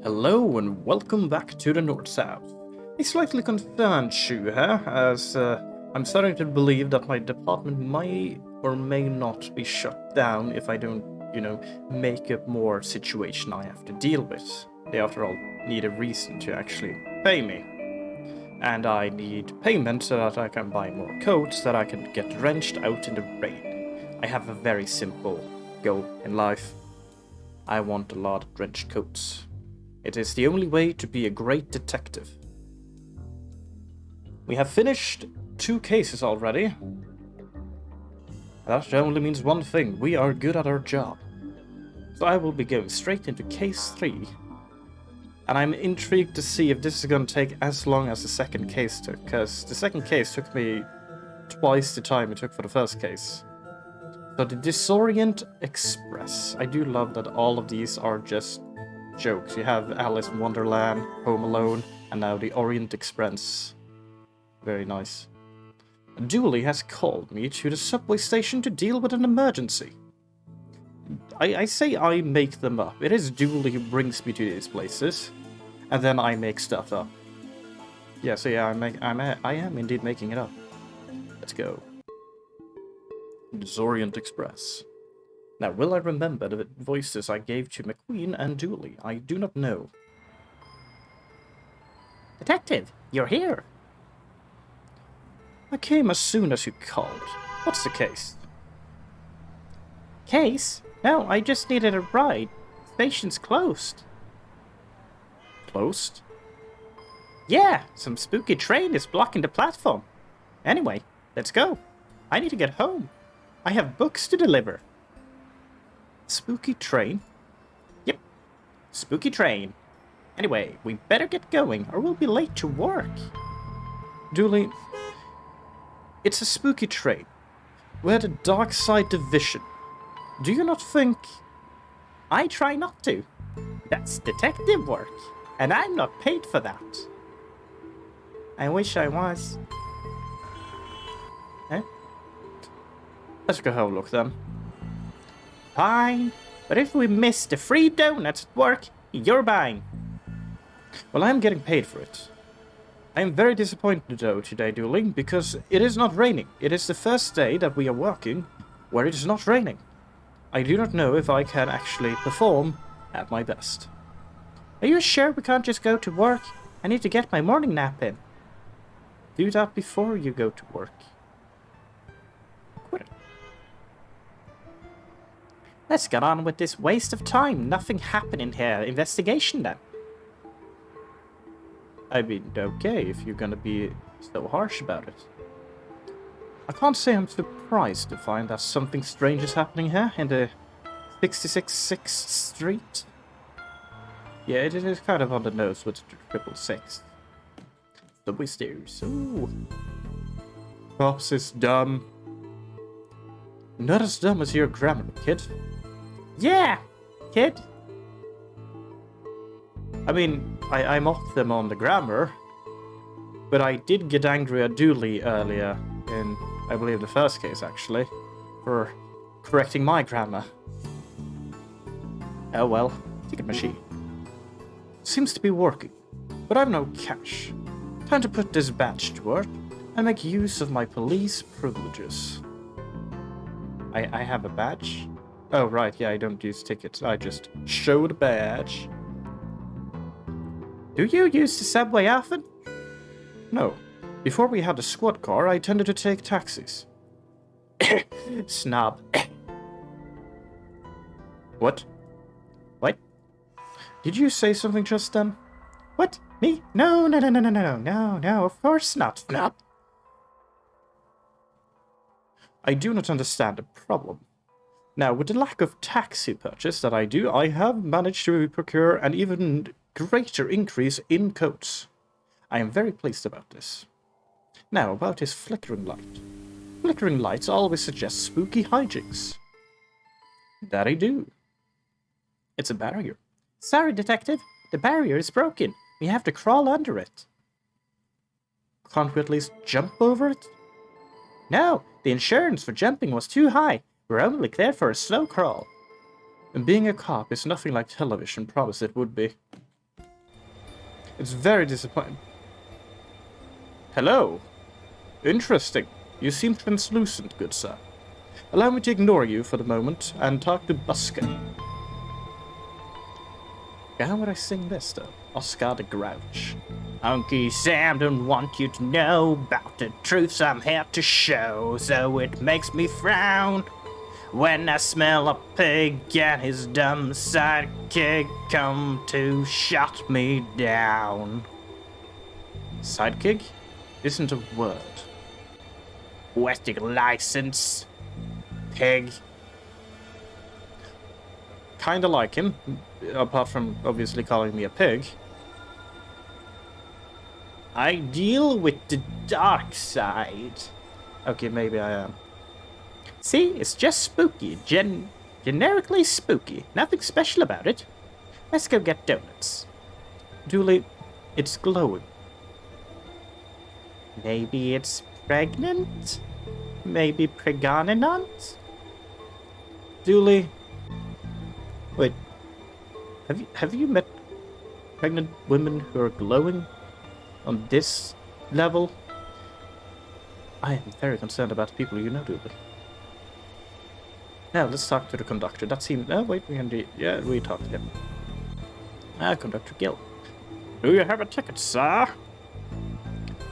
Hello and welcome back to the North-South. A slightly concerned shoe here, as I'm starting to believe that my department may or may not be shut down if I don't, make up more situation I have to deal with. They, after all, need a reason to actually pay me. And I need payment so that I can buy more coats that I can get drenched out in the rain. I have a very simple goal in life. I want a lot of drenched coats. It is the only way to be a great detective. We have finished 2 cases already. That only means one thing: we are good at our job. So I will be going straight into case 3. And I'm intrigued to see if this is going to take as long as the second case took, because the second case took me twice the time it took for the first case. So the Disorient Express. I do love that all of these are just jokes. You have Alice in Wonderland, Home Alone, and now the Orient Express. Very nice. Dooley has called me to the subway station to deal with an emergency. I say I make them up. It is Dooley who brings me to these places, and then I make stuff up. Yeah, so yeah, I am indeed making it up. Let's go. Disorient Express. Now, will I remember the voices I gave to McQueen and Dooley? I do not know. Detective, you're here. I came as soon as you called. What's the case? Case? No, I just needed a ride. Station's closed. Closed? Yeah, some spooky train is blocking the platform. Anyway, let's go. I need to get home. I have books to deliver. Spooky train? Yep, spooky train. Anyway, we better get going or we'll be late to work. Dooley, it's a spooky train. We're the Darkside Division. Do you not think... I try not to. That's detective work, and I'm not paid for that. I wish I was. Eh? Let's go have a look then. Fine, but if we miss the free donuts at work, you're buying. Well, I'm getting paid for it. I'm very disappointed though today, Dooley, because it is not raining. It is the first day that we are working where it is not raining. I do not know if I can actually perform at my best. Are you sure we can't just go to work? I need to get my morning nap in. Do that before you go to work. Quit it. Let's get on with this waste of time. Nothing happened in here. Investigation then. I mean, okay, if you're gonna be so harsh about it. I can't say I'm surprised to find that something strange is happening here in the 66th Street. Yeah, it is kind of on the nose with the 666. Subway stairs. Ooh. Pops is dumb. Not as dumb as your grammar, kid. Yeah, kid. I mean, I mocked them on the grammar, but I did get angry at Dooley earlier in, I believe, the first case, actually, for correcting my grammar. Oh well, ticket machine. Seems to be working, but I've no cash. Time to put this badge to work and make use of my police privileges. I have a badge? Oh right, yeah, I don't use tickets, I just show the badge. Do you use the subway often? No. Before we had a squad car, I tended to take taxis. Snob. What? What? Did you say something just then? What? Me? No, of course not, snob. I do not understand the problem. Now, with the lack of taxi purchase that I do, I have managed to procure an even greater increase in coats. I am very pleased about this. Now, about his flickering light. Flickering lights always suggest spooky hijinks. That I do. It's a barrier. Sorry, detective. The barrier is broken. We have to crawl under it. Can't we at least jump over it? No, the insurance for jumping was too high. We're only cleared for a slow crawl. And being a cop is nothing like television promised it would be. It's very disappointing. Hello. Interesting. You seem translucent, good sir. Allow me to ignore you for the moment and talk to Busker. How would I sing this, though? Oscar the Grouch. Uncle Sam don't want you to know about the truths I'm here to show, so it makes me frown when I smell a pig and his dumb sidekick come to shut me down. Sidekick isn't a word. Where's your license, pig? Kinda like him, apart from obviously calling me a pig. I deal with the dark side. Okay, maybe I am. See, it's just spooky. Generically spooky. Nothing special about it. Let's go get donuts. Dooley, it's glowing. Maybe it's pregnant? Maybe pregnant? Dooley, wait. Have you met pregnant women who are glowing on this level? I am very concerned about the people you know, Dooley. Now, let's talk to the conductor. That seems... Oh, wait, we can do... Yeah, we talked to him. Conductor Gill. Do you have a ticket, sir?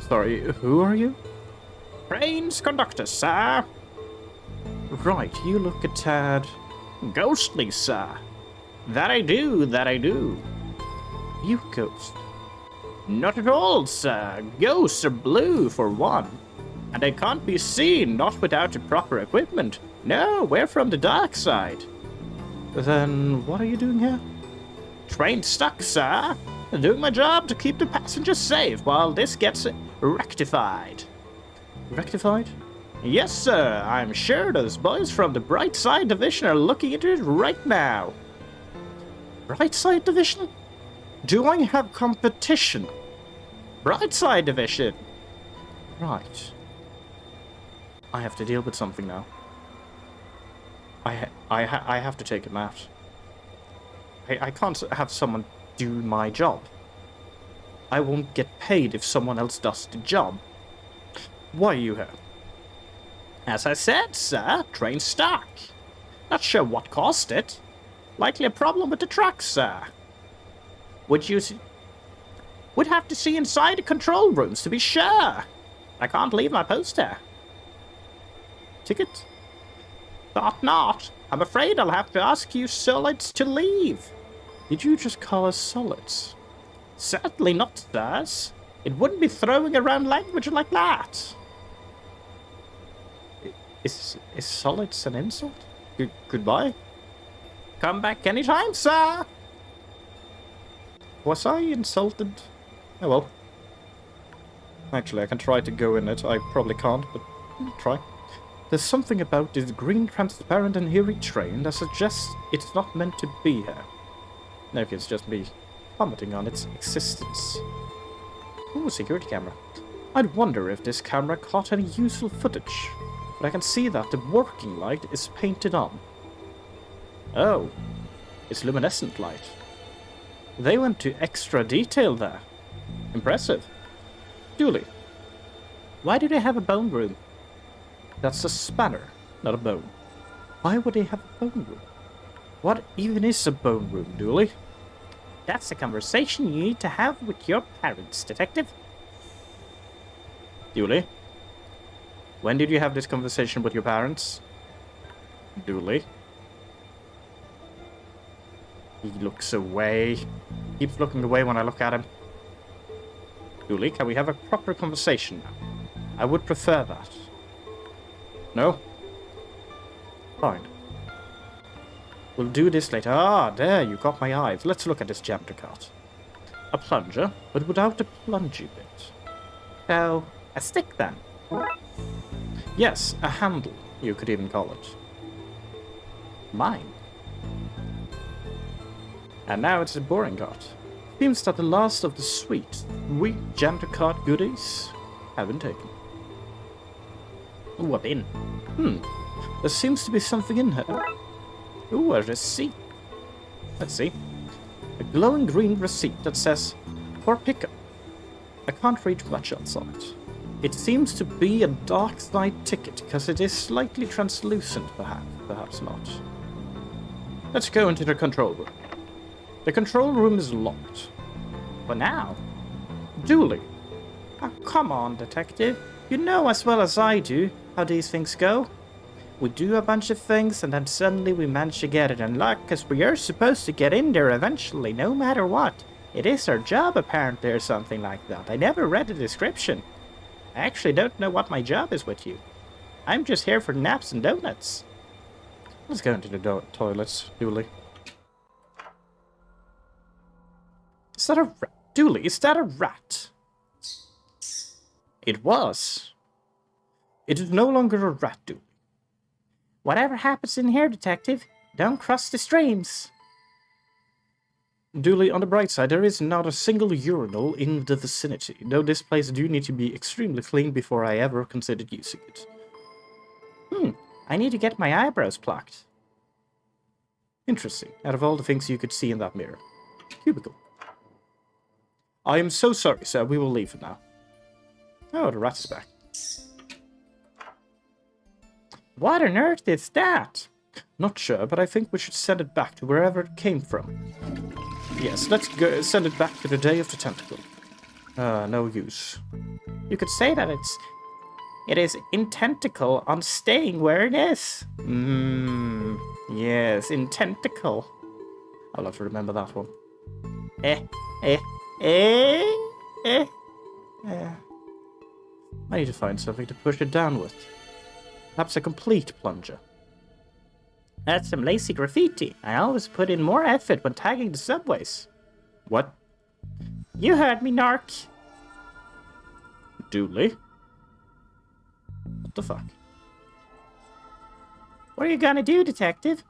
Sorry, who are you? Train's conductor, sir. Right, you look a tad... ghostly, sir. That I do, that I do. You ghost? Not at all, sir. Ghosts are blue, for one. And they can't be seen, not without the proper equipment. No, we're from the dark side. Then what are you doing here? Train stuck, sir. Doing my job to keep the passengers safe while this gets rectified. Rectified? Yes, sir. I'm sure those boys from the Brightside Division are looking into it right now. Brightside Division? Do I have competition? Brightside Division. Right. I have to deal with something now. I have to take him out. I can't have someone do my job. I won't get paid if someone else does the job. Why are you here? As I said, sir, train stuck. Not sure what caused it. Likely a problem with the truck, sir. Would have to see inside the control rooms to be sure. I can't leave my post here. Ticket? Thought not. I'm afraid I'll have to ask you solids to leave. Did you just call us solids? Certainly not, sirs. It wouldn't be throwing around language like that. Is solids an insult? Goodbye? Come back anytime, sir. Was I insulted? Oh well. Actually, I can try to go in it. I probably can't, but I'll try. There's something about this green, transparent and eerie train that suggests it's not meant to be here. Okay, it's just me commenting on its existence. Ooh, security camera. I'd wonder if this camera caught any useful footage, but I can see that the working light is painted on. Oh, it's luminescent light. They went to extra detail there. Impressive. Dooley, why do they have a bone room? That's a spanner, not a bone. Why would they have a bone room? What even is a bone room, Dooley? That's a conversation you need to have with your parents, Detective. Dooley? When did you have this conversation with your parents? Dooley? He looks away. Keeps looking away when I look at him. Dooley, can we have a proper conversation now? I would prefer that. No? Fine. We'll do this later. Ah, there, you got my eye. Let's look at this janitor cart. A plunger, but without the plungy bit. So, a stick then? Yes, a handle, you could even call it. Mine. And now it's a boring cart. Seems that the last of the sweet janitor cart goodies have been taken. Ooh, a bin. There seems to be something in here. Ooh, a receipt. Let's see. A glowing green receipt that says, Poor pickup. I can't read much else on it. It seems to be a Darkside ticket, because it is slightly translucent, perhaps not. Let's go into the control room. The control room is locked. For now. Dooley. Oh, come on, Detective. You know as well as I do how these things go. We do a bunch of things, and then suddenly we manage to get it unlocked, because we are supposed to get in there eventually, no matter what. It is our job, apparently, or something like that. I never read the description. I actually don't know what my job is with you. I'm just here for naps and donuts. Let's go into the toilets, Dooley. Is that a rat? Dooley, is that a rat? It was. It is no longer a rat, Dooley. Whatever happens in here, Detective, don't cross the streams. Dooley, on the bright side, there is not a single urinal in the vicinity, though this place do need to be extremely clean before I ever considered using it. I need to get my eyebrows plucked. Interesting, out of all the things you could see in that mirror. Cubicle. I am so sorry, sir, we will leave for now. Oh, the rat is back. What on earth is that? Not sure, but I think we should send it back to wherever it came from. Yes, let's go send it back to the day of the tentacle. No use. You could say that it is intentical on staying where it is. Yes, intentical. I'll have to remember that one. I need to find something to push it down with. Perhaps a complete plunger. That's some lazy graffiti. I always put in more effort when tagging the subways. What? You heard me, narc. Dooley? What the fuck? What are you gonna do, Detective?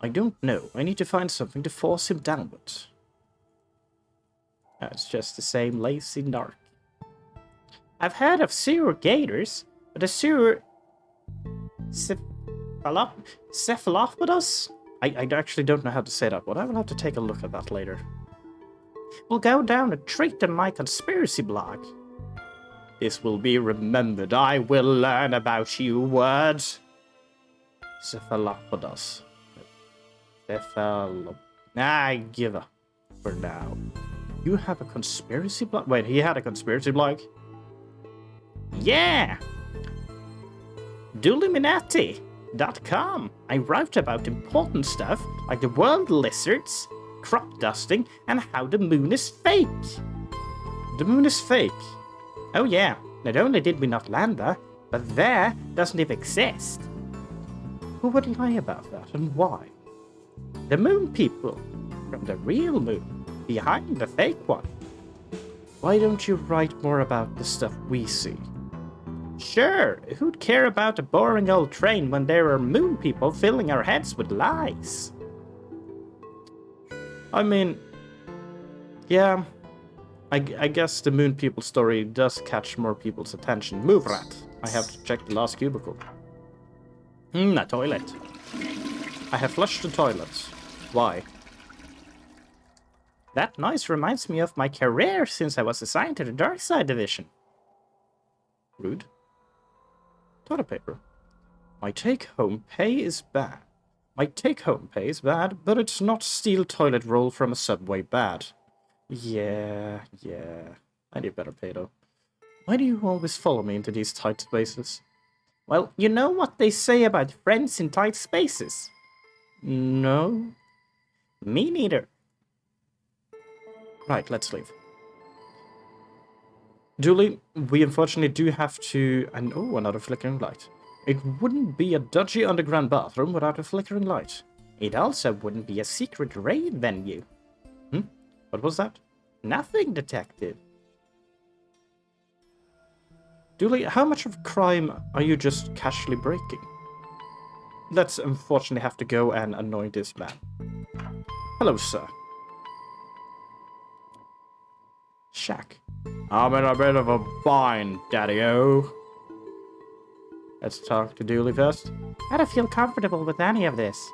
I don't know. I need to find something to force him downwards. It's just the same lazy narc. I've heard of sewer gators, but a sewer... Cephalopodus? I actually don't know how to say that, but I will have to take a look at that later. We'll go down a treat in my conspiracy blog. This will be remembered. I will learn about you, words. Cephalopodus. I give up for now. You have a conspiracy blog? Wait, he had a conspiracy blog? Yeah! Duliminati.com. I write about important stuff like the world lizards, crop dusting, and how the moon is fake. The moon is fake? Oh yeah, not only did we not land there, but there doesn't even exist. Who would lie about that and why? The moon people, from the real moon, behind the fake one. Why don't you write more about the stuff we see? Sure, who'd care about a boring old train when there are moon people filling our heads with lies? I mean, yeah, I guess the moon people story does catch more people's attention. Move, rat. I have to check the last cubicle. A toilet. I have flushed the toilets. Why? That noise reminds me of my career since I was assigned to the Darkside division. Rude. Toilet paper. My take-home pay is bad. But it's not steel toilet roll from a subway bad. Yeah. I need better pay though. Why do you always follow me into these tight spaces? Well, you know what they say about friends in tight spaces? No. Me neither. Right, let's leave. Dooley, we unfortunately do have to... And oh, another flickering light. It wouldn't be a dodgy underground bathroom without a flickering light. It also wouldn't be a secret rave venue. What was that? Nothing, Detective. Dooley, how much of crime are you just casually breaking? Let's unfortunately have to go and annoy this man. Hello, sir. Shack. I'm in a bit of a bind, Daddy-o. Let's talk to Dooley first. I don't feel comfortable with any of this.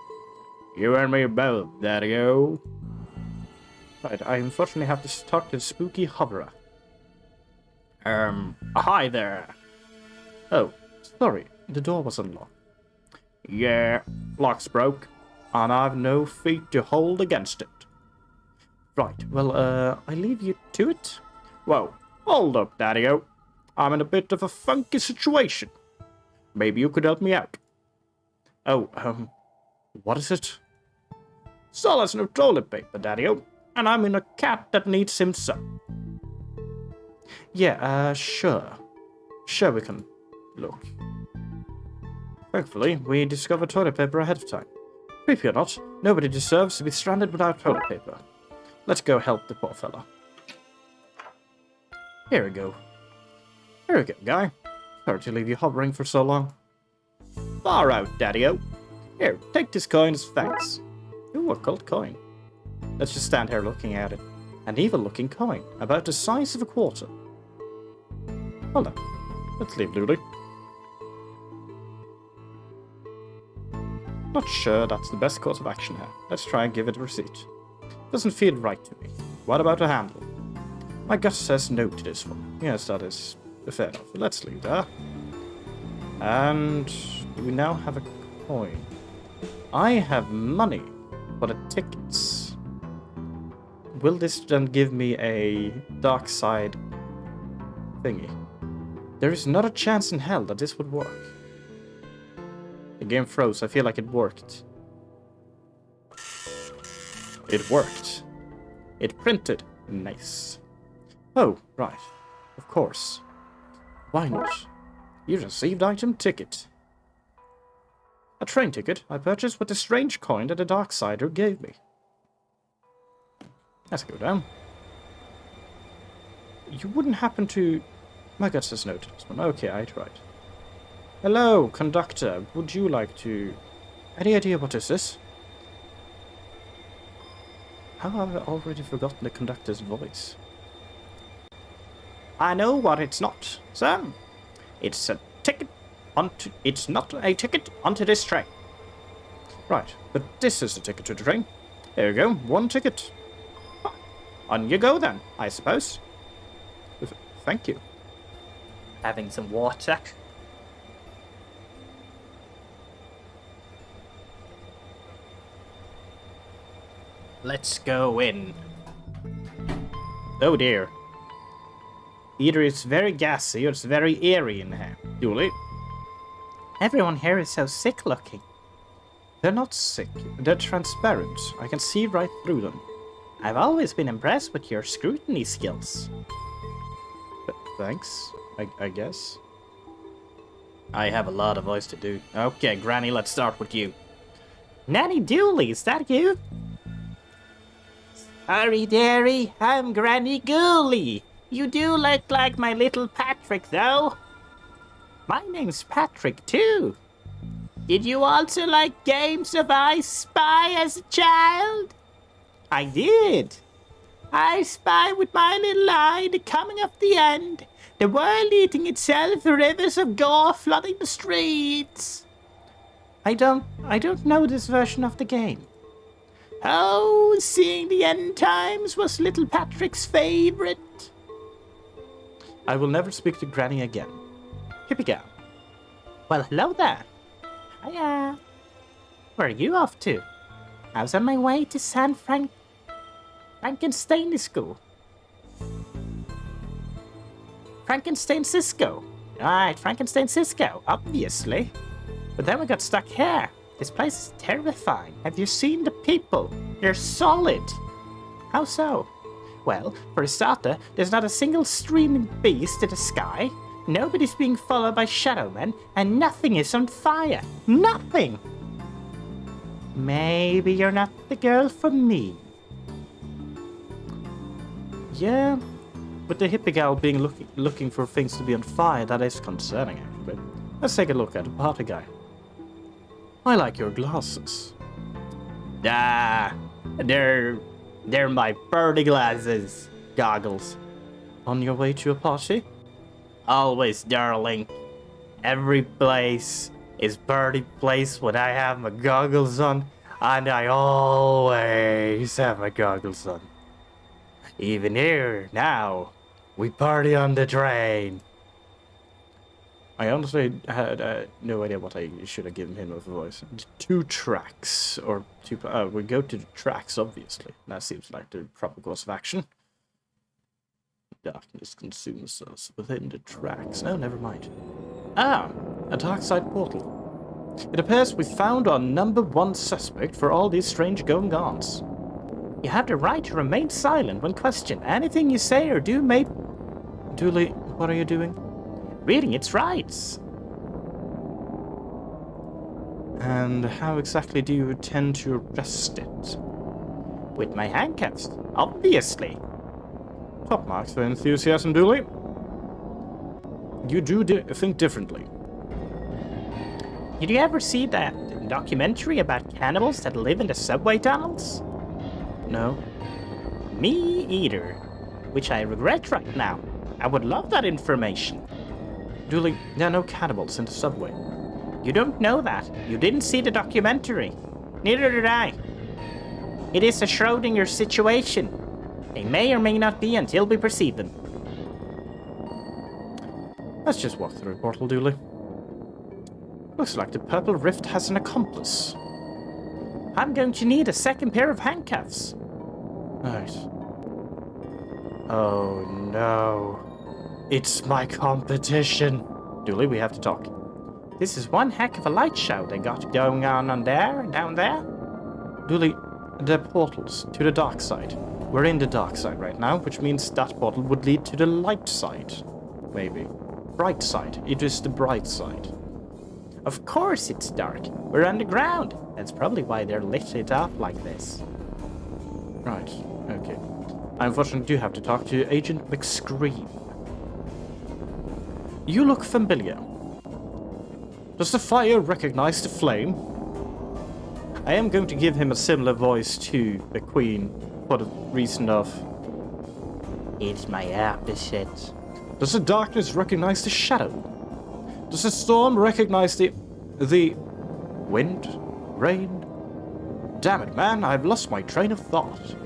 You and me both, Daddy-o. Right, I unfortunately have to talk to the spooky hoverer. Hi there. Oh, sorry, the door was unlocked. Yeah, lock's broke, and I've no feet to hold against it. Right, well, I leave you to it. Whoa, hold up, Daddy-O. I'm in a bit of a funky situation. Maybe you could help me out. Oh, what is it? Sol has no toilet paper, Daddy-O, and I'm in a cat that needs him some. Yeah, sure. Sure we can look. Thankfully, we discovered toilet paper ahead of time. Creepy or not, nobody deserves to be stranded without toilet paper. Let's go help the poor fella. Here we go. Here we go, guy. Sorry to leave you hovering for so long. Far out, Daddy-O. Here, take this coin as thanks. Ooh, a gold coin. Let's just stand here looking at it. An evil-looking coin, about the size of a quarter. Hold on. Let's leave Lulu. Not sure that's the best course of action here. Let's try and give it a receipt. Doesn't feel right to me. What about a handle? My gut says no to this one. Yes, that is fair enough. Let's leave that. And we now have a coin. I have money for the tickets. Will this then give me a Darkside thingy? There is not a chance in hell that this would work. The game froze. I feel like it worked. It worked. It printed. Nice. Oh, right. Of course. Why not? You received item ticket. A train ticket I purchased with the strange coin that the Darksider gave me. Let's go down. You wouldn't happen to... My gut says no to this one. Okay, I tried. Hello, conductor. Would you like to... Any idea what is this? How have I already forgotten the conductor's voice? I know what it's not, sir. It's a ticket onto... It's not a ticket onto this train. Right, but this is a ticket to the train. There you go, one ticket. On you go then, I suppose. Thank you. Having some water. Let's go in. Oh dear. Either it's very gassy or it's very airy in here. Julie? Everyone here is so sick looking. They're not sick. They're transparent. I can see right through them. I've always been impressed with your scrutiny skills. Thanks, I guess. I have a lot of voice to do. Okay, Granny, let's start with you. Nanny Dooley, is that you? Sorry, dearie, I'm Granny Gooley. You do look like my little Patrick, though. My name's Patrick, too. Did you also like games of I Spy as a child? I did. I spy with my little eye the coming of the end, the world eating itself, the rivers of gore flooding the streets. I don't know this version of the game. Oh, seeing the end times was little Patrick's favorite. I will never speak to Granny again. Hippie gal. Well, hello there. Hiya. Where are you off to? I was on my way to Frankenstein School. Frankenstein Cisco. Right, Frankenstein Cisco, obviously. But then we got stuck here. This place is terrifying. Have you seen the people? They're solid. How so? Well, for a starter, there's not a single streaming beast in the sky. Nobody's being followed by shadow men, and nothing is on fire. Nothing! Maybe you're not the girl for me. Yeah, with the hippie gal being looking for things to be on fire, that is concerning, actually. Let's take a look at the party guy. I like your glasses. Ah, they're my birdie glasses. Goggles. On your way to a party? Always, darling. Every place is birdie place when I have my goggles on, and I always have my goggles on. Even here, now, we party on the train. I honestly had no idea what I should have given him of a voice. 2 tracks, or 2... we go to the tracks, obviously. That seems like the proper course of action. Darkness consumes us within the tracks. Oh, never mind. Ah, a Darkside portal. It appears we found our #1 suspect for all these strange going-ons. You have the right to remain silent when questioned. Anything you say or do may... Dooley, what are you doing? Reading its rights. And how exactly do you intend to arrest it? With my handcuffs, obviously. Top marks for enthusiasm, Dooley. You do think differently. Did you ever see that documentary about cannibals that live in the subway tunnels? No. Me either. Which I regret right now. I would love that information. Dooley, there are no cannibals in the subway. You don't know that. You didn't see the documentary. Neither did I. It is a Schrödinger situation. They may or may not be until we perceive them. Let's just walk through the portal, Dooley. Looks like the Purple Rift has an accomplice. I'm going to need a second pair of handcuffs. Right. Oh no. It's my competition. Dooley, we have to talk. This is one heck of a light show they got going on down there. Dooley, they're portals to the dark side. We're in the dark side right now, which means that portal would lead to the light side. Maybe. Bright side. It is the bright side. Of course it's dark. We're underground. That's probably why they're lit it up like this. Right. Okay. I unfortunately do have to talk to Agent McScream. You look familiar. Does the fire recognize the flame? I am going to give him a similar voice to the Queen for the reason of... It's my opposite. Does the darkness recognize the shadow? Does the storm recognize the wind? Rain? Damn it, man, I've lost my train of thought.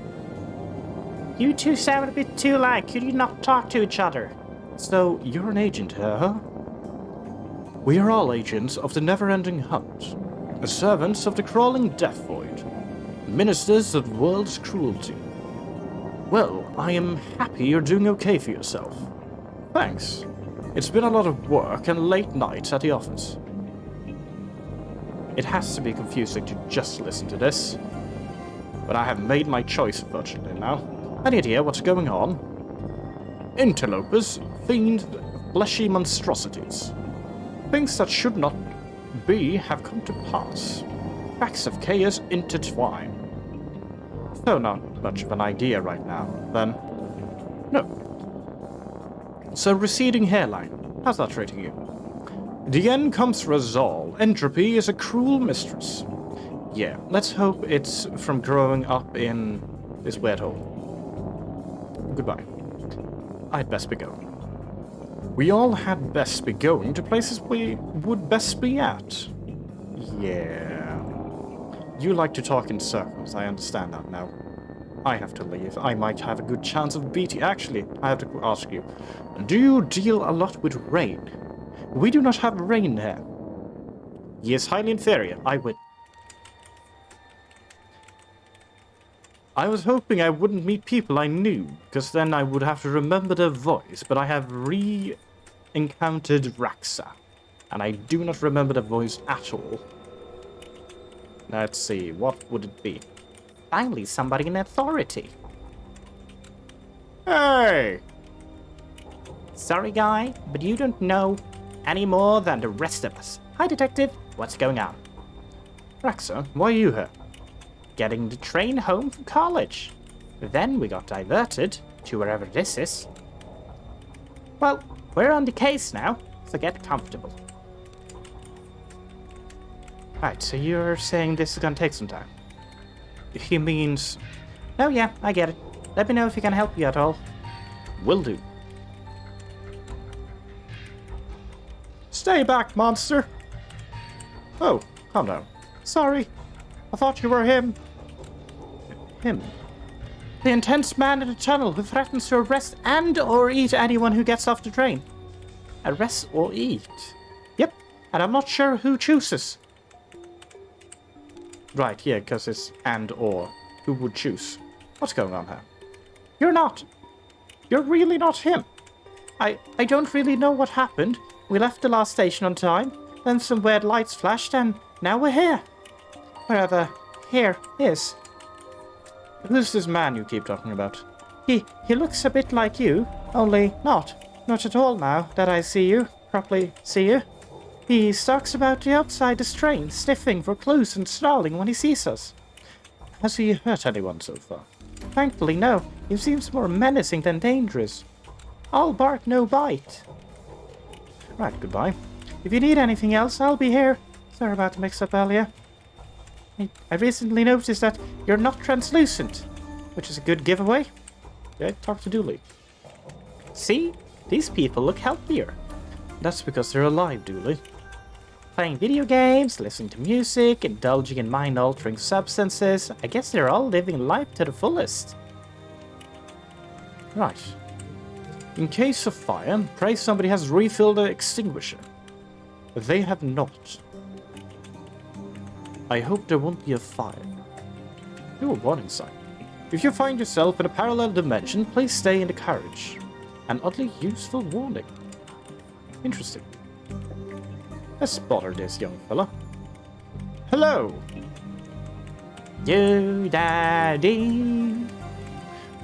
You two sound a bit too alike. Could you not talk to each other? So, you're an agent here, huh? We are all agents of the never-ending hunt, servants of the crawling death void, ministers of the world's cruelty. Well, I am happy you're doing okay for yourself. Thanks. It's been a lot of work and late nights at the office. It has to be confusing to just listen to this. But I have made my choice, unfortunately, now. Any idea what's going on? Interlopers, fiend, fleshy monstrosities. Things that should not be have come to pass. Facts of chaos intertwine. So not much of an idea right now, then. No. So receding hairline. How's that treating you? The end comes for us all. Entropy is a cruel mistress. Yeah, let's hope it's from growing up in this weird hole. Goodbye. I'd best be going. We all had best be going to places we would best be at. Yeah. You like to talk in circles, I understand that now. I have to leave. I might have a good chance of beating... Actually, I have to ask you. Do you deal a lot with rain? We do not have rain here. Yes, highly inferior. I would... I was hoping I wouldn't meet people I knew, because then I would have to remember their voice, but I have re-encountered Raxa, and I do not remember the voice at all. Let's see, what would it be? Finally, somebody in authority. Hey! Sorry, guy, but you don't know any more than the rest of us. Hi, Detective. What's going on? Raxa, why are you here? Getting the train home from college. Then we got diverted to wherever this is. Well, we're on the case now, so get comfortable. Right, so you're saying this is gonna take some time? He means... Oh yeah, I get it. Let me know if he can help you at all. Will do. Stay back, monster! Oh, calm down. Sorry. I thought you were him. Him? The intense man in the tunnel who threatens to arrest and or eat anyone who gets off the train. Arrest or eat? Yep, and I'm not sure who chooses. Right, yeah, because it's and or. Who would choose? What's going on here? You're not. You're really not him. I don't really know what happened. We left the last station on time, then some weird lights flashed, and now we're here. Wherever here is. Who's this man you keep talking about? He looks a bit like you, only not. Not at all now that I properly see you. He stalks about the outside the train, sniffing for clues and snarling when he sees us. Has he hurt anyone so far? Thankfully, no. He seems more menacing than dangerous. All bark, no bite. Right, goodbye. If you need anything else, I'll be here. Sorry about the mix-up earlier. I recently noticed that you're not translucent, which is a good giveaway. Yeah, talk to Dooley. See? These people look healthier. That's because they're alive, Dooley. Playing video games, listening to music, indulging in mind-altering substances. I guess they're all living life to the fullest. Right. In case of fire, pray somebody has refilled the extinguisher. They have not. I hope there won't be a fire. Do a warning sign. If you find yourself in a parallel dimension, please stay in the carriage. An oddly useful warning. Interesting. Let's bother this young fella. Hello! You daddy!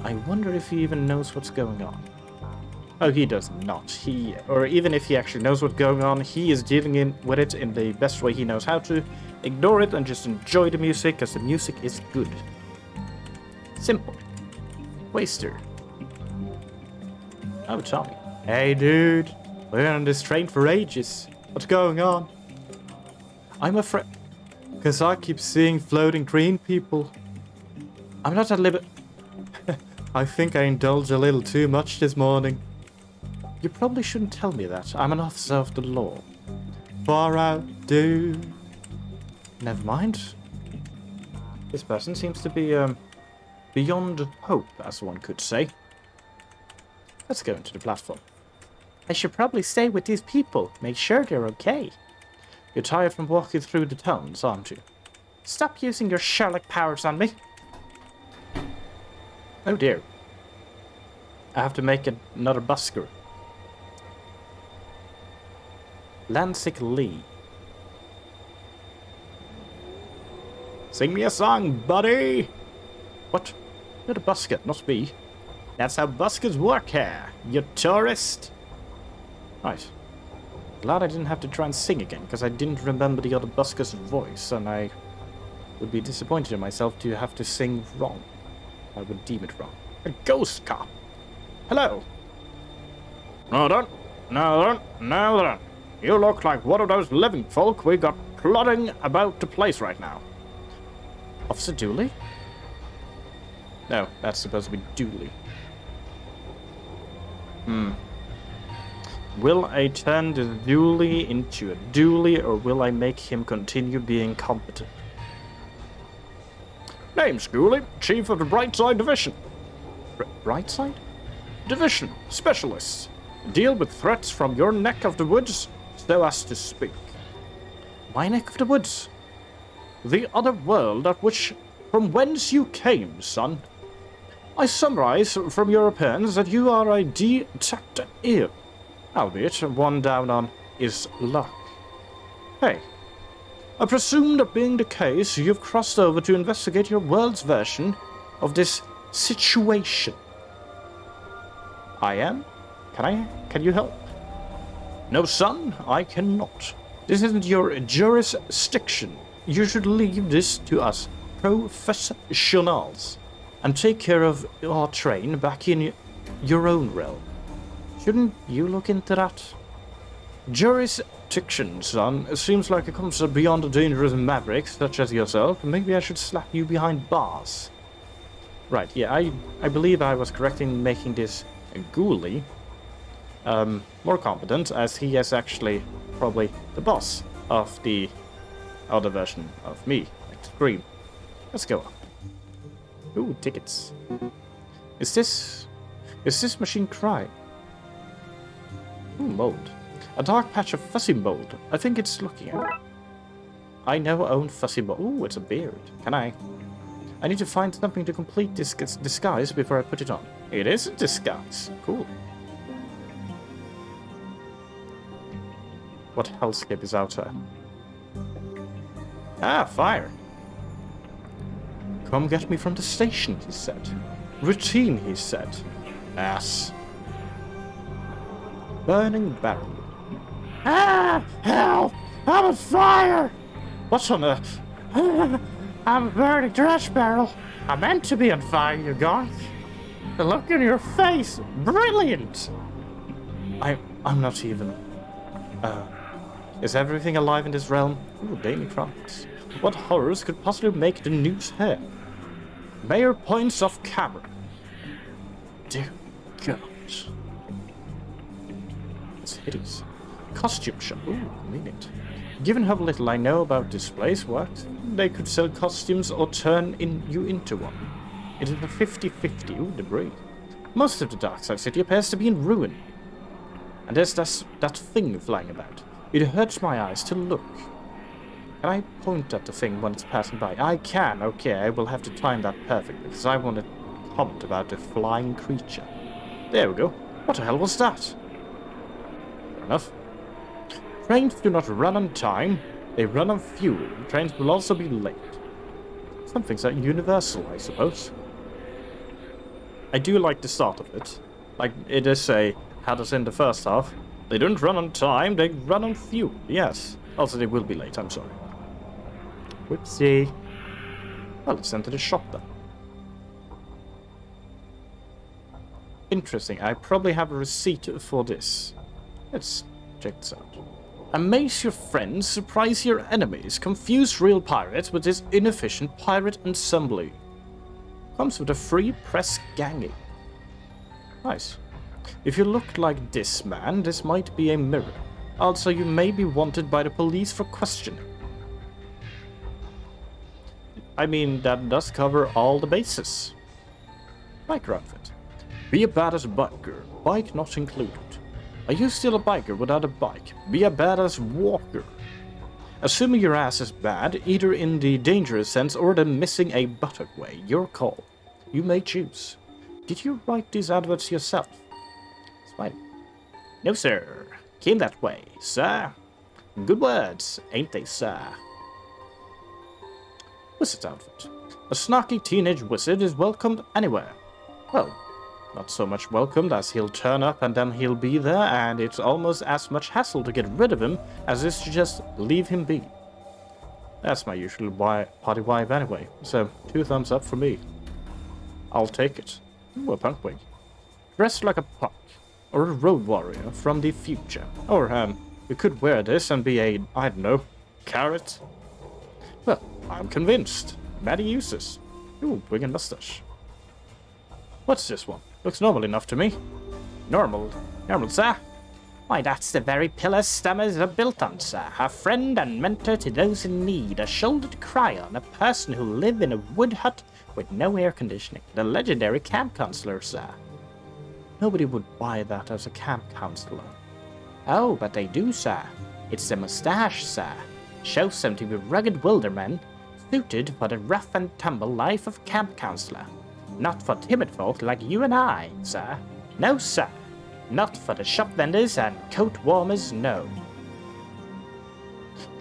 I wonder if he even knows what's going on. Oh, he does not. Or even if he actually knows what's going on, he is dealing with it in the best way he knows how to. Ignore it and just enjoy the music, because the music is good. Simple. Waster. Oh, Tommy. Hey, dude. We've been on this train for ages. What's going on? I'm afraid... Because I keep seeing floating green people. I'm not at liberty... I think I indulged a little too much this morning. You probably shouldn't tell me that. I'm an officer of the law. Far out, dude. Never mind. This person seems to be, beyond hope, as one could say. Let's go into the platform. I should probably stay with these people. Make sure they're okay. You're tired from walking through the tunnels, aren't you? Stop using your Sherlock powers on me. Oh dear. I have to make another busker. Lansing Lee. Sing me a song, buddy! What? You're the busker, not me. That's how buskers work here, you tourist! Right. Glad I didn't have to try and sing again, because I didn't remember the other busker's voice, and I would be disappointed in myself to have to sing wrong. I would deem it wrong. A ghost cop! Hello! No, don't. No, don't. No, don't. You look like one of those living folk we got plodding about the place right now. Officer Dooley? No, that's supposed to be Dooley. Will I turn this Dooley into a Dooley, or will I make him continue being competent? Name's Dooley, Chief of the Brightside Division. Brightside? Division, specialists. Deal with threats from your neck of the woods, so as to speak. My neck of the woods? The other world from whence you came, son. I summarize from your appearance that you are a detective, albeit one down on is Loch. Hey, I presume that being the case, you've crossed over to investigate your world's version of this situation. I am? Can you help? No, son, I cannot. This isn't your jurisdiction. You should leave this to us professionals and take care of our train back in your own realm. Shouldn't you look into that? Jurisdiction, son. It seems like it comes beyond a dangerous maverick such as yourself. Maybe I should slap you behind bars. Right, yeah, I believe I was correct in making this Ghoulie more competent, as he is actually probably the boss of the other version of me, like Scream. Let's go up. Ooh, tickets. Is this machine crying? Ooh, mold. A dark patch of fuzzy mold. I think it's looking at me. I never owned fuzzy mold. Ooh, it's a beard. Can I? I need to find something to complete this disguise before I put it on. It is a disguise. Cool. What hellscape is out there? Ah, fire. Come get me from the station, he said. Routine, he said. Ass. Burning barrel. Ah! Help! I'm on fire! What's on earth? I'm a burning trash barrel. I meant to be on fire, you guys. The look in your face, brilliant! I'm not even... is everything alive in this realm? Ooh, daily crimes. What horrors could possibly make the news here? Mayor points off camera. Dear God. It's hideous. Costume shop. Ooh, convenient. Given how little I know about this place, they could sell costumes or turn you into one. It is a 50-50. Ooh, debris. Most of the Darkside City appears to be in ruin. And there's that thing flying about. It hurts my eyes to look. Can I point at the thing when it's passing by? I can. Okay, I will have to time that perfectly, because I want to comment about the flying creature. There we go. What the hell was that? Fair enough. Trains do not run on time. They run on fuel. Trains will also be late. Some things are universal, I suppose. I do like the start of it. Like, it is how does in the first half. They don't run on time, they run on fuel. Yes. Also, they will be late, I'm sorry. Whoopsie. Well, let's enter the shop then. Interesting. I probably have a receipt for this. Let's check this out. Amaze your friends, surprise your enemies, confuse real pirates with this inefficient pirate assembly. Comes with a free press ganging. Nice. If you look like this man, this might be a mirror. Also, you may be wanted by the police for questioning. I mean, that does cover all the bases. Biker outfit. Be a badass biker. Bike not included. Are you still a biker without a bike? Be a badass walker. Assuming your ass is bad, either in the dangerous sense or the missing a buttock way, your call. You may choose. Did you write these adverts yourself? Smiley. No, sir. Came that way, sir. Good words, ain't they, sir? Wizard's outfit. A snarky teenage wizard is welcomed anywhere. Well, not so much welcomed as he'll turn up and then he'll be there, and it's almost as much hassle to get rid of him as it is to just leave him be. That's my usual party vibe anyway, so 2 thumbs up for me. I'll take it. Ooh, a punk wig. Dressed like a punk, or a road warrior from the future. Or, you could wear this and be a, I don't know, carrot? Well, I'm convinced. Many uses. Ooh, wig and mustache. What's this one? Looks normal enough to me. Normal, sir? Why, that's the very pillar stammers are built on, sir. A friend and mentor to those in need, a shoulder to cry on, a person who live in a wood hut with no air conditioning. The legendary camp counselor, sir. Nobody would buy that as a camp counselor. Oh, but they do, sir. It's the mustache, sir. Shows them to be rugged wildermen, suited for the rough and tumble life of camp counselor. Not for timid folk like you and I, sir. No, sir. Not for the shop vendors and coat warmers, no.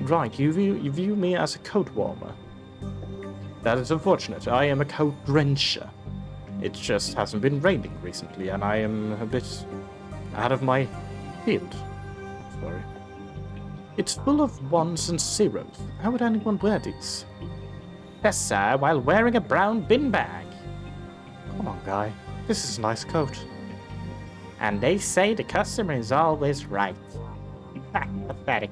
Right, you view me as a coat warmer. That is unfortunate. I am a coat drencher. It just hasn't been raining recently, and I am a bit out of my field. Sorry. It's full of ones and zeros. How would anyone wear these? Yes, sir, while wearing a brown bin bag. Come on, guy. This is a nice coat. And they say the customer is always right. Ha, pathetic.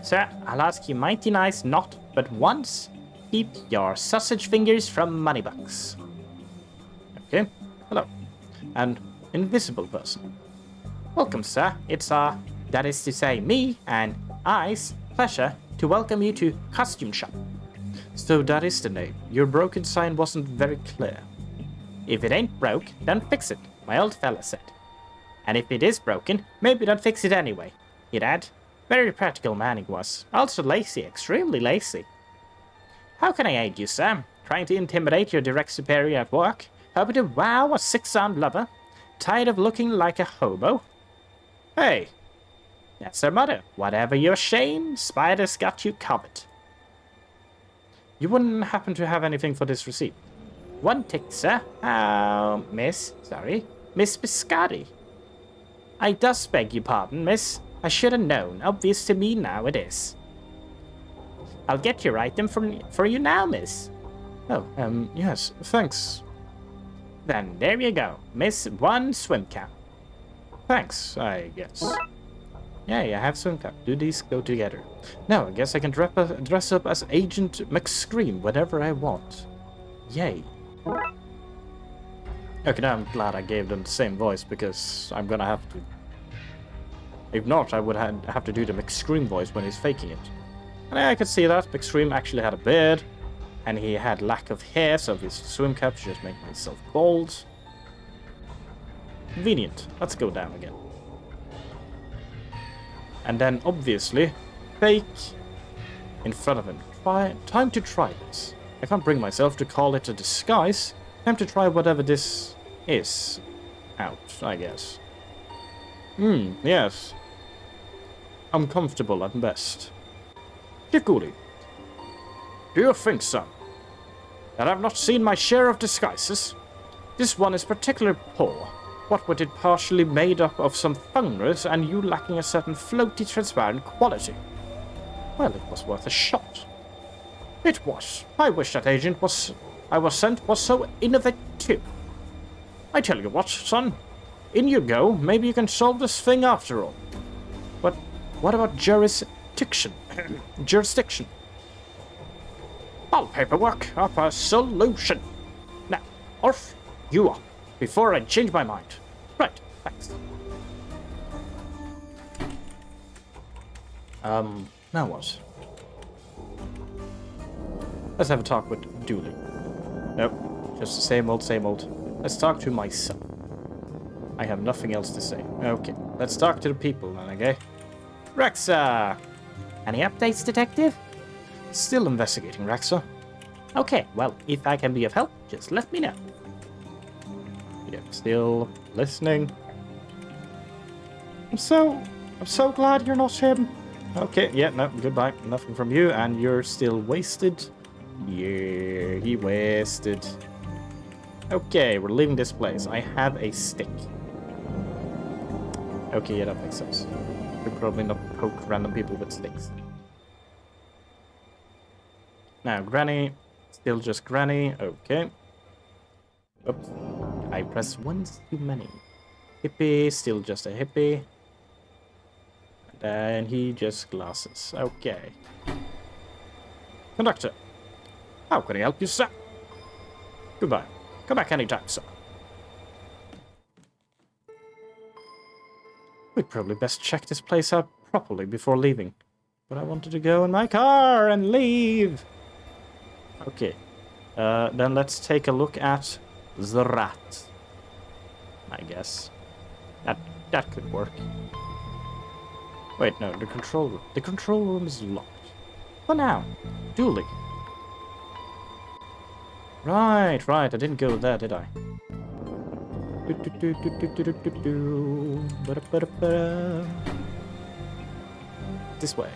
Sir, I'll ask you mighty nice not but once. Keep your sausage fingers from moneybucks. Okay, hello. An invisible person. Welcome, sir. It's that is to say me and I's pleasure to welcome you to Costume Shop. So that is the name. Your broken sign wasn't very clear. If it ain't broke, don't fix it, my old fella said. And if it is broken, maybe don't fix it anyway, he'd add. Very practical man he was. Also lazy, extremely lazy. How can I aid you, sir? Trying to intimidate your direct superior at work? Hoping to wow a sick-sound lover? Tired of looking like a hobo? Hey! That's her motto. Whatever your shame, Spider's got you covered. You wouldn't happen to have anything for this receipt? One tick, sir. Miss Biscotti. I does beg your pardon, miss. I should have known. Obvious to me now it is. I'll get your item for you now, miss. Oh, yes, thanks. Then there you go, miss. One swim cap. Thanks, I guess. Yeah, I have swim cap. Do these go together? Now, I guess I can dress up as Agent McScream whenever I want. Yay. Okay, now I'm glad I gave them the same voice, because I'm gonna have to... If not, I would have to do the McScream voice when he's faking it. And I could see that. McScream actually had a beard, and he had lack of hair, so his swim cap should just make myself bald. Convenient. Let's go down again. And then, obviously, fake in front of him. Time to try this. I can't bring myself to call it a disguise. Time to try whatever this is out, I guess. Yes. Uncomfortable at best. Chief Cooley, do you think, son, that I've not seen my share of disguises? This one is particularly poor. What with it partially made up of some fungus and you lacking a certain floaty, transparent quality. Well, it was worth a shot. It was. I wish that agent I was sent was so innovative. I tell you what, son. In you go. Maybe you can solve this thing after all. But what about jurisdiction? Jurisdiction. All paperwork up a solution. Now, off you are, before I change my mind. Right, thanks. Now what? Let's have a talk with Dooley. Nope, just the same old, same old. Let's talk to my son. I have nothing else to say. Okay, let's talk to the people then, okay? Rexa! Any updates, Detective? Still investigating, Rexa. Okay, well, if I can be of help, just let me know. Yep, still listening. I'm so glad you're not him. Okay, yeah, no, goodbye. Nothing from you, and you're still wasted. Yeah, he wasted. Okay, we're leaving this place. I have a stick. Okay, yeah, that makes sense. We'll probably not poke random people with sticks. Now, Granny. Still just Granny. Okay. Oops. I press once too many. Hippie. Still just a hippie. And then he just glasses. Okay. Conductor. How can I help you, sir? Goodbye. Come back anytime, sir. We'd probably best check this place out properly before leaving. But I wanted to go in my car and leave. Okay. Then let's take a look at the rat. I guess. That could work. Wait, no, the control room. The control room is locked. For now. Dooley. Right. I didn't go there, did I? This way.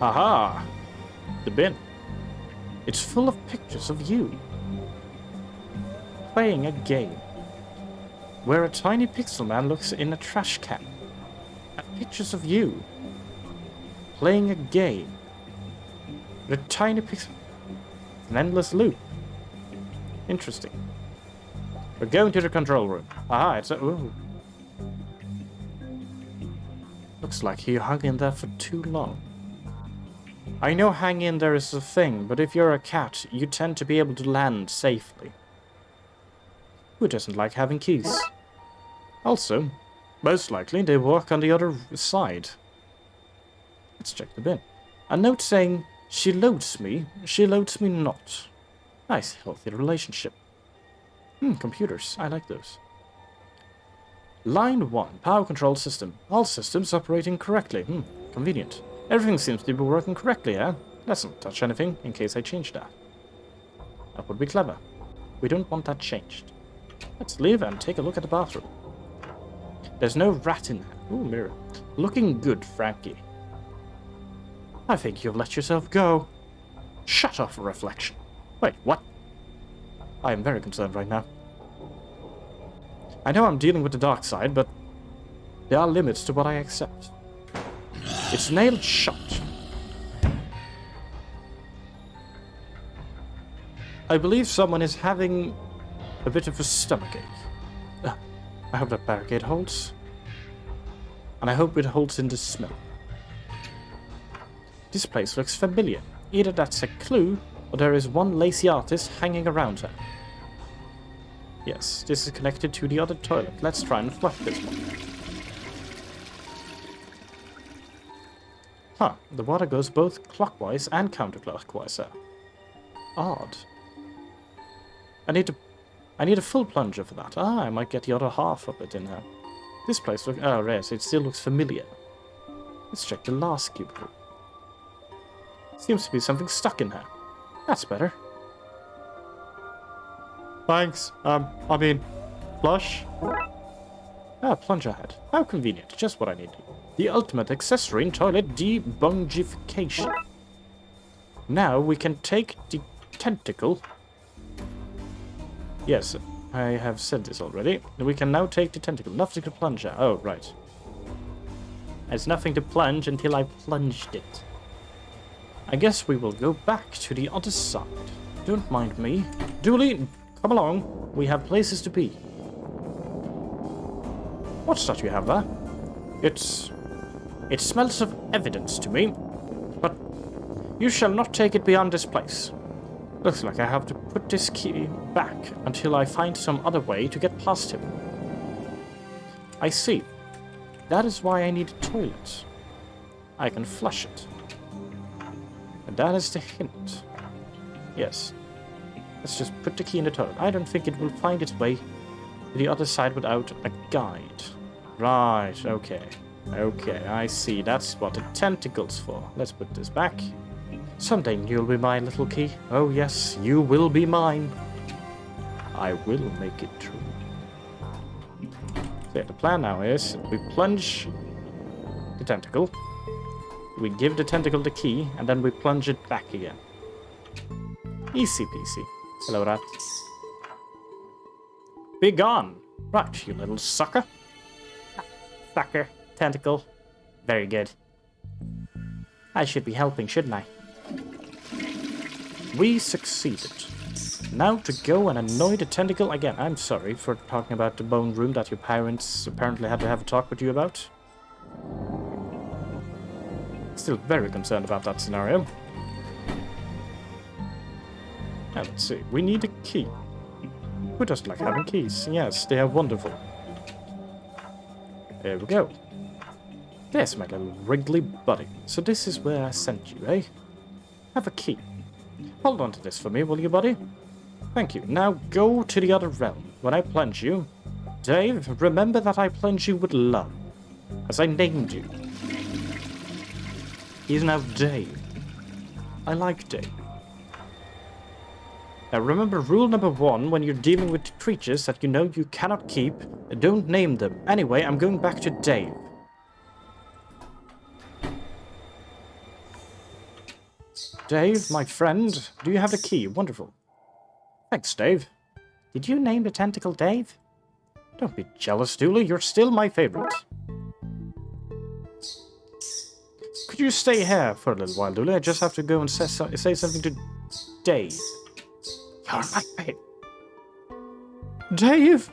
Aha! The bin. It's full of pictures of you. Playing a game. Where a tiny pixel man looks in a trash can. At pictures of you. Playing a game. With a tiny pixel. An endless loop. Interesting. We're going to the control room. Aha, it's a... Ooh. Looks like he hung in there for too long. I know hang in there is a thing, but if you're a cat, you tend to be able to land safely. Who doesn't like having keys? Also, most likely they work on the other side. Let's check the bin. A note saying, she loads me not. Nice, healthy relationship. Computers. I like those. Line 1. Power control system. All systems operating correctly. Convenient. Everything seems to be working correctly, eh? Let's not touch anything, in case I change that. That would be clever. We don't want that changed. Let's leave and take a look at the bathroom. There's no rat in there. Ooh, mirror. Looking good, Frankie. I think you've let yourself go. Shut off, reflection. Wait, what? I am very concerned right now. I know I'm dealing with the dark side, but there are limits to what I accept. It's nailed shut. I believe someone is having a bit of a stomachache. I hope that barricade holds. And I hope it holds in the smell. This place looks familiar. Either that's a clue, or there is one lazy artist hanging around her. Yes, this is connected to the other toilet. Let's try and flush this one. Huh, the water goes both clockwise and counterclockwise there. Odd. I need a full plunger for that. I might get the other half of it in there. This place looks... Oh, yes, it still looks familiar. Let's check the last cubicle. Seems to be something stuck in here. That's better. Thanks. I mean, flush. Plunger head. How convenient. Just what I need. The ultimate accessory in toilet debungification. Now we can take the tentacle. Yes, I have said this already. We can now take the tentacle. Nothing to plunge. Oh, right. There's nothing to plunge until I plunged it. I guess we will go back to the other side. Don't mind me. Dooley, come along. We have places to be. What's that you have there? It smells of evidence to me. But you shall not take it beyond this place. Looks like I have to put this key back until I find some other way to get past him. I see. That is why I need a toilet. I can flush it. And that is the hint. Yes. Let's just put the key in the toilet. I don't think it will find its way to the other side without a guide. Right, okay. Okay, I see. That's what the tentacle's for. Let's put this back. Someday you'll be my little key. Oh yes, you will be mine. I will make it true. So yeah, the plan now is we plunge the tentacle. We give the tentacle the key, and then we plunge it back again. Easy peasy. Hello, rat. Be gone! Right, you little sucker. Sucker. Tentacle. Very good. I should be helping, shouldn't I? We succeeded. Now to go and annoy the tentacle again. I'm sorry for talking about the bone room that your parents apparently had to have a talk with you about. Still very concerned about that scenario. Now let's see. We need a key. Who doesn't like having keys? Yes, they are wonderful. There we go. There's my little wriggly buddy. So this is where I sent you, eh? Have a key. Hold on to this for me, will you, buddy? Thank you. Now go to the other realm. When I plunge you... Dave, remember that I plunge you with love. As I named you. He's now Dave. I like Dave. Now remember rule number 1 when you're dealing with creatures that you know you cannot keep, don't name them. Anyway, I'm going back to Dave. Dave, my friend, do you have the key? Wonderful. Thanks, Dave. Did you name the tentacle Dave? Don't be jealous, Dooley. You're still my favorite. Could you stay here for a little while, Dooley? I just have to go and say something to Dave. You're my favorite. Dave!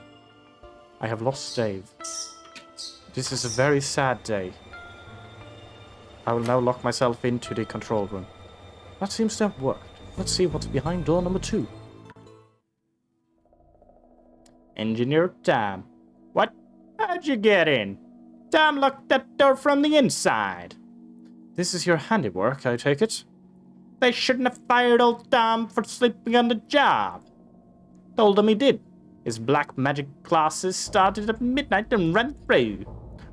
I have lost Dave. This is a very sad day. I will now lock myself into the control room. That seems to have worked. Let's see what's behind door number 2. Engineer Tom. What? How'd you get in? Tom locked that door from the inside. This is your handiwork, I take it? They shouldn't have fired old Tom for sleeping on the job. Told him he did. His black magic classes started at midnight and ran through.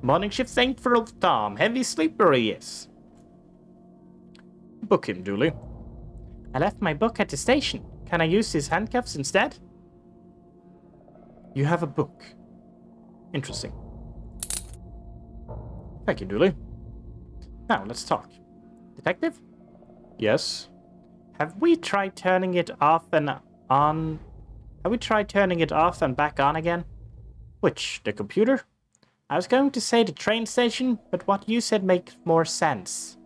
Morning shifts ain't for old Tom. Heavy sleeper he is. Book him, Dooley. I left my book at the station. Can I use his handcuffs instead? You have a book. Interesting. Thank you, Dooley. Now, let's talk. Detective? Yes? Have we tried turning it off and on? Have we tried turning it off and back on again? Which, the computer? I was going to say the train station, but what you said makes more sense.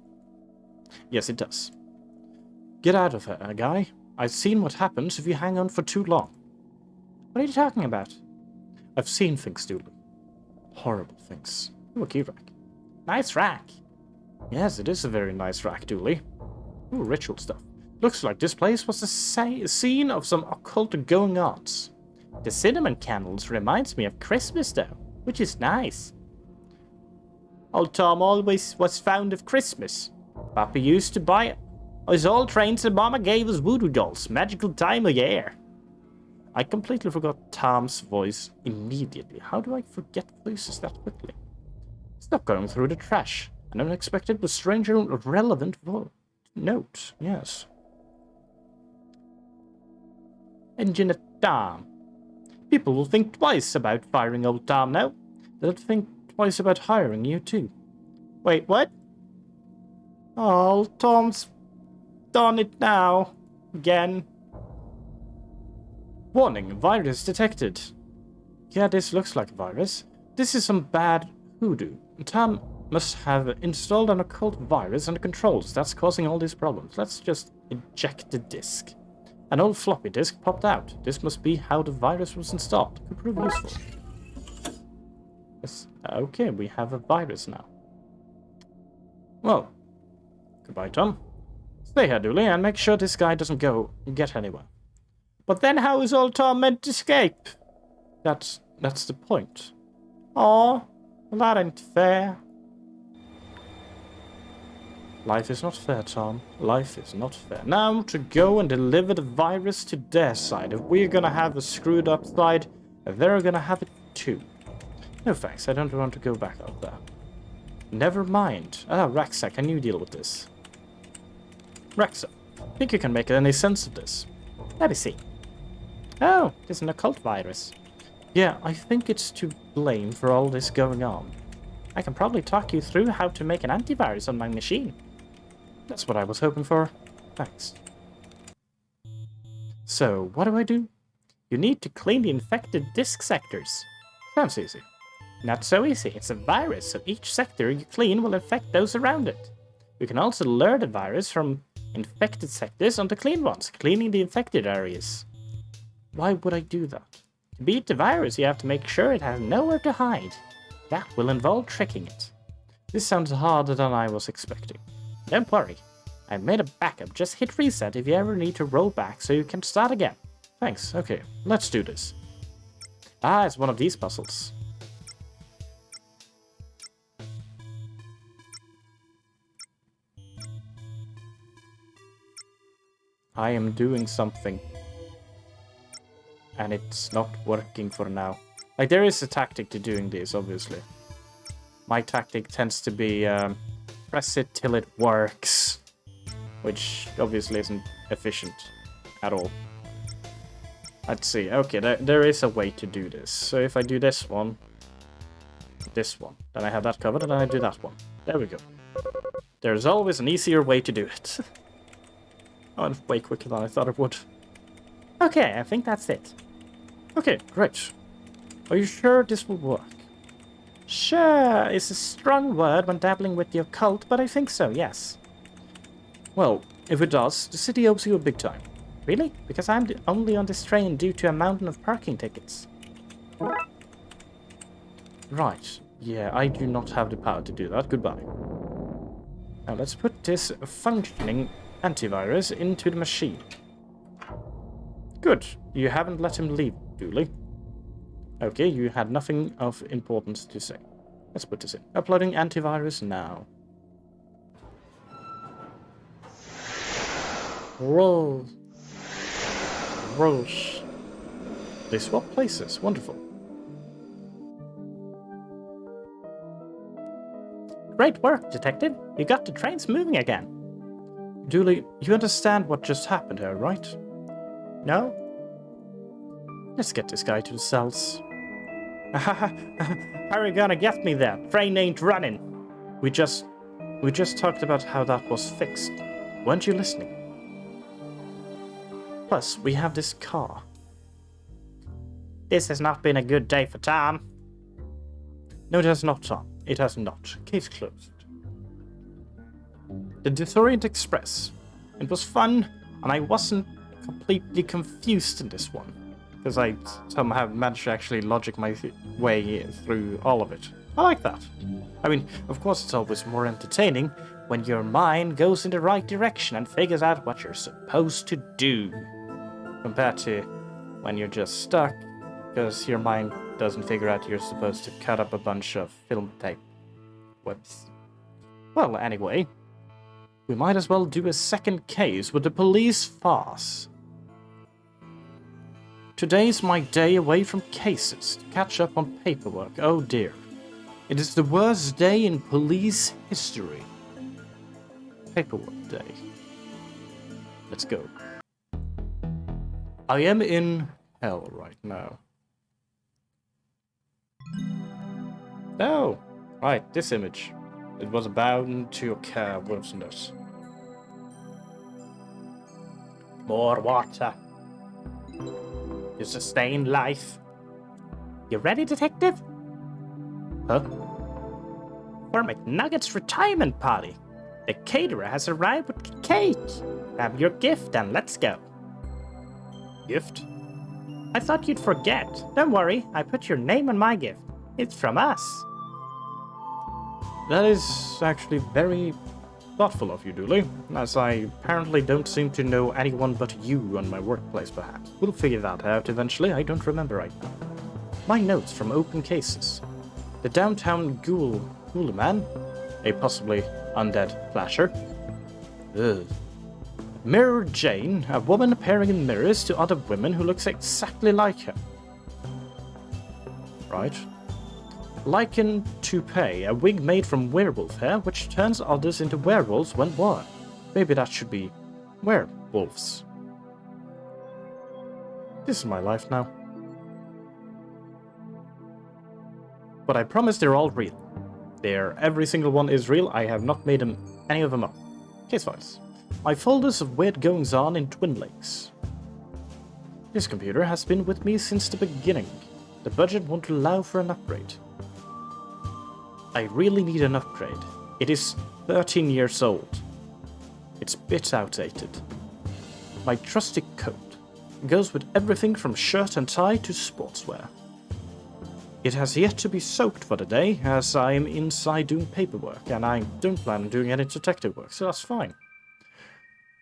Yes, it does. Get out of here, guy. I've seen what happens if you hang on for too long. What are you talking about? I've seen things, Dooley. Horrible things. Ooh, a key rack. Nice rack. Yes, it is a very nice rack, Dooley. Ooh, ritual stuff. Looks like this place was the scene of some occult going-ons. The cinnamon candles reminds me of Christmas, though, which is nice. Old Tom always was fond of Christmas. Papa used to buy his old trains and Mama gave us voodoo dolls. Magical time of year. I completely forgot Tom's voice immediately. How do I forget voices that quickly? Stop going through the trash. An unexpected but stranger relevant note. Yes. Engine at Tom. People will think twice about firing old Tom now. They'll think twice about hiring you too. Wait, what? Oh, Tom's done it now. Again. Warning, virus detected. Yeah, this looks like a virus. This is some bad hoodoo. Tom must have installed an occult virus on the controls that's causing all these problems. Let's just eject the disk. An old floppy disk popped out. This must be how the virus was installed. Could prove useful. Yes. Okay, we have a virus now. Well, goodbye, Tom. Stay here, Dooley, and make sure this guy doesn't get anywhere. But then how is old Tom meant to escape? That's the point. Aw, well, that ain't fair. Life is not fair, Tom. Life is not fair. Now to go and deliver the virus to their side. If we're gonna have a screwed up side, they're gonna have it too. No thanks, I don't want to go back out there. Never mind. Ah, Raxa, can you deal with this? Raxa, think you can make any sense of this? Let me see. Oh, it's an occult virus. Yeah, I think it's to blame for all this going on. I can probably talk you through how to make an antivirus on my machine. That's what I was hoping for. Thanks. So, what do? You need to clean the infected disk sectors. Sounds easy. Not so easy. It's a virus, so each sector you clean will infect those around it. You can also lure the virus from infected sectors onto clean ones, cleaning the infected areas. Why would I do that? To beat the virus, you have to make sure it has nowhere to hide. That will involve tricking it. This sounds harder than I was expecting. Don't worry. I made a backup. Just hit reset if you ever need to roll back so you can start again. Thanks. Okay, let's do this. Ah, it's one of these puzzles. I am doing something. And it's not working for now. Like, there is a tactic to doing this, obviously. My tactic tends to be press it till it works. Which obviously isn't efficient at all. Let's see. Okay, there is a way to do this. So if I do this one, then I have that covered, and then I do that one. There we go. There's always an easier way to do it. I went way quicker than I thought it would. Okay, I think that's it. Okay, great. Are you sure this will work? Sure is a strong word when dabbling with the occult, but I think so, yes. Well, if it does, the city owes you a big time. Really? Because I'm only on this train due to a mountain of parking tickets. Right. Yeah, I do not have the power to do that. Goodbye. Now let's put this functioning antivirus into the machine. Good. You haven't let him leave, Dooley. Okay, you had nothing of importance to say. Let's put this in. Uploading antivirus now. Roll. Rosh. They swap places. Wonderful. Great work, Detective. You got the trains moving again. Dooley, you understand what just happened here, right? No? Let's get this guy to the cells. How are you gonna get me there? Train ain't running. We just talked about how that was fixed. Weren't you listening? Plus, we have this car. This has not been a good day for Tom. No, it has not, Tom. It has not. Case closed. The Disorient Express. It was fun, and I wasn't completely confused in this one. Because I somehow managed to actually logic my way through all of it. I like that. I mean, of course it's always more entertaining when your mind goes in the right direction and figures out what you're supposed to do. Compared to when you're just stuck, because your mind doesn't figure out you're supposed to cut up a bunch of film tape webs. Well, anyway, we might as well do a second case with the police farce. Today's my day away from cases to catch up on paperwork. Oh dear. It is the worst day in police history. Paperwork day. Let's go. I am in hell right now. Oh, right, this image. It was bound to occur, wasn't it? More water. To sustain life. You ready, Detective? Huh? For McNugget's retirement party. The caterer has arrived with cake. Have your gift and let's go. Gift? I thought you'd forget. Don't worry, I put your name on my gift. It's from us. That is actually very thoughtful of you, Dooley, as I apparently don't seem to know anyone but you on my workplace, perhaps. We'll figure that out eventually, I don't remember right now. My notes from open cases. The downtown ghoul man, a possibly undead flasher. Ugh. Mirror Jane, a woman appearing in mirrors to other women who looks exactly like her. Right. Lichen toupee, a wig made from werewolf hair, which turns others into werewolves when worn. Maybe that should be werewolves. This is my life now. But I promise they're all real. Every single one is real. I have not made any of them up. Case files. My folders of weird goings-on in Twin Lakes. This computer has been with me since the beginning. The budget won't allow for an upgrade. I really need an upgrade. It is 13 years old. It's a bit outdated. My trusty coat goes with everything from shirt and tie to sportswear. It has yet to be soaked for the day, as I am inside doing paperwork, and I don't plan on doing any detective work, so that's fine.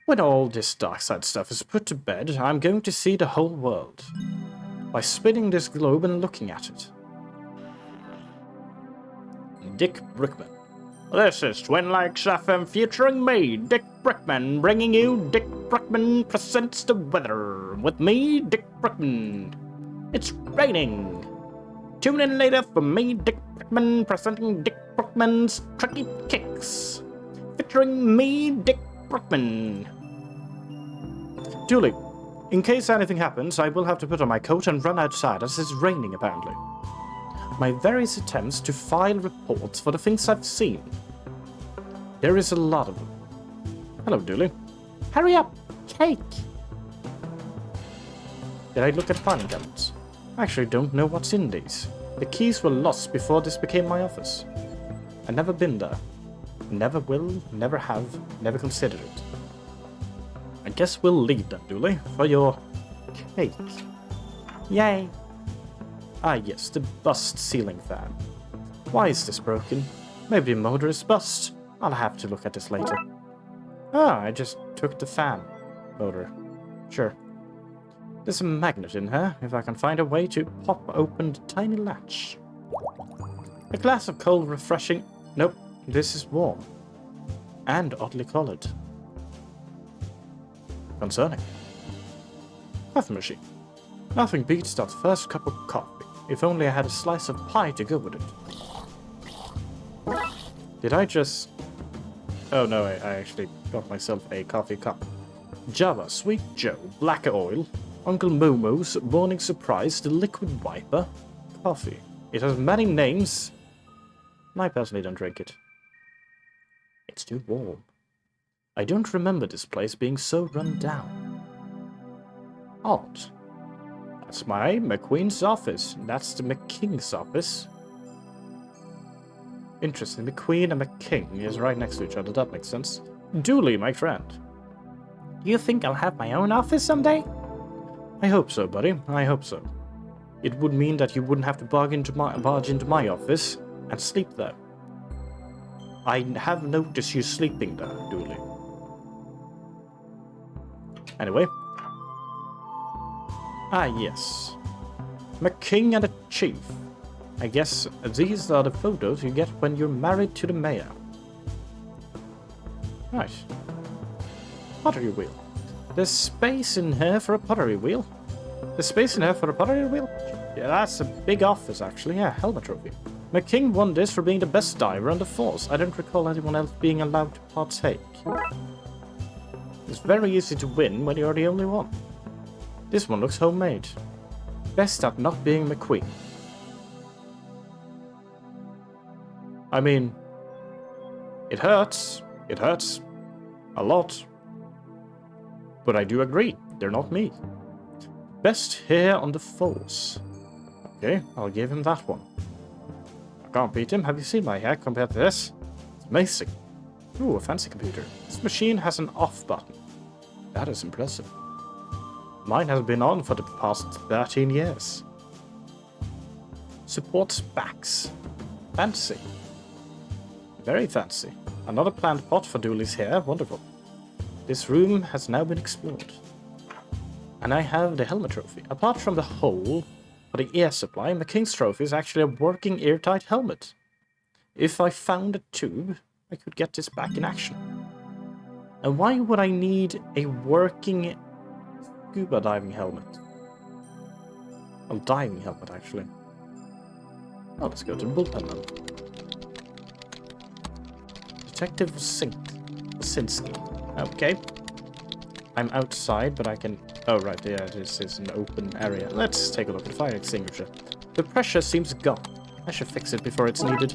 When all this Darkside stuff is put to bed, I'm going to see the whole world. By spinning this globe and looking at it. Dick Brickman. This is Twin Lakes FM featuring me, Dick Brickman, bringing you Dick Brickman Presents the Weather. With me, Dick Brickman. It's raining. Tune in later for me, Dick Brickman, presenting Dick Brickman's Tricky Kicks. Featuring me, Dick Brickman. Dooley, in case anything happens, I will have to put on my coat and run outside as it's raining apparently. My various attempts to file reports for the things I've seen. There is a lot of them. Hello, Dooley. Hurry up! Cake! Did I look at filing cabinets? I actually don't know what's in these. The keys were lost before this became my office. I've never been there. Never will, never have, never considered it. I guess we'll leave that, Dooley, for your cake. Yay! Ah yes, the bust ceiling fan. Why is this broken? Maybe the motor is bust. I'll have to look at this later. Ah, I just took the fan motor. Sure. There's a magnet in here, if I can find a way to pop open the tiny latch. A glass of cold, refreshing... Nope, this is warm. And oddly colored. Concerning. Coffee machine. Nothing beats that first cup of coffee. If only I had a slice of pie to go with it. Did I just... Oh no, I actually got myself a coffee cup. Java, Sweet Joe, Black Oil, Uncle Momo's, Morning Surprise, the Liquid Wiper, coffee. It has many names. I personally don't drink it. It's too warm. I don't remember this place being so run down. Odd. That's my McQueen's office. That's the McKing's office. Interesting. McQueen and McKing is right next to each other. That makes sense. Dooley, my friend. Do you think I'll have my own office someday? I hope so, buddy. I hope so. It would mean that you wouldn't have to barge into my office and sleep there. I have noticed you sleeping there, Dooley. Anyway. Ah, yes. McKing and the Chief. I guess these are the photos you get when you're married to the mayor. Right. Pottery wheel. There's space in here for a pottery wheel. There's space in here for a pottery wheel? Yeah, that's a big office, actually. Yeah, helmet trophy. McKing won this for being the best diver on the force. I don't recall anyone else being allowed to partake. It's very easy to win when you're the only one. This one looks homemade. Best at not being McQueen. I mean, it hurts. It hurts. A lot. But I do agree, they're not me. Best hair on the force. Okay, I'll give him that one. I can't beat him. Have you seen my hair compared to this? It's amazing. Ooh, a fancy computer. This machine has an off button. That is impressive. Mine has been on for the past 13 years. Supports backs. Fancy. Very fancy. Another plant pot for Dooley's hair. Wonderful. This room has now been explored. And I have the helmet trophy. Apart from the hole for the air supply, McKing's trophy is actually a working airtight helmet. If I found a tube, I could get this back in action. And why would I need a working scuba diving helmet? Oh, diving helmet, actually. Oh, let's go to the bullpen then. Detective Sinski. Okay. I'm outside, but I can... Oh, right, yeah, this is an open area. Let's take a look at the fire extinguisher. The pressure seems gone. I should fix it before it's needed.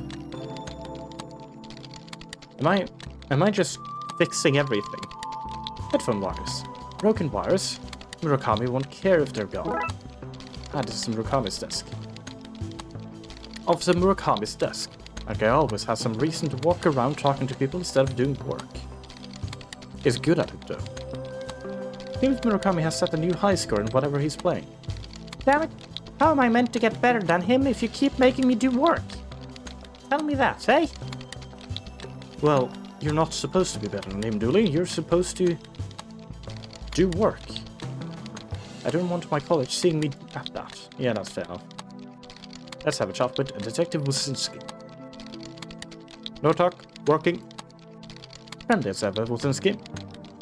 Am I just fixing everything? Headphone wires. Broken wires. Murakami won't care if they're gone. Ah, this is Murakami's desk. Officer Murakami's desk. Okay, always has some reason to walk around talking to people instead of doing work. He's good at it, though. Seems Murakami has set a new high score in whatever he's playing. Damn it! How am I meant to get better than him if you keep making me do work? Tell me that, eh? Well, you're not supposed to be better than him, Dooley. You're supposed to do work. I don't want my college seeing me at that. Yeah, that's fair enough. Let's have a chat with Detective Wusinski. No talk. Working. Friendly as ever, Wusinski.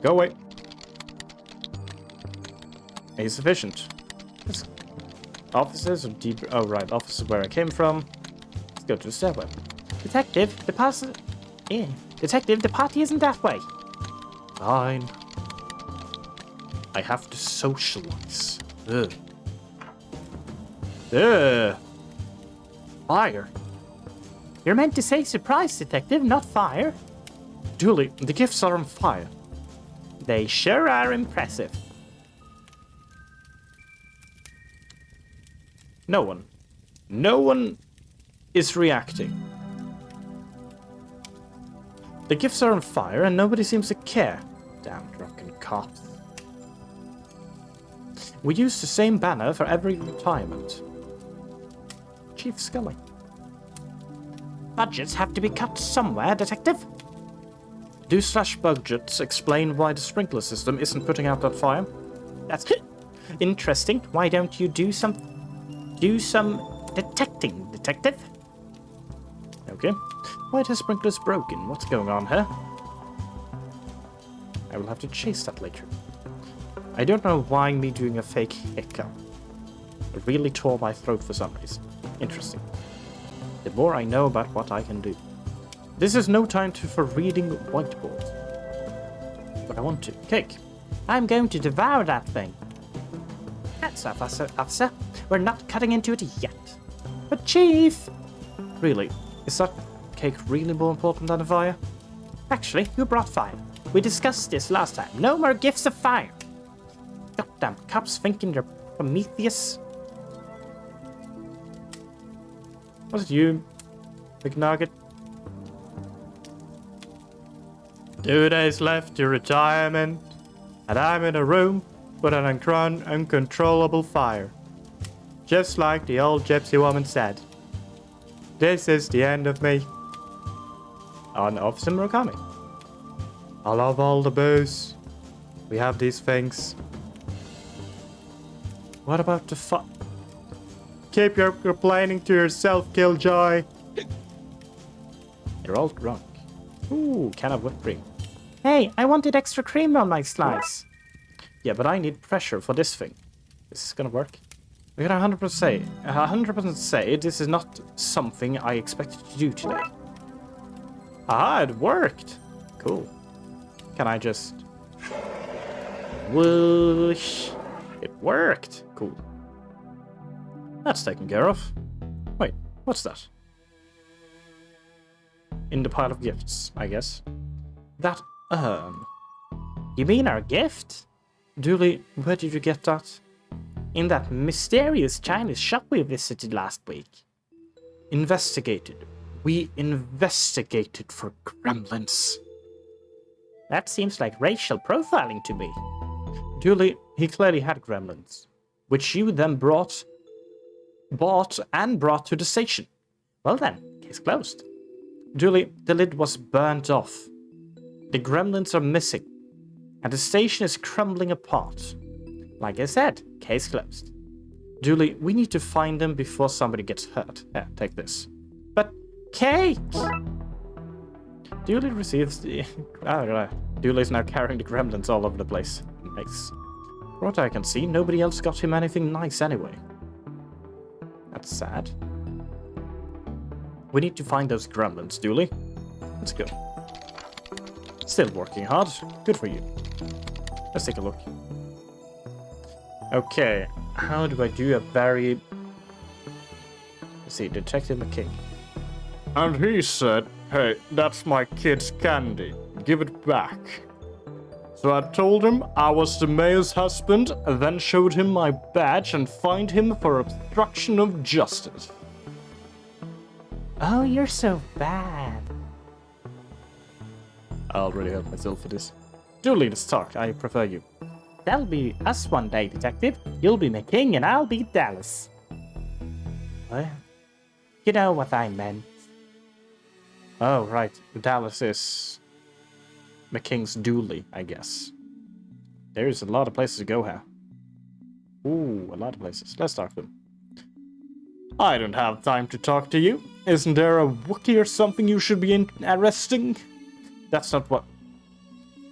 Go away. He's sufficient. Offices or deep... Oh, right. Offices where I came from. Let's go to the stairwell. Detective, the party isn't that way. Fine. I have to socialize. Ugh. Ugh. Fire. You're meant to say surprise, Detective, not fire. Dooley, the gifts are on fire. They sure are impressive. No one is reacting. The gifts are on fire and nobody seems to care. Damn drunken cops. We use the same banner for every retirement. Chief Scully. Budgets have to be cut somewhere, Detective. Do slash budgets explain why the sprinkler system isn't putting out that fire? That's interesting. Why don't you do some detecting, Detective? Okay. Why are the sprinklers broken? What's going on here? I will have to chase that later. I don't know why me doing a fake hiccup It really tore my throat for some reason. Interesting. The more I know about what I can do. This is no time for reading whiteboard. But I want to. Cake. I'm going to devour that thing. That's off, officer. We're not cutting into it yet. But Chief! Really? Is that cake really more important than a fire? Actually, you brought fire. We discussed this last time. No more gifts of fire. Goddamn cops thinking they're Prometheus. Was it you, Big Nugget? 2 days left to retirement, and I'm in a room with an uncontrollable fire. Just like the old gypsy woman said. This is the end of me. On Officer Murakami. I love all the booze. We have these things. What about the Keep your complaining to yourself, Killjoy. You're all drunk. Ooh, can of whipped cream. Hey, I wanted extra cream on my slice. Yeah, but I need pressure for this thing. This is gonna work. We can 100% say this is not something I expected to do today. Ah, it worked. Cool. Can I just... Whoosh. It worked. Cool. That's taken care of. Wait, what's that? In the pile of gifts, I guess. That urn. You mean our gift? Dooley, where did you get that? In that mysterious Chinese shop we visited last week. Investigated. We investigated for gremlins. That seems like racial profiling to me. Dooley, he clearly had gremlins, which you then bought and brought to the station. Well then, case closed. Dooley, the lid was burnt off. The gremlins are missing, and the station is crumbling apart. Like I said, case closed. Dooley, we need to find them before somebody gets hurt. Yeah, take this. But cake! Dooley receives the... Dooley's now carrying the gremlins all over the place. Nice. From what I can see, nobody else got him anything nice anyway. That's sad. We need to find those gremlins, Dooley. Let's go. Still working hard. Good for you. Let's take a look. Okay, how do I do a very... Let's see, Detective McKing. And he said, hey, that's my kid's candy. Give it back. So I told him I was the mayor's husband, and then showed him my badge and fined him for obstruction of justice. Oh, you're so bad. I'll really help myself for this. Dooley, let's talk. I prefer you. That'll be us one day, Detective. You'll be McKing and I'll be Dallas. What? You know what I meant. Oh, right. Dallas is McKing's Dooley, I guess. There's a lot of places to go here. Ooh, a lot of places. Let's talk to them. I don't have time to talk to you. Isn't there a Wookiee or something you should be arresting? That's not what...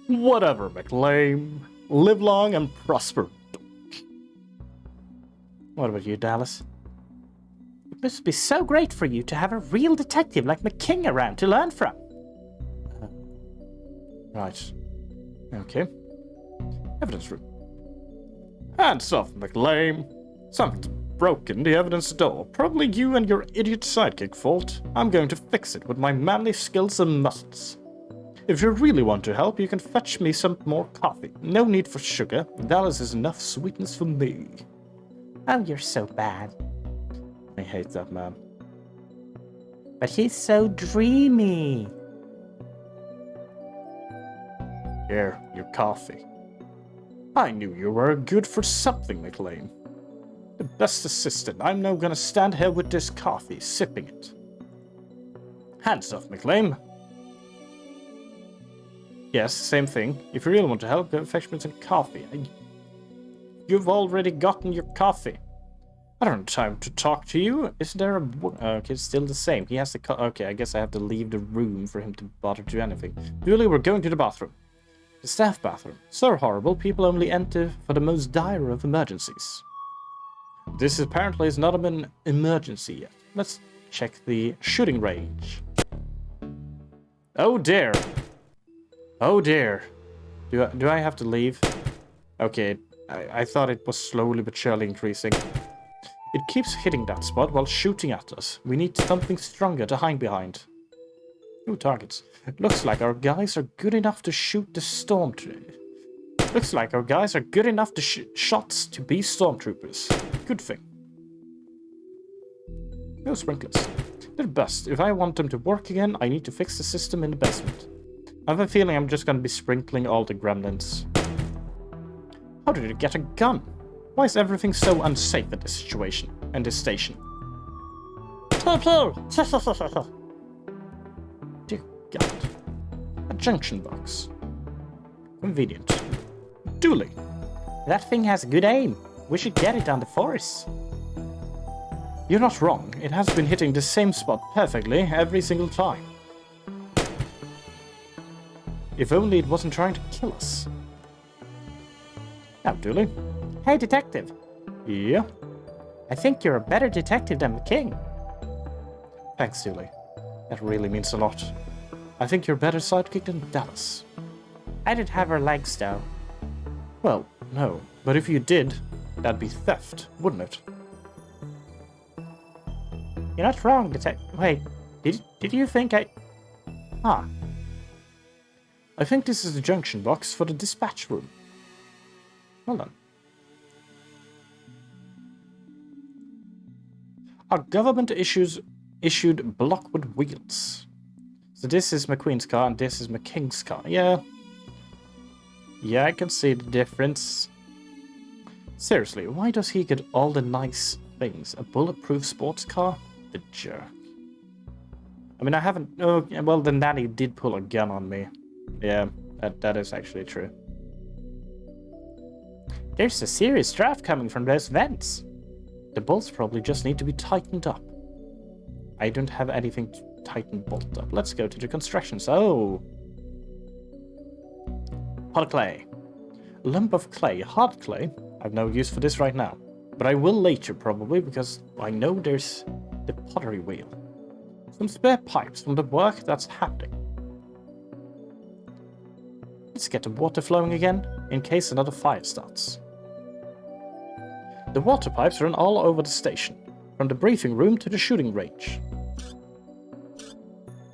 Whatever, McLean. Live long and prosper. What about you, Dallas? It must be so great for you to have a real detective like McKing around to learn from. Right. Okay. Evidence room. Hands off, McLean. Something's broken the evidence door. Probably you and your idiot sidekick fault. I'm going to fix it with my manly skills and muscles. If you really want to help, you can fetch me some more coffee. No need for sugar. Dallas is enough sweetness for me. Oh, you're so bad. I hate that man. But he's so dreamy. Here, your coffee. I knew you were good for something, McLean. The best assistant. I'm now gonna stand here with this coffee, sipping it. Hands off, McLean. Yes, same thing. If you really want to help, go fetch me some coffee. You've already gotten your coffee. I don't have time to talk to you. Is there a... Okay, it's still the same. He has to... Okay, I guess I have to leave the room for him to bother to do anything. Dooley, we're going to the bathroom. The staff bathroom. So horrible, people only enter for the most dire of emergencies. This apparently is not an emergency yet. Let's check the shooting range. Oh dear. Oh dear. Do I have to leave? Okay, I thought it was slowly but surely increasing. It keeps hitting that spot while shooting at us. We need something stronger to hide behind. New targets. Looks like our guys are good enough to shoot the Looks like our guys are good enough to shots to be stormtroopers. Good thing. No sprinklers. They're bust. If I want them to work again, I need to fix the system in the basement. I have a feeling I'm just gonna be sprinkling all the gremlins. How did it get a gun? Why is everything so unsafe at this situation and this station? Dear God. A junction box. Convenient. Dooley. That thing has good aim. We should get it on the Farce. You're not wrong. It has been hitting the same spot perfectly every single time. If only it wasn't trying to kill us. Now, Dooley. Hey, detective. Yeah? I think you're a better detective than the king. Thanks, Dooley. That really means a lot. I think you're a better sidekick than Dallas. I didn't have her legs, though. Well, no. But if you did, that'd be theft, wouldn't it? You're not wrong, detective. Wait, did you think I... Huh. I think this is the junction box for the dispatch room. Hold on. Our government issued block with wheels. So this is McQueen's car and this is McKing's car. Yeah. Yeah, I can see the difference. Seriously, why does he get all the nice things? A bulletproof sports car? The jerk. I mean, I haven't... Oh, well, the nanny did pull a gun on me. Yeah, that is actually true. There's a serious draft coming from those vents. The bolts probably just need to be tightened up. I don't have anything to tighten bolt up. Let's go to the constructions. Oh. Hot clay. A lump of clay. Hard clay. I've no use for this right now. But I will later, probably, because I know there's the pottery wheel. Some spare pipes from the work that's happening. Let's get the water flowing again, in case another fire starts. The water pipes run all over the station, from the briefing room to the shooting range.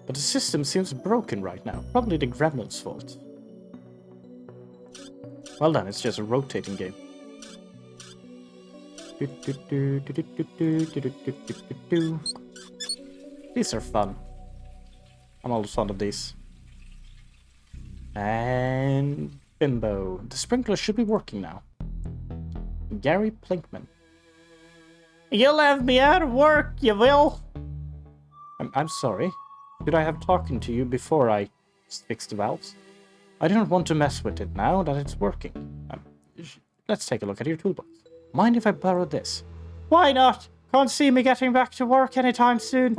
But the system seems broken right now, probably the gremlin's fault. Well then, it's just a rotating game. These are fun. I'm always fond of these. And bimbo. The sprinkler should be working now. Gary Plinkman. You'll have me out of work, you will. I'm sorry. Should I have talked to you before I fixed the valves? I don't want to mess with it now that it's working. Let's take a look at your toolbox. Mind if I borrow this? Why not? Can't see me getting back to work anytime soon.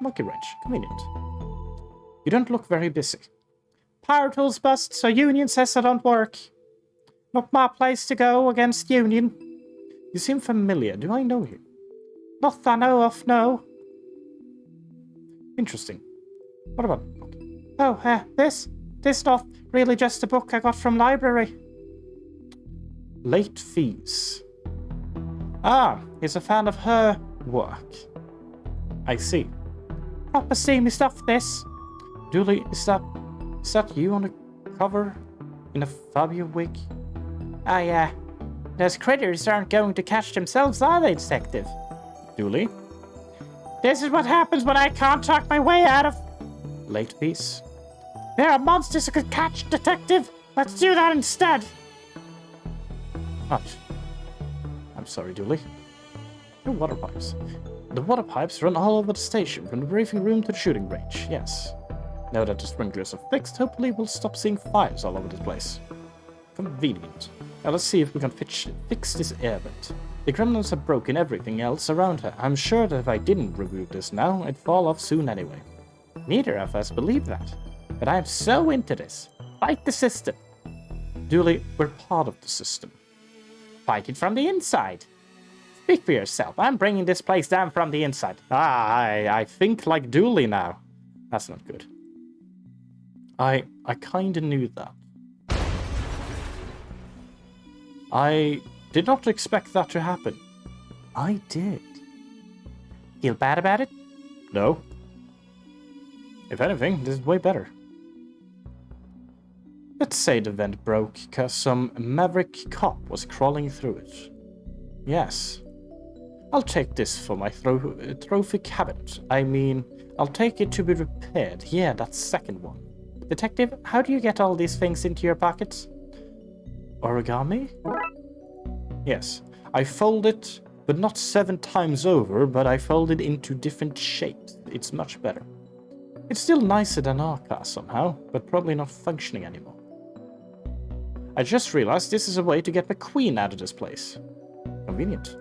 Monkey wrench. Convenient. You don't look very busy. Power tools bust, so Union says I don't work. Not my place to go against Union. You seem familiar. Do I know you? Not that I know of, no. Interesting. What about... Oh, this not really just a book I got from library. Late fees. Ah, he's a fan of her work. I see. Proper steamy stuff, this. Dooley, is that you on the cover in a Fabio wig? Ah, yeah. Those critters aren't going to catch themselves, are they, Detective? Dooley? This is what happens when I can't talk my way out of... Late fees. There are monsters who could catch, Detective. Let's do that instead. What? I'm sorry, Dooley. The water pipes. The water pipes run all over the station, from the briefing room to the shooting range, yes. Now that the sprinklers are fixed, hopefully we'll stop seeing fires all over the place. Convenient. Now let's see if we can fix this air vent. The gremlins have broken everything else around her. I'm sure that if I didn't remove this now, it'd fall off soon anyway. Neither of us believe that. But I'm so into this. Fight the system. Dooley, we're part of the system. fight it from the inside. Speak for yourself. I'm bringing this place down from the inside. I think like Dooley now. That's not good. I kinda knew that. I did not expect that to happen. I did. Feel bad about it? No. If anything, this is way better. Let's say the vent broke because some maverick cop was crawling through it. Yes. I'll take this for my trophy cabinet. I mean, I'll take it to be repaired. Yeah, that second one. Detective, how do you get all these things into your pockets? Origami? Yes. I fold it, but not 7 times over, but I fold it into different shapes. It's much better. It's still nicer than our car somehow, but probably not functioning anymore. I just realized this is a way to get McQueen out of this place. Convenient.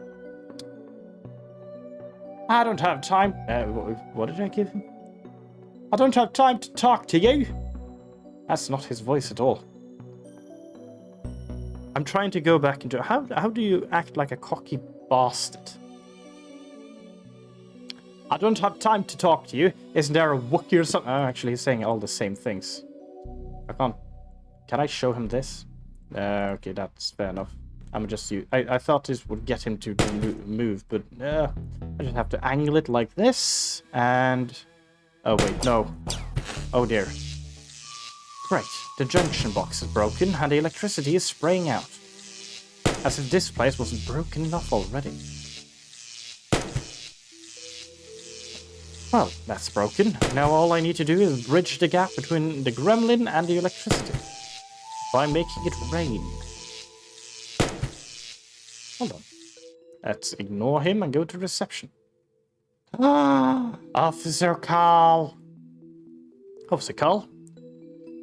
I don't have time. What did I give him? I don't have time to talk to you. That's not his voice at all. I'm trying to go back into... How do you act like a cocky bastard? I don't have time to talk to you. Isn't there a Wookiee or something? Oh, actually, he's saying all the same things. I can't... Can I show him this? Okay, that's fair enough. I'm just... I thought this would get him to move, but... I just have to angle it like this, and... Oh, wait, no. Oh, dear. Great. The junction box is broken, and the electricity is spraying out. As if this place wasn't broken enough already. Well, that's broken. Now all I need to do is bridge the gap between the gremlin and the electricity. By making it rain. Hold on. Let's ignore him and go to reception. Officer Carl. Officer Carl?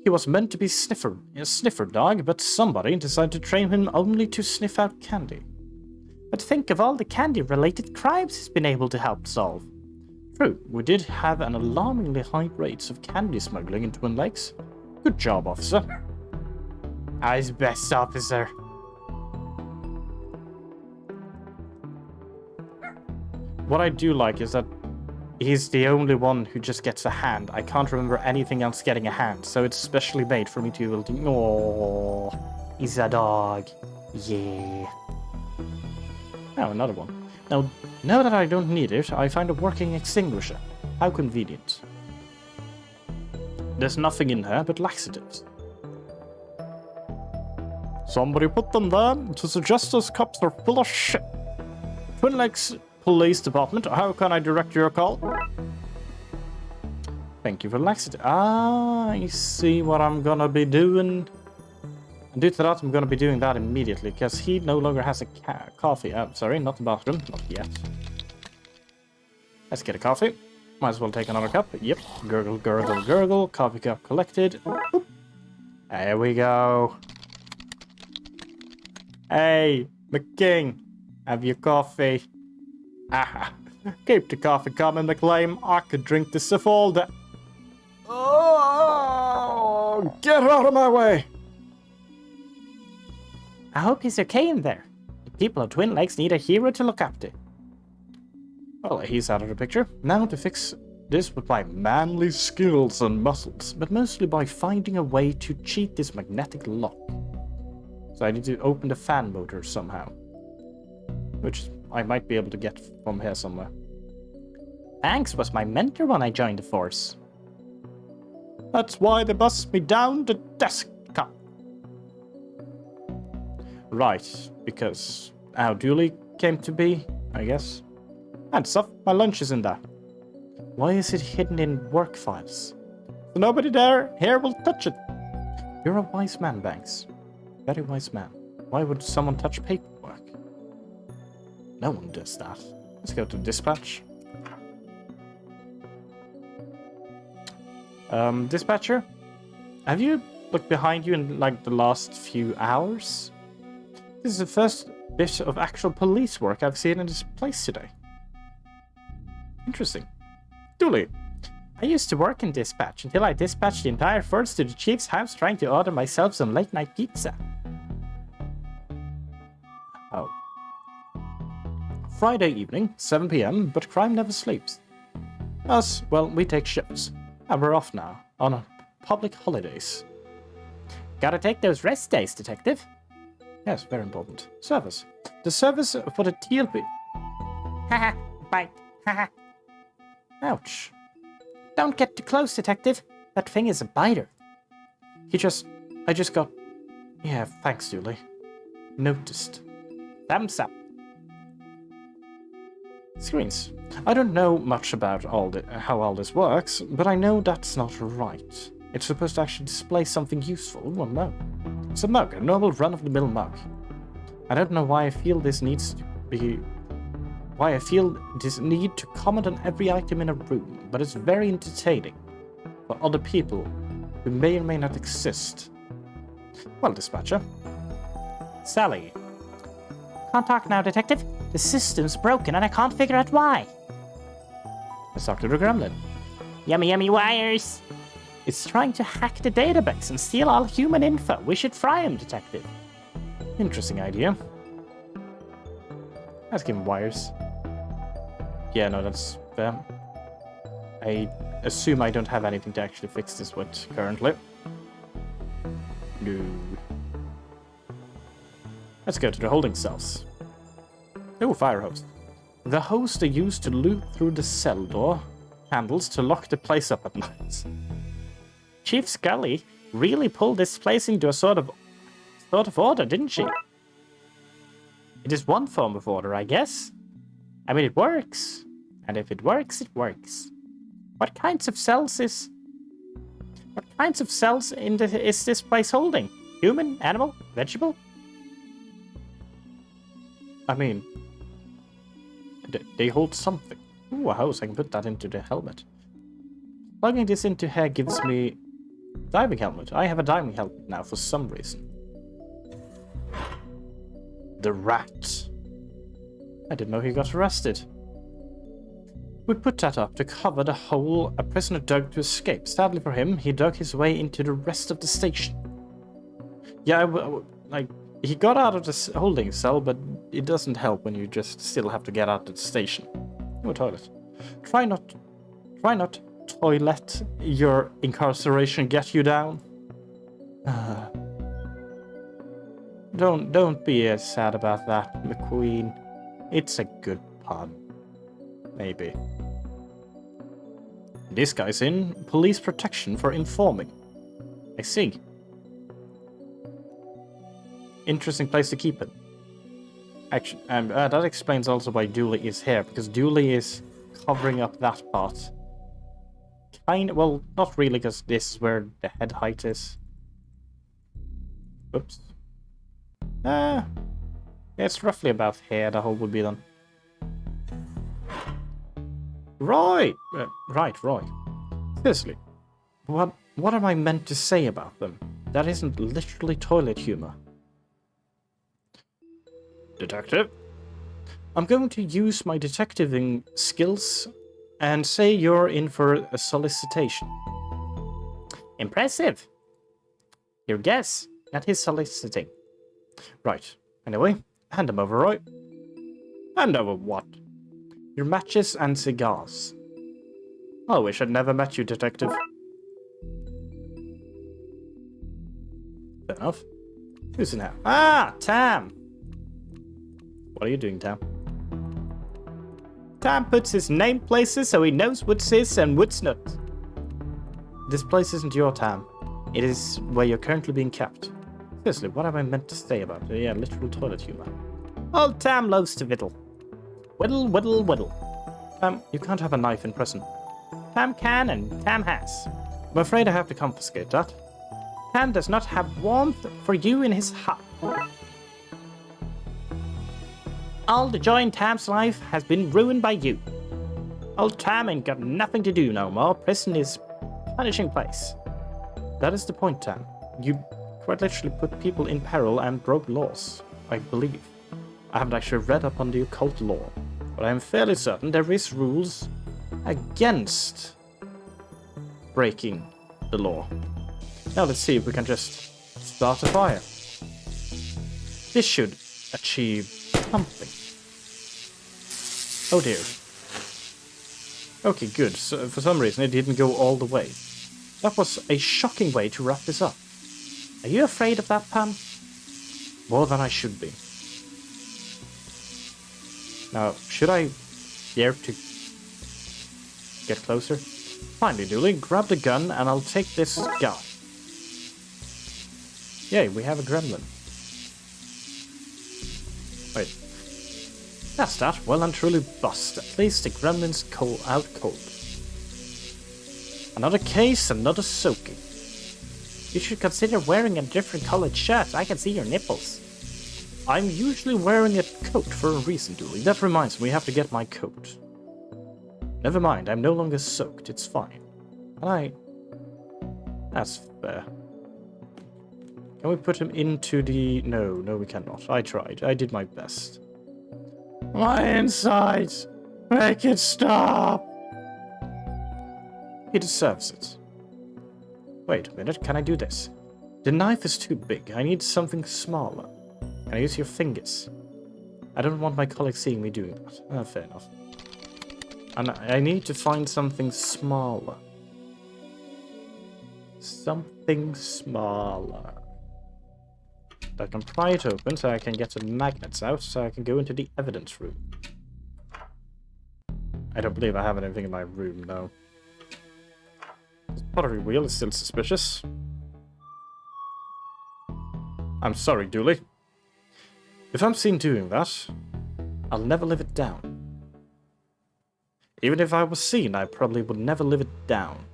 He was meant to be a sniffer dog, but somebody decided to train him only to sniff out candy. But think of all the candy-related crimes he's been able to help solve. True, we did have an alarmingly high rates of candy smuggling in Twin Lakes. Good job, officer. His best, officer. What I do like is that he's the only one who just gets a hand. I can't remember anything else getting a hand, so it's specially made for me to be able to... Oh, he's a dog. Yeah. Oh, another one. Now that I don't need it, I find a working extinguisher. How convenient. There's nothing in here but laxatives. Somebody put them there to suggest those cops are full of shit. Twin Lakes Police Department, how can I direct your call? Thank you for laxative. I see what I'm gonna be doing. And due to that, I'm gonna be doing that immediately, because he no longer has a coffee. Sorry, not the bathroom. Not yet. Let's get a coffee. Might as well take another cup. Yep. Gurgle, gurgle, gurgle. Coffee cup collected. Boop. There we go. Hey, McKing. Have your coffee. Ah, keep the coffee coming, McLean. I could drink this stuff all day. Oh, get out of my way. I hope he's okay in there. The people of Twin Lakes need a hero to look up to. Well, he's out of the picture. Now to fix this with my manly skills and muscles, but mostly by finding a way to cheat this magnetic lock. So I need to open the fan motor somehow. Which I might be able to get from here somewhere. Banks was my mentor when I joined the force. That's why they bust me down the desktop. Right, because how Dooley came to be, I guess. And stuff, my lunch is in there. Why is it hidden in work files? So nobody there here will touch it. You're a wise man, Banks. Very wise man. Why would someone touch paperwork? No one does that. Let's go to dispatch. Dispatcher? Have you looked behind you in like the last few hours? This is the first bit of actual police work I've seen in this place today. Interesting. Dooley. I used to work in dispatch until I dispatched the entire force to the chief's house trying to order myself some late-night pizza. Oh. Friday evening, 7 p.m., but crime never sleeps. Us, well, we take shifts, and we're off now, on public holidays. Gotta take those rest days, Detective. Yes, very important. Service. The service for the TLP... Haha, bite. Haha. Ouch. Don't get too close, Detective. That thing is a biter. I just got... Yeah, thanks, Dooley. Noticed. Thumbs up. Screens. I don't know much about how all this works, but I know that's not right. It's supposed to actually display something useful. Well, no. It's a mug, a normal run-of-the-mill mug. I don't know why I feel this need to comment on every item in a room, but it's very entertaining for other people who may or may not exist. Well, dispatcher. Sally. Can't talk now, Detective. The system's broken and I can't figure out why. Let's talk to the gremlin. Yummy, yummy wires. It's trying to hack the database and steal all human info. We should fry him, Detective. Interesting idea. Let's give him wires. Yeah, no, that's fair. I assume I don't have anything to actually fix this with currently. No. Let's go to the holding cells. Oh, fire hose. The hose they use to loop through the cell door handles to lock the place up at night. Chief Scully really pulled this place into a sort of order, didn't she? It is one form of order, I guess. I mean, it works. And if it works, it works. What kinds of cells is this place holding? Human, animal, vegetable? I mean, they hold something. Ooh, a hose. I can put that into the helmet. Plugging this into here gives me diving helmet. I have a diving helmet now for some reason. The rat. I didn't know he got arrested. We put that up to cover the hole a prisoner dug to escape. Sadly for him, he dug his way into the rest of the station. Yeah, he got out of the holding cell, but it doesn't help when you just still have to get out of the station. No toilet. Try not toilet your incarceration get you down. Don't be sad about that, McQueen. It's a good pun. Maybe. This guy's in police protection for informing. I see. Interesting place to keep it. Actually, that explains also why Dooley is here, because Dooley is covering up that part. Well, not really, because this is where the head height is. Oops. It's roughly about here the hole would be done. Roy! Right, Roy. Seriously, what am I meant to say about them? That isn't literally toilet humor. Detective? I'm going to use my detectiving skills and say you're in for a solicitation. Impressive. Your guess at his soliciting. Right. Anyway, hand them over, Roy. Hand over what? Your matches and cigars. I wish I'd never met you, Detective. Fair enough. Who's in here? Ah, Tam! What are you doing, Tam? Tam puts his name places so he knows what's his and what's not. This place isn't your Tam. It is where you're currently being kept. Seriously, what am I meant to say about it? Yeah, literal toilet humor. Old Tam loves to whittle. Whittle, whittle, whittle. Tam, you can't have a knife in prison. Tam can and Tam has. I'm afraid I have to confiscate that. Tam does not have warmth for you in his heart. All the joy in Tam's life has been ruined by you. Old Tam ain't got nothing to do no more. Prison is punishing place. That is the point, Tam. You quite literally put people in peril and broke laws, I believe. I haven't actually read up on the occult law, but I am fairly certain there is rules against breaking the law. Now let's see if we can just start a fire. This should achieve something. Oh dear. Okay, good. So, for some reason it didn't go all the way. That was a shocking way to wrap this up. Are you afraid of that, Pam? More than I should be. Now, should I dare to get closer? Finally, Dooley, grab the gun and I'll take this guy. Yay, we have a gremlin. Wait. That's that. Well and truly bust. At least the gremlin's out cold. Another case, another soaking. You should consider wearing a different colored shirt. I can see your nipples. I'm usually wearing a coat for a reason, Dooley. That reminds me, we have to get my coat. Never mind, I'm no longer soaked. It's fine. That's fair. Can we put him into the... No, we cannot. I tried. I did my best. My insides! Make it stop! He deserves it. Wait a minute, can I do this? The knife is too big. I need something smaller. Can I use your fingers? I don't want my colleagues seeing me doing that. Fair enough. And I need to find something smaller. Something smaller. I can pry it open so I can get the magnets out so I can go into the evidence room. I don't believe I have anything in my room, no. This pottery wheel is still suspicious. I'm sorry, Dooley. If I'm seen doing that, I'll never live it down. Even if I was seen, I probably would never live it down.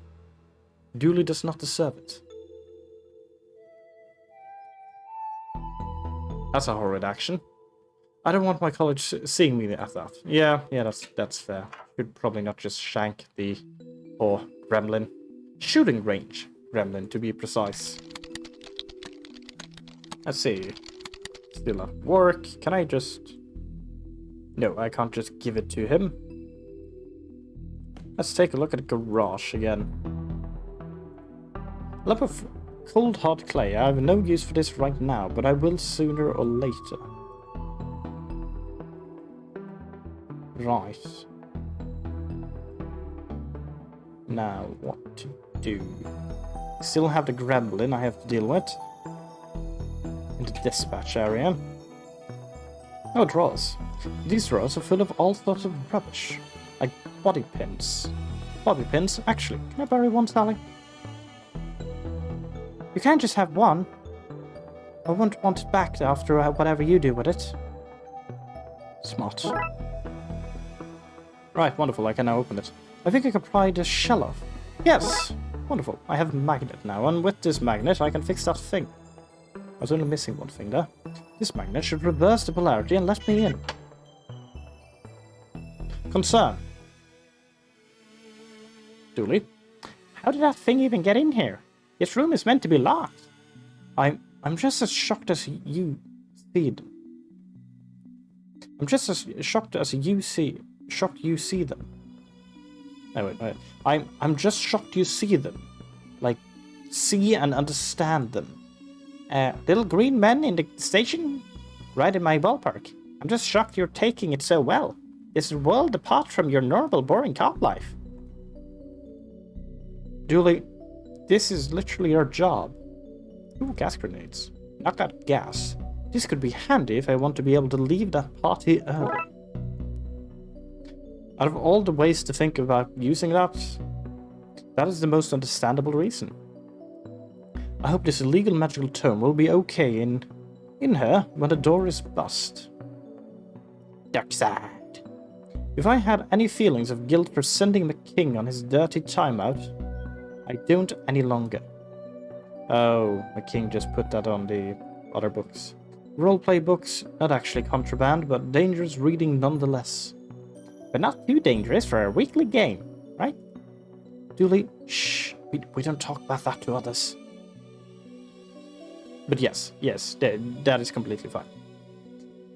Dooley does not deserve it. That's a horrid action. I don't want my college seeing me at that. Yeah, that's fair. Should probably not just shank the poor gremlin. Shooting range gremlin, to be precise. Let's see. Still at work. Can I just... No, I can't just give it to him. Let's take a look at the garage again. Lump of cold hard clay. I have no use for this right now, but I will sooner or later. Right. Now, what to do? Still have the gremlin I have to deal with. In the dispatch area. Oh, drawers. These drawers are full of all sorts of rubbish. Like bobby pins. Bobby pins? Actually, can I borrow one, Sally? You can't just have one. I won't want it back after whatever you do with it. Smart. Right, wonderful, I can now open it. I think I can pry the shell off. Yes! Wonderful, I have a magnet now, and with this magnet I can fix that thing. I was only missing one thing there. This magnet should reverse the polarity and let me in. Concern. Dooley? How did that thing even get in here? This room is meant to be locked. I'm just as shocked as you see them. I'm just as shocked as you see them. No, wait. I'm just shocked you see them. Like, see and understand them. Little green men in the station? Right in my ballpark. I'm just shocked you're taking it so well. This is a world apart from your normal, boring cop life. Dooley, this is literally our job. Ooh, gas grenades. Knock out gas. This could be handy if I want to be able to leave that party early. Out of all the ways to think about using that, that is the most understandable reason. I hope this illegal magical tome will be okay in her when the door is bust. Dakside. If I had any feelings of guilt for sending the king on his dirty timeout, I don't any longer. Oh, the king just put that on the other books. Roleplay books, not actually contraband, but dangerous reading nonetheless. But not too dangerous for a weekly game, right? Dooley, shh, we don't talk about that to others. But yes, that is completely fine.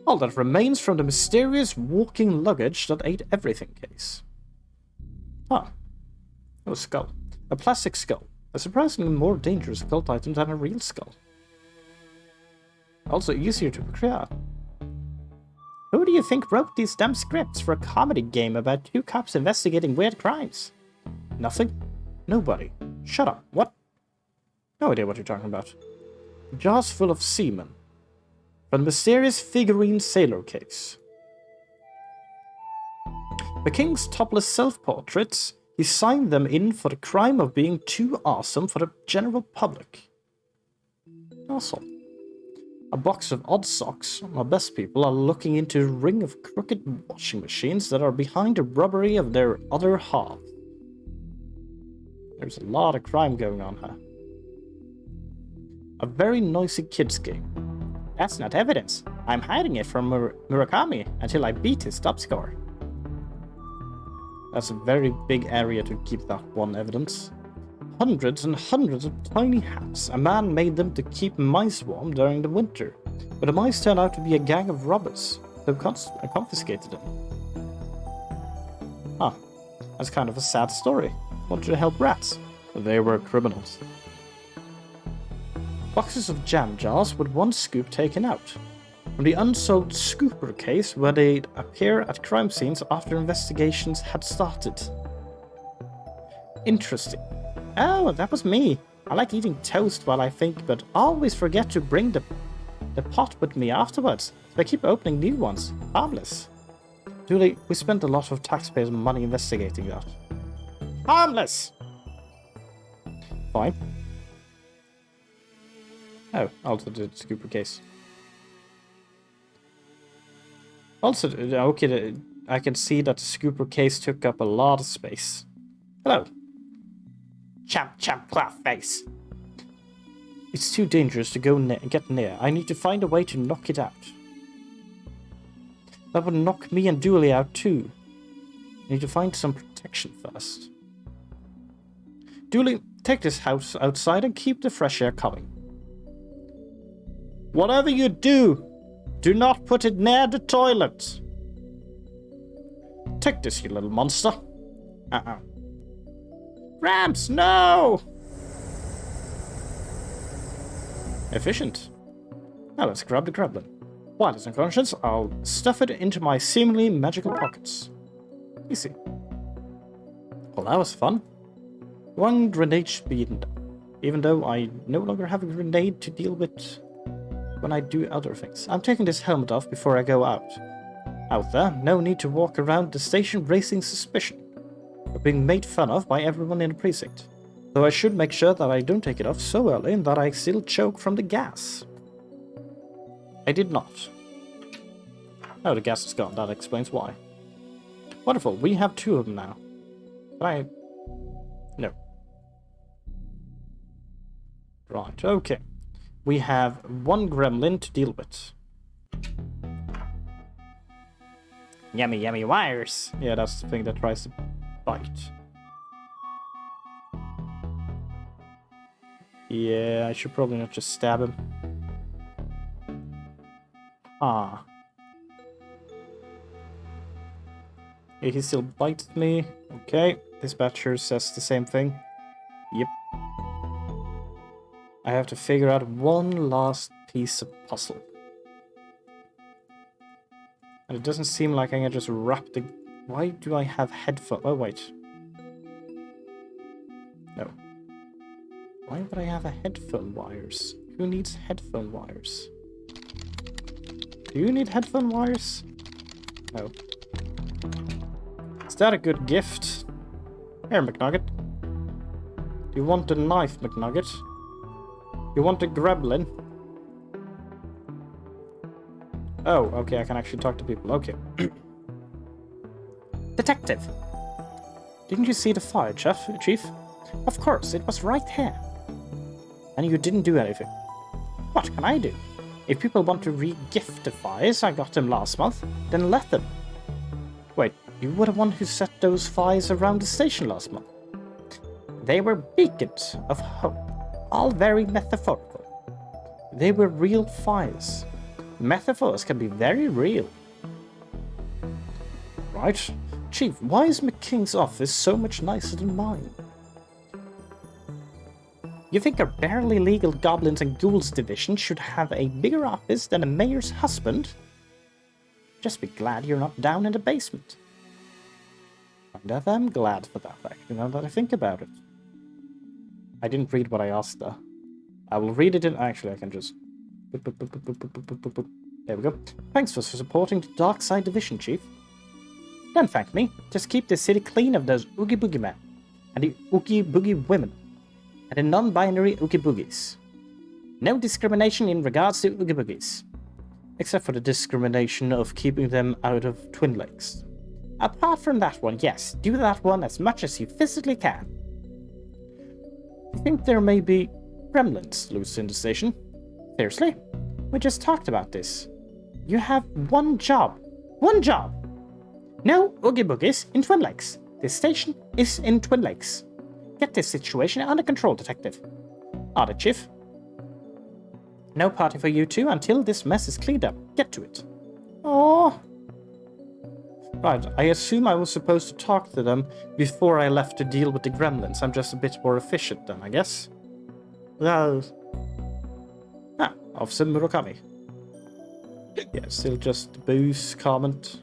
All that remains from the mysterious walking luggage that ate everything case. Huh. Oh, a skull. A plastic skull. A surprisingly more dangerous occult item than a real skull. Also easier to procure. Who do you think wrote these dumb scripts for a comedy game about two cops investigating weird crimes? Nothing? Nobody. Shut up. What? No idea what you're talking about. Jars full of semen. From the mysterious figurine sailor case. The king's topless self-portraits, he signed them in for the crime of being too awesome for the general public. Awesome. A box of odd socks. My best people are looking into a ring of crooked washing machines that are behind the robbery of their other half. There's a lot of crime going on here. A very noisy kids game. That's not evidence. I'm hiding it from Murakami until I beat his top score. That's a very big area to keep that one evidence. Hundreds and hundreds of tiny hats. A man made them to keep mice warm during the winter. But the mice turned out to be a gang of robbers who confiscated them. Ah, that's kind of a sad story. Wanted to help rats. They were criminals. Boxes of jam jars with one scoop taken out. From the unsolved scooper case where they'd appear at crime scenes after investigations had started. Interesting. Oh, that was me. I like eating toast while I think, but always forget to bring the pot with me afterwards. So I keep opening new ones. Harmless. Julie, we spent a lot of taxpayers' money investigating that. Harmless! Fine. Oh, also the scooper case. Also, okay, I can see that the scooper case took up a lot of space. Hello. Champ, champ, claw face. It's too dangerous to get near. I need to find a way to knock it out. That would knock me and Dooley out too. I need to find some protection first. Dooley, take this house outside and keep the fresh air coming. Whatever you do, do not put it near the toilet. Take this, you little monster. Ramps, no! Efficient. Now let's grab the gremlin. While it's unconscious, I'll stuff it into my seemingly magical pockets. Easy. Well, that was fun. One grenade should be enough, even though I no longer have a grenade to deal with when I do other things. I'm taking this helmet off before I go out. Out there, no need to walk around the station raising suspicion of being made fun of by everyone in the precinct. Though I should make sure that I don't take it off so early that I still choke from the gas. I did not. Oh, the gas is gone. That explains why. Wonderful. We have two of them now. Can No. Right, okay. We have one gremlin to deal with. Yummy, yummy wires. Yeah, that's the thing that tries to bite. Yeah, I should probably not just stab him. Ah. Yeah, he still bites me. Okay, dispatcher says the same thing. Yep. I have to figure out one last piece of puzzle. And it doesn't seem like I can just wrap the... Why do I have headphones? Oh, wait. No. Why would I have a headphone wires? Who needs headphone wires? Do you need headphone wires? No. Is that a good gift? Here, McNugget. Do you want a knife, McNugget? You want a gremlin? Oh, okay, I can actually talk to people. Okay. Detective. Didn't you see the fire, Chief? Of course, it was right here. And you didn't do anything. What can I do? If people want to re-gift the fires I got them last month, then let them. Wait, you were the one who set those fires around the station last month. They were beacons of hope, all very metaphorical. They were real fires. Metaphors can be very real. Right. Chief, why is McKing's office so much nicer than mine? You think our barely legal goblins and ghouls division should have a bigger office than the mayor's husband? Just be glad you're not down in the basement. And I'm glad for that, actually, now that I think about it. I didn't read what I asked, though. I will read it in... Actually, I can just... There we go. Thanks for supporting the Darkside Division, Chief. Don't thank me. Just keep the city clean of those Oogie Boogie men. And the Oogie Boogie women. And the non-binary Oogie Boogies. No discrimination in regards to Oogie Boogies. Except for the discrimination of keeping them out of Twin Lakes. Apart from that one, yes, do that one as much as you physically can. I think there may be gremlins loose in the station. Seriously? We just talked about this. You have one job. One job! No Oogie Boogies in Twin Lakes. This station is in Twin Lakes. Get this situation under control, Detective. Order, Chief. No party for you two until this mess is cleaned up. Get to it. Oh. Right, I assume I was supposed to talk to them before I left to deal with the gremlins. I'm just a bit more efficient then, I guess. Well... Officer Murakami. Yeah, still just the booze comment.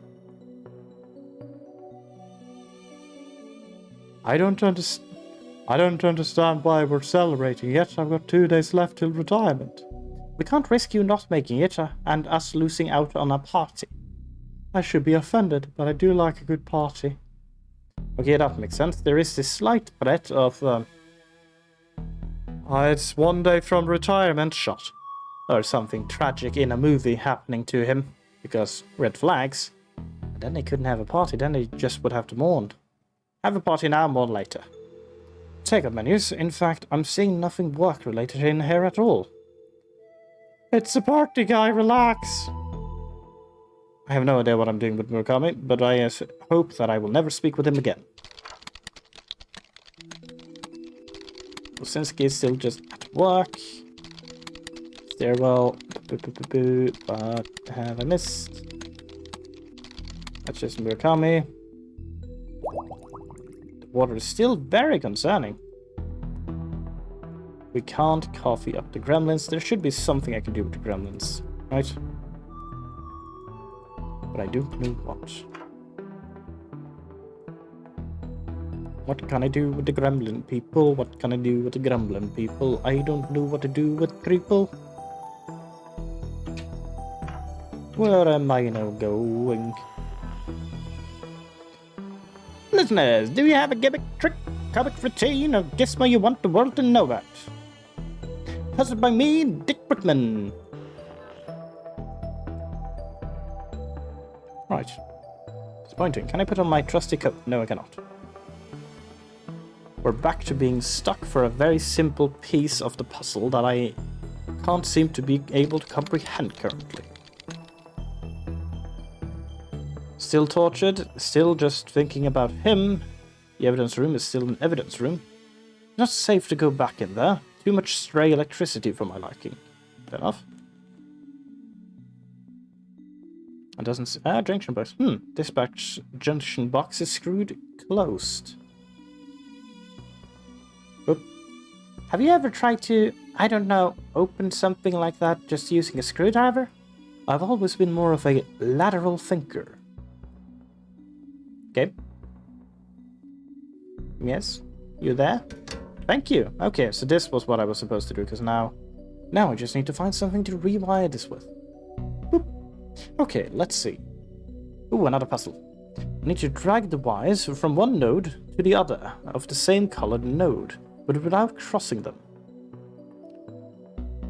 I don't understand why we're celebrating yet. I've got 2 days left till retirement. We can't risk you not making it and us losing out on a party. I should be offended, but I do like a good party. Okay, that makes sense. There is this slight threat of... it's 1 day from retirement shot. Or something tragic in a movie happening to him. Because red flags. And then they couldn't have a party, then they just would have to mourn. Have a party now, mourn later. Take-up menus. In fact, I'm seeing nothing work-related in here at all. It's a party, guy, relax. I have no idea what I'm doing with Murakami, but I hope that I will never speak with him again. Osinski is still just at work. Stairwell. What have I missed? That's just Murakami. The water is still very concerning. We can't coffee up the gremlins. There should be something I can do with the gremlins, right? But I don't know what. What can I do with the gremlin people? What can I do with the gremlin people? I don't know what to do with people. Where am I now going? Listeners, do you have a gimmick, trick, comic routine, or gizmo you want the world to know about? Hosted by me, Dick Brickman. Right. Disappointing. Can I put on my trusty coat? No, I cannot. We're back to being stuck for a very simple piece of the puzzle that I can't seem to be able to comprehend currently. Still tortured, still just thinking about him. The evidence room is still an evidence room. Not safe to go back in there. Too much stray electricity for my liking. Fair enough. It doesn't... junction box. Dispatch junction box is screwed closed. Oop. Have you ever tried to, I don't know, open something like that just using a screwdriver? I've always been more of a lateral thinker. Okay. Yes? You there? Thank you. Okay, so this was what I was supposed to do, because now I just need to find something to rewire this with. Boop. Okay, let's see. Ooh, another puzzle. I need to drag the wires from one node to the other of the same colored node, but without crossing them.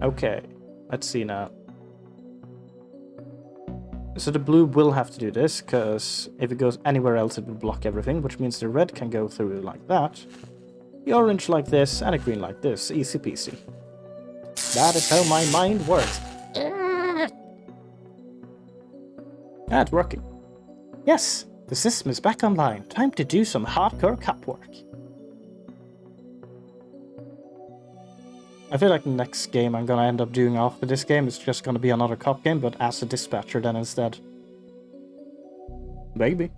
Okay, let's see now. So the blue will have to do this, because if it goes anywhere else it will block everything, which means the red can go through like that. The orange like this, and a green like this. Easy peasy. That is how my mind works. That's working. Yes, the system is back online. Time to do some hardcore cop work. I feel like the next game I'm gonna end up doing after this game is just gonna be another cop game, but as a dispatcher then instead. Maybe.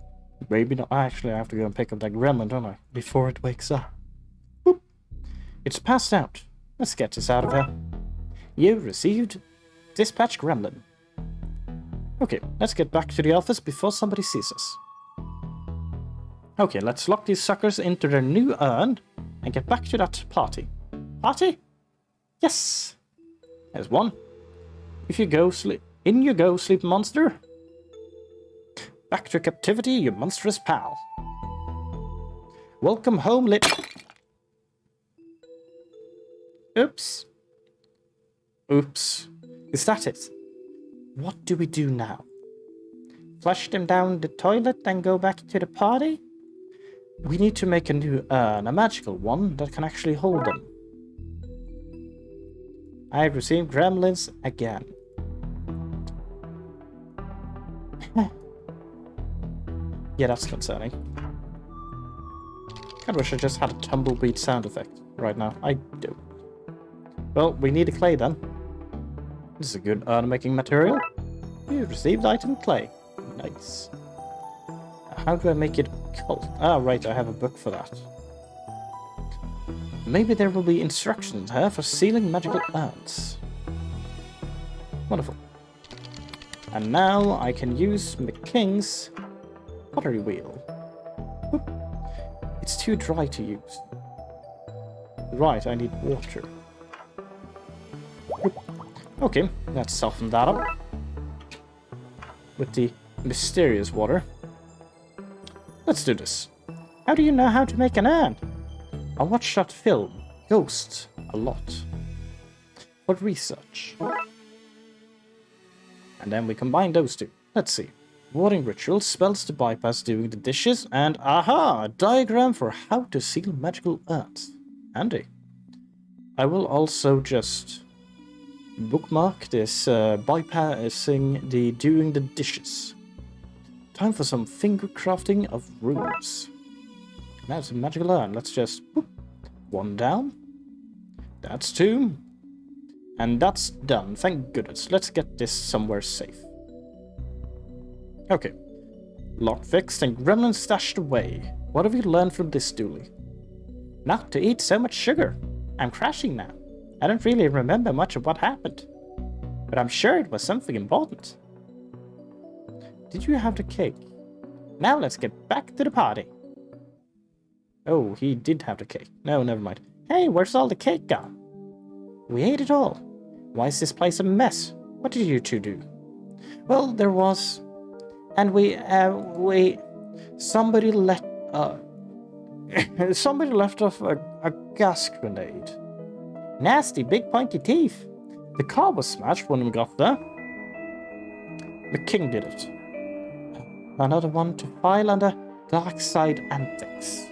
Maybe not. Actually, I have to go and pick up that gremlin, don't I? Before it wakes up. Boop. It's passed out. Let's get this out of here. You received dispatch gremlin. Okay, let's get back to the office before somebody sees us. Okay, let's lock these suckers into their new urn and get back to that party. Party? Yes! There's one. If you go sleep... In you go, sleep monster. Back to captivity, you monstrous pal. Welcome home, Oops. Oops. Is that it? What do we do now? Flush them down the toilet and go back to the party? We need to make a new urn, a magical one that can actually hold them. I've received gremlins again. Yeah, that's concerning. I wish I just had a tumbleweed sound effect right now. I do. Well, we need a clay then. This is a good urn-making material. You received item clay. Nice. How do I make it cold? Ah, right, I have a book for that. Maybe there will be instructions here for sealing magical urns. Wonderful. And now I can use McKing's pottery wheel. Whoop. It's too dry to use. Right, I need water. Whoop. Okay, let's soften that up with the mysterious water. Let's do this. How do you know how to make an urn? I watched that film, Ghosts, a lot. For research. And then we combine those two. Let's see. Watering ritual, spells to bypass doing the dishes, and aha! A diagram for how to seal magical urns. Handy. I will also just bookmark this bypassing the doing the dishes. Time for some finger crafting of runes. Now it's a magical urn. Let's just whoop, one down. That's two. And that's done. Thank goodness. Let's get this somewhere safe. Okay. Lock fixed and gremlin stashed away. What have you learned from this, Dooley? Not to eat so much sugar. I'm crashing now. I don't really remember much of what happened. But I'm sure it was something important. Did you have the cake? Now let's get back to the party. Oh, he did have the cake. No, never mind. Hey, where's all the cake gone? We ate it all. Why is this place a mess? What did you two do? Well, there was... And somebody somebody left off a gas grenade. Nasty, big pointy teeth. The car was smashed when we got there. The king did it. Another one to file under Darkside Antics.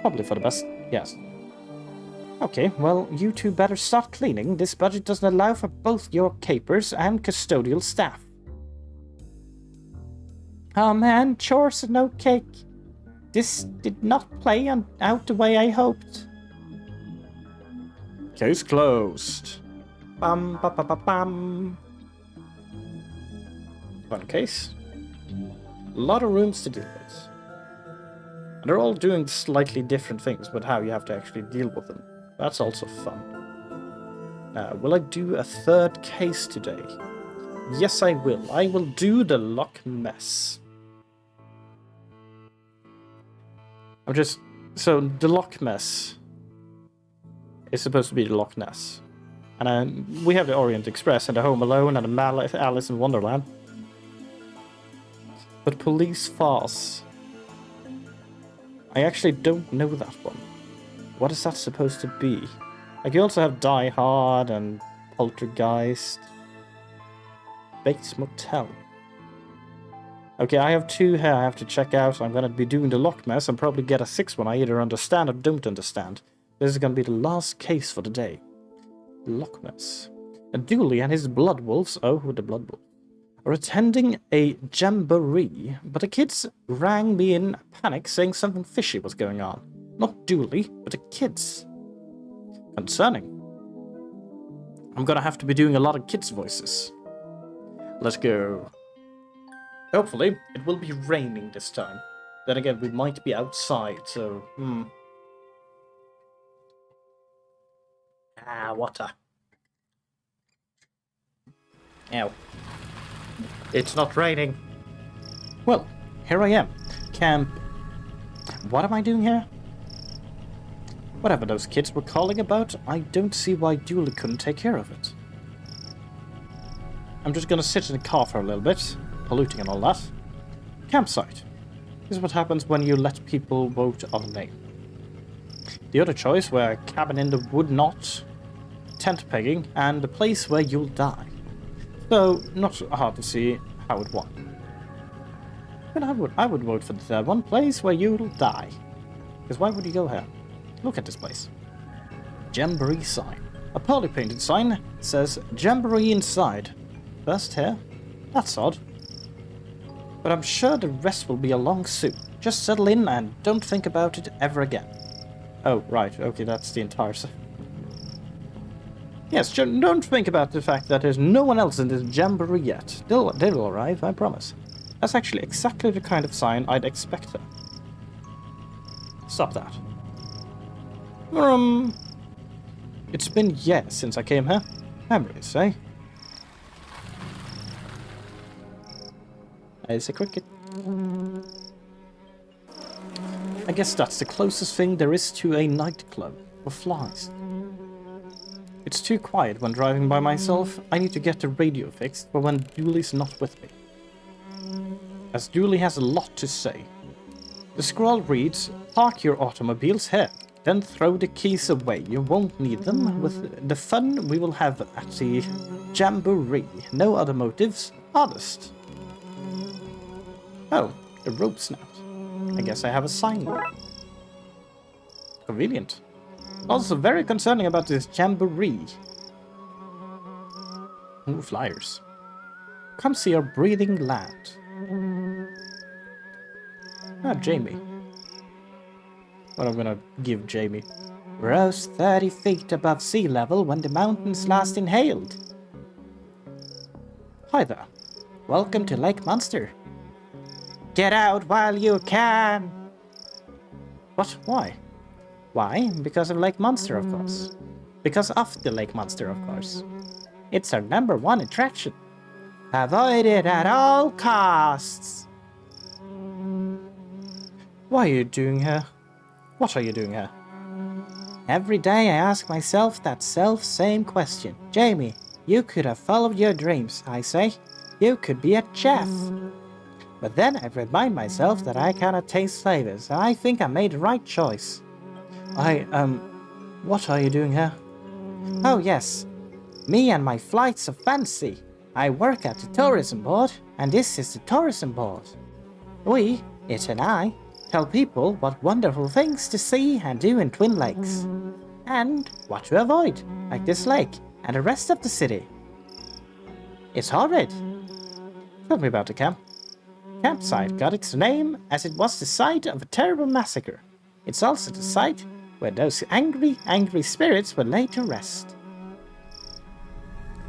Probably for the best, yes. Okay, well, you two better start cleaning. This budget doesn't allow for both your capers and custodial staff. Oh man, chores and no cake. This did not play out the way I hoped. Case closed. Bam, ba, ba, ba, bam. Fun case. A lot of rooms to deal with. And they're all doing slightly different things, but how you have to actually deal with them. That's also fun. Will I do a third case today? Yes, I will. I will do the Loch mess. So, the Loch mess is supposed to be the Loch Ness. And we have the Orient Express and the Home Alone and the Alice in Wonderland. But Police Farce. I actually don't know that one. What is that supposed to be? Like, you also have Die Hard and Poltergeist. Bates Motel. Okay, I have two here I have to check out. I'm going to be doing the Loch mess and probably get a sixth one I either understand or don't understand. This is going to be the last case for the day. Loch mess. And Dooley and his blood wolves, the blood wolf, are attending a jamboree, but the kids rang me in panic saying something fishy was going on. Not Dooley, but the kids. Concerning. I'm going to have to be doing a lot of kids' voices. Let's go. Hopefully, it will be raining this time. Then again, we might be outside, so... water. Ow. It's not raining. Well, here I am. Camp... What am I doing here? Whatever those kids were calling about, I don't see why Dooley couldn't take care of it. I'm just gonna sit in the car for a little bit, polluting and all that. Campsite. This is what happens when you let people vote on a name. The other choice were cabin in the wood knot, tent pegging, and a place where you'll die. So, not hard to see how it won. But I would vote for the third one, place where you'll die. Because why would you go here? Look at this place. Jamboree sign. A poorly painted sign says Jamboree inside. First here? That's odd. But I'm sure the rest will be along soon. Just settle in and don't think about it ever again. Oh, right. Okay, that's the entire... Yes, don't think about the fact that there's no one else in this jamboree yet. They'll arrive, I promise. That's actually exactly the kind of sign I'd expect her. Stop that. It's been years since I came here. Memories, eh? There's a cricket. I guess that's the closest thing there is to a nightclub for flies. It's too quiet when driving by myself. I need to get the radio fixed for when Dooley's not with me, as Dooley has a lot to say. The scroll reads, "Park your automobiles here, then throw the keys away. You won't need them with the fun we will have at the jamboree. No other motives, honest." Oh, the rope snapped. I guess I have a sign now. Convenient. Also very concerning about this jamboree. Ooh, flyers. Come see our breathing land. Ah, Jamie. What I'm gonna give Jamie. Rose 30 feet above sea level when the mountains last inhaled. Hi there. Welcome to Lake Munster. Get out while you can! What? Why? Why? Because of Lake Munster, of course. Because of the Lake Munster, of course. It's our #1 attraction. Avoid it at all costs! Why are you doing here? What are you doing here? Every day I ask myself that same question. Jamie, you could have followed your dreams, I say. You could be a chef. But then I remind myself that I cannot taste flavors, and I think I made the right choice. What are you doing here? Oh yes, me and my flights of fancy. I work at the tourism board, and this is the tourism board. We, it and I, tell people what wonderful things to see and do in Twin Lakes. And what to avoid, like this lake and the rest of the city. It's horrid. Tell me about the camp. Campsite got its name as it was the site of a terrible massacre. It's also the site where those angry spirits were laid to rest.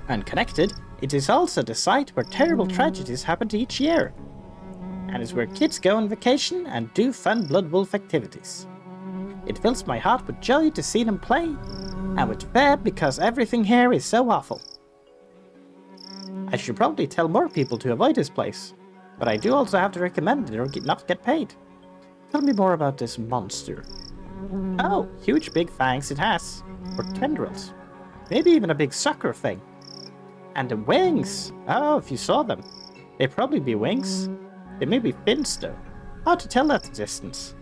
And connected, it is also the site where terrible tragedies happened each year. And it's where kids go on vacation and do fun Blood Wolf activities. It fills my heart with joy to see them play, and with fear because everything here is so awful. I should probably tell more people to avoid this place, but I do also have to recommend it or not get paid. Tell me more about this monster. Oh, huge big fangs it has. Or tendrils. Maybe even a big sucker thing. And the wings! Oh, if you saw them. They'd probably be wings. They may be fins though. Hard to tell at a distance.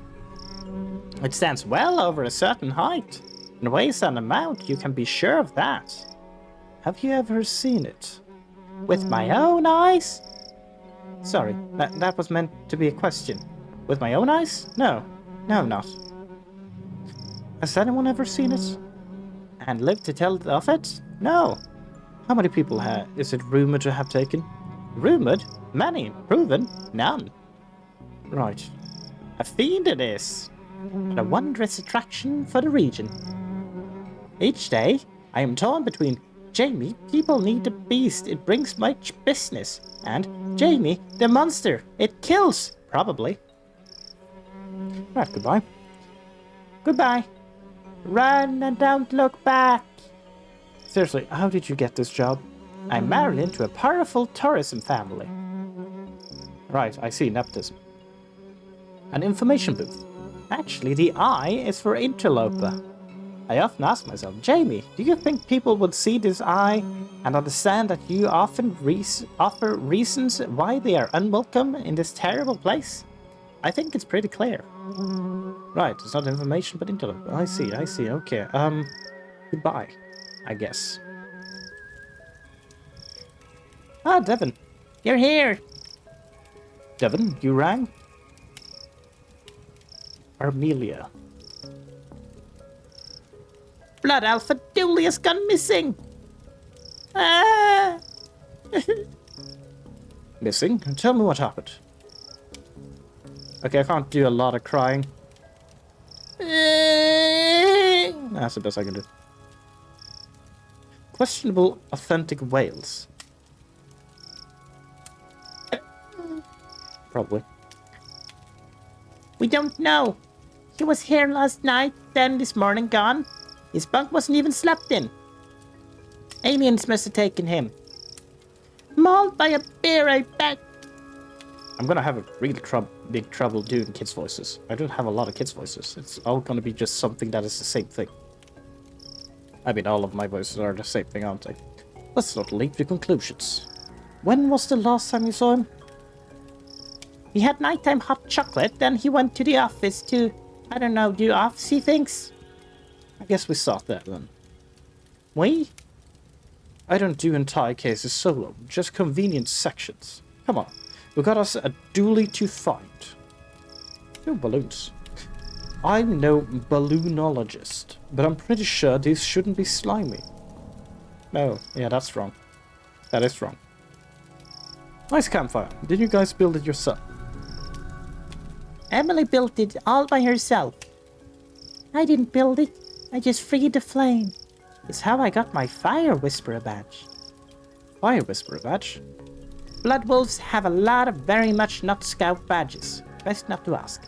It stands well over a certain height. And weighs an amount, you can be sure of that. Have you ever seen it? With my own eyes? Sorry, that was meant to be a question. With my own eyes? No, not. Has anyone ever seen it? And lived to tell of it? No. How many people is it rumored to have taken? Rumored? Many. Proven? None. Right. A fiend it is. And a wondrous attraction for the region. Each day, I am torn between Jamie, people need the beast, it brings much business, and Jamie, the monster, it kills, probably. Right, goodbye. Goodbye. Run and don't look back. Seriously, how did you get this job? I'm married into a powerful tourism family. Right, I see, nepotism. An information booth. Actually, the I is for interloper. I often ask myself, Jamie, do you think people would see this I and understand that you often offer reasons why they are unwelcome in this terrible place? I think it's pretty clear. Right, it's not information but interloper. I see, okay. Goodbye, I guess. Ah, Devon. You're here. Devon, you rang? Armelia. Blood Alpha Dooley has gone missing. Ah! Missing? Tell me what happened. Okay, I can't do a lot of crying. That's the best I can do. Questionable authentic whales. Probably. We don't know. He was here last night, then this morning gone. His bunk wasn't even slept in. Aliens must have taken him. Mauled by a bear, I bet. I'm gonna have a really big trouble doing kids' voices. I don't have a lot of kids' voices. It's all gonna be just something that is the same thing. I mean, all of my voices are the same thing, aren't they? Let's not leap to conclusions. When was the last time you saw him? He had nighttime hot chocolate, then he went to the office to, I don't know, do officey things? I guess we start there then. We? I don't do entire cases solo, just convenient sections. Come on, we got us a Dooley to find. No balloons. I'm no balloonologist, but I'm pretty sure these shouldn't be slimy. No, yeah, that's wrong. That is wrong. Nice campfire. Did you guys build it yourself? Emily built it all by herself. I didn't build it. I just freed the flame. It's how I got my Fire Whisperer badge. Fire Whisperer badge? Blood Wolves have a lot of very much not scout badges. Best not to ask.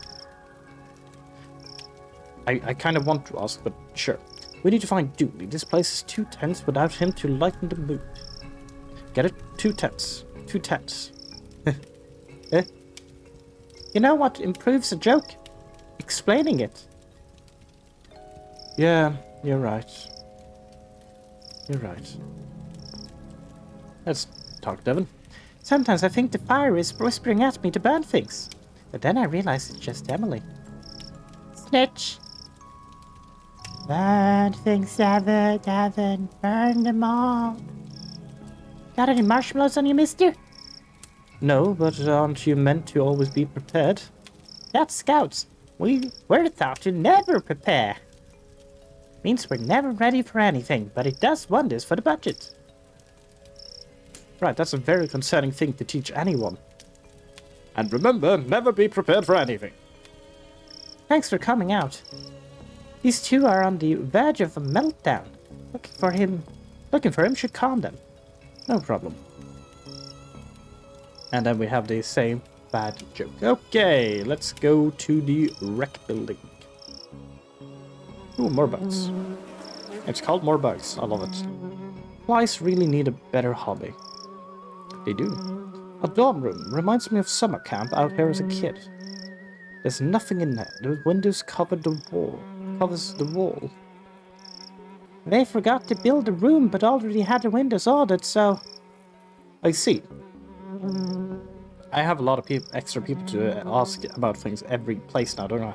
I kind of want to ask, but sure. We need to find Dooley. This place is too tense without him to lighten the mood. Get it? Too tense. Too tense. Eh? You know what improves a joke? Explaining it. Yeah, you're right. You're right. Let's talk, Devon. Sometimes I think the fire is whispering at me to burn things. But then I realize it's just Emily. Snitch. Burn things, Devon. Burn them all. Got any marshmallows on you, mister? No, but aren't you meant to always be prepared? That's scouts. We're taught to never prepare. Means we're never ready for anything, but it does wonders for the budget. Right, that's a very concerning thing to teach anyone. And remember, never be prepared for anything. Thanks for coming out. These two are on the verge of a meltdown. Looking for him should calm them. No problem. And then we have the same bad joke. Okay, let's go to the wreck building. Ooh, more bugs. It's called more bugs. I love it. Flies really need a better hobby. They do. A dorm room reminds me of summer camp out here as a kid. There's nothing in there. The windows covers the wall. They forgot to build a room, but already had the windows ordered, so... I see. I have a lot of extra people to ask about things every place now, don't I?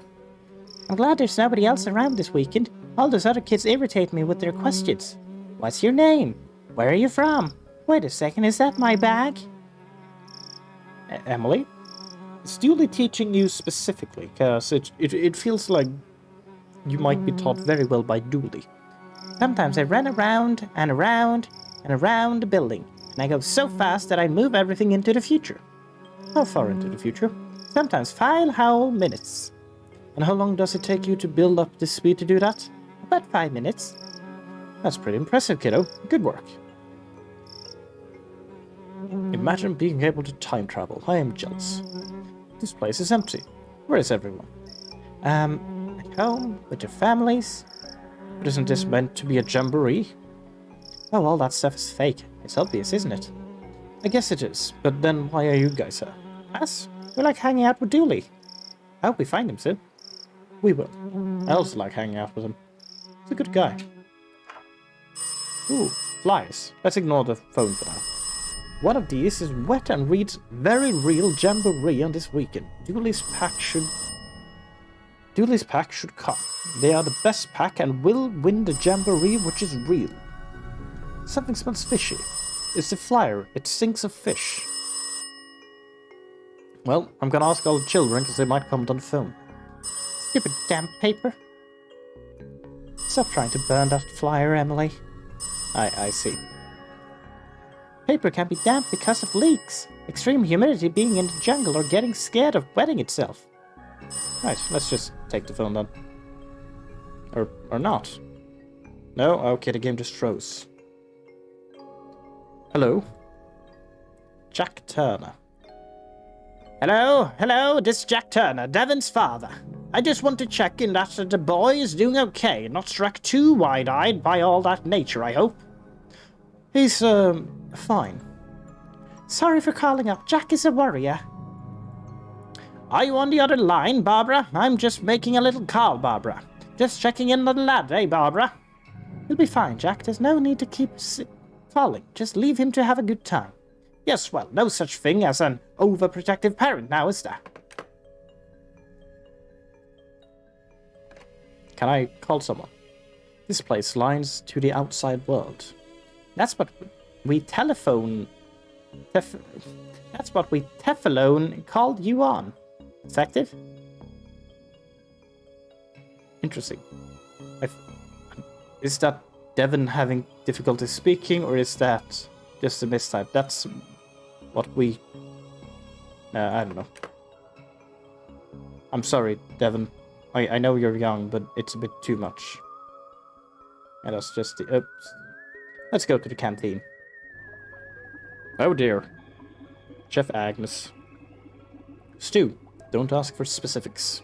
I'm glad there's nobody else around this weekend. All those other kids irritate me with their questions. What's your name? Where are you from? Wait a second, is that my bag? Emily? Is Dooley teaching you specifically? Because it feels like you might be taught very well by Dooley. Sometimes I run around and around and around the building, and I go so fast that I move everything into the future. How far into the future? Sometimes 5 whole minutes. And how long does it take you to build up this speed to do that? About 5 minutes. That's pretty impressive, kiddo. Good work. Imagine being able to time travel. I am jealous. This place is empty. Where is everyone? At home, with your families? But isn't this meant to be a jamboree? Oh, all that stuff is fake. It's obvious, isn't it? I guess it is, but then why are you guys here? Us? We like hanging out with Dooley. I hope we find him soon. We will. I also like hanging out with him. He's a good guy. Ooh, flies. Let's ignore the phone for now. One of these is wet and reads very real jamboree on this weekend. Dooley's pack should come. They are the best pack and will win the jamboree, which is real. Something smells fishy. It's the flyer. It stinks of fish. Well, I'm gonna ask all the children because they might comment on the phone. Stupid damn paper. Stop trying to burn that flyer, Emily. I see. Paper can be damp because of leaks, extreme humidity, being in the jungle, or getting scared of wetting itself. Right, let's just take the phone then. Or not. No? Okay, the game just froze. Hello? Jack Turner. Hello, this is Jack Turner, Devon's father. I just want to check in that the boy is doing okay, not struck too wide-eyed by all that nature, I hope. He's, fine. Sorry for calling up. Jack is a worrier. Are you on the other line, Barbara? I'm just making a little call, Barbara. Just checking in on the lad, eh, Barbara? He'll be fine, Jack. There's no need to keep calling. Just leave him to have a good time. Yes, well, no such thing as an overprotective parent now, is there? Can I call someone? This place lines to the outside world. That's what we telephone... That's what we Tefalone called you on. Detective? Interesting. Is that Devon having difficulty speaking, or is that just a mistype? That's what we... I don't know. I'm sorry, Devon. I know you're young, but it's a bit too much. And that's just the... Oops. Let's go to the canteen. Oh dear. Chef Agnes. Stew. Don't ask for specifics.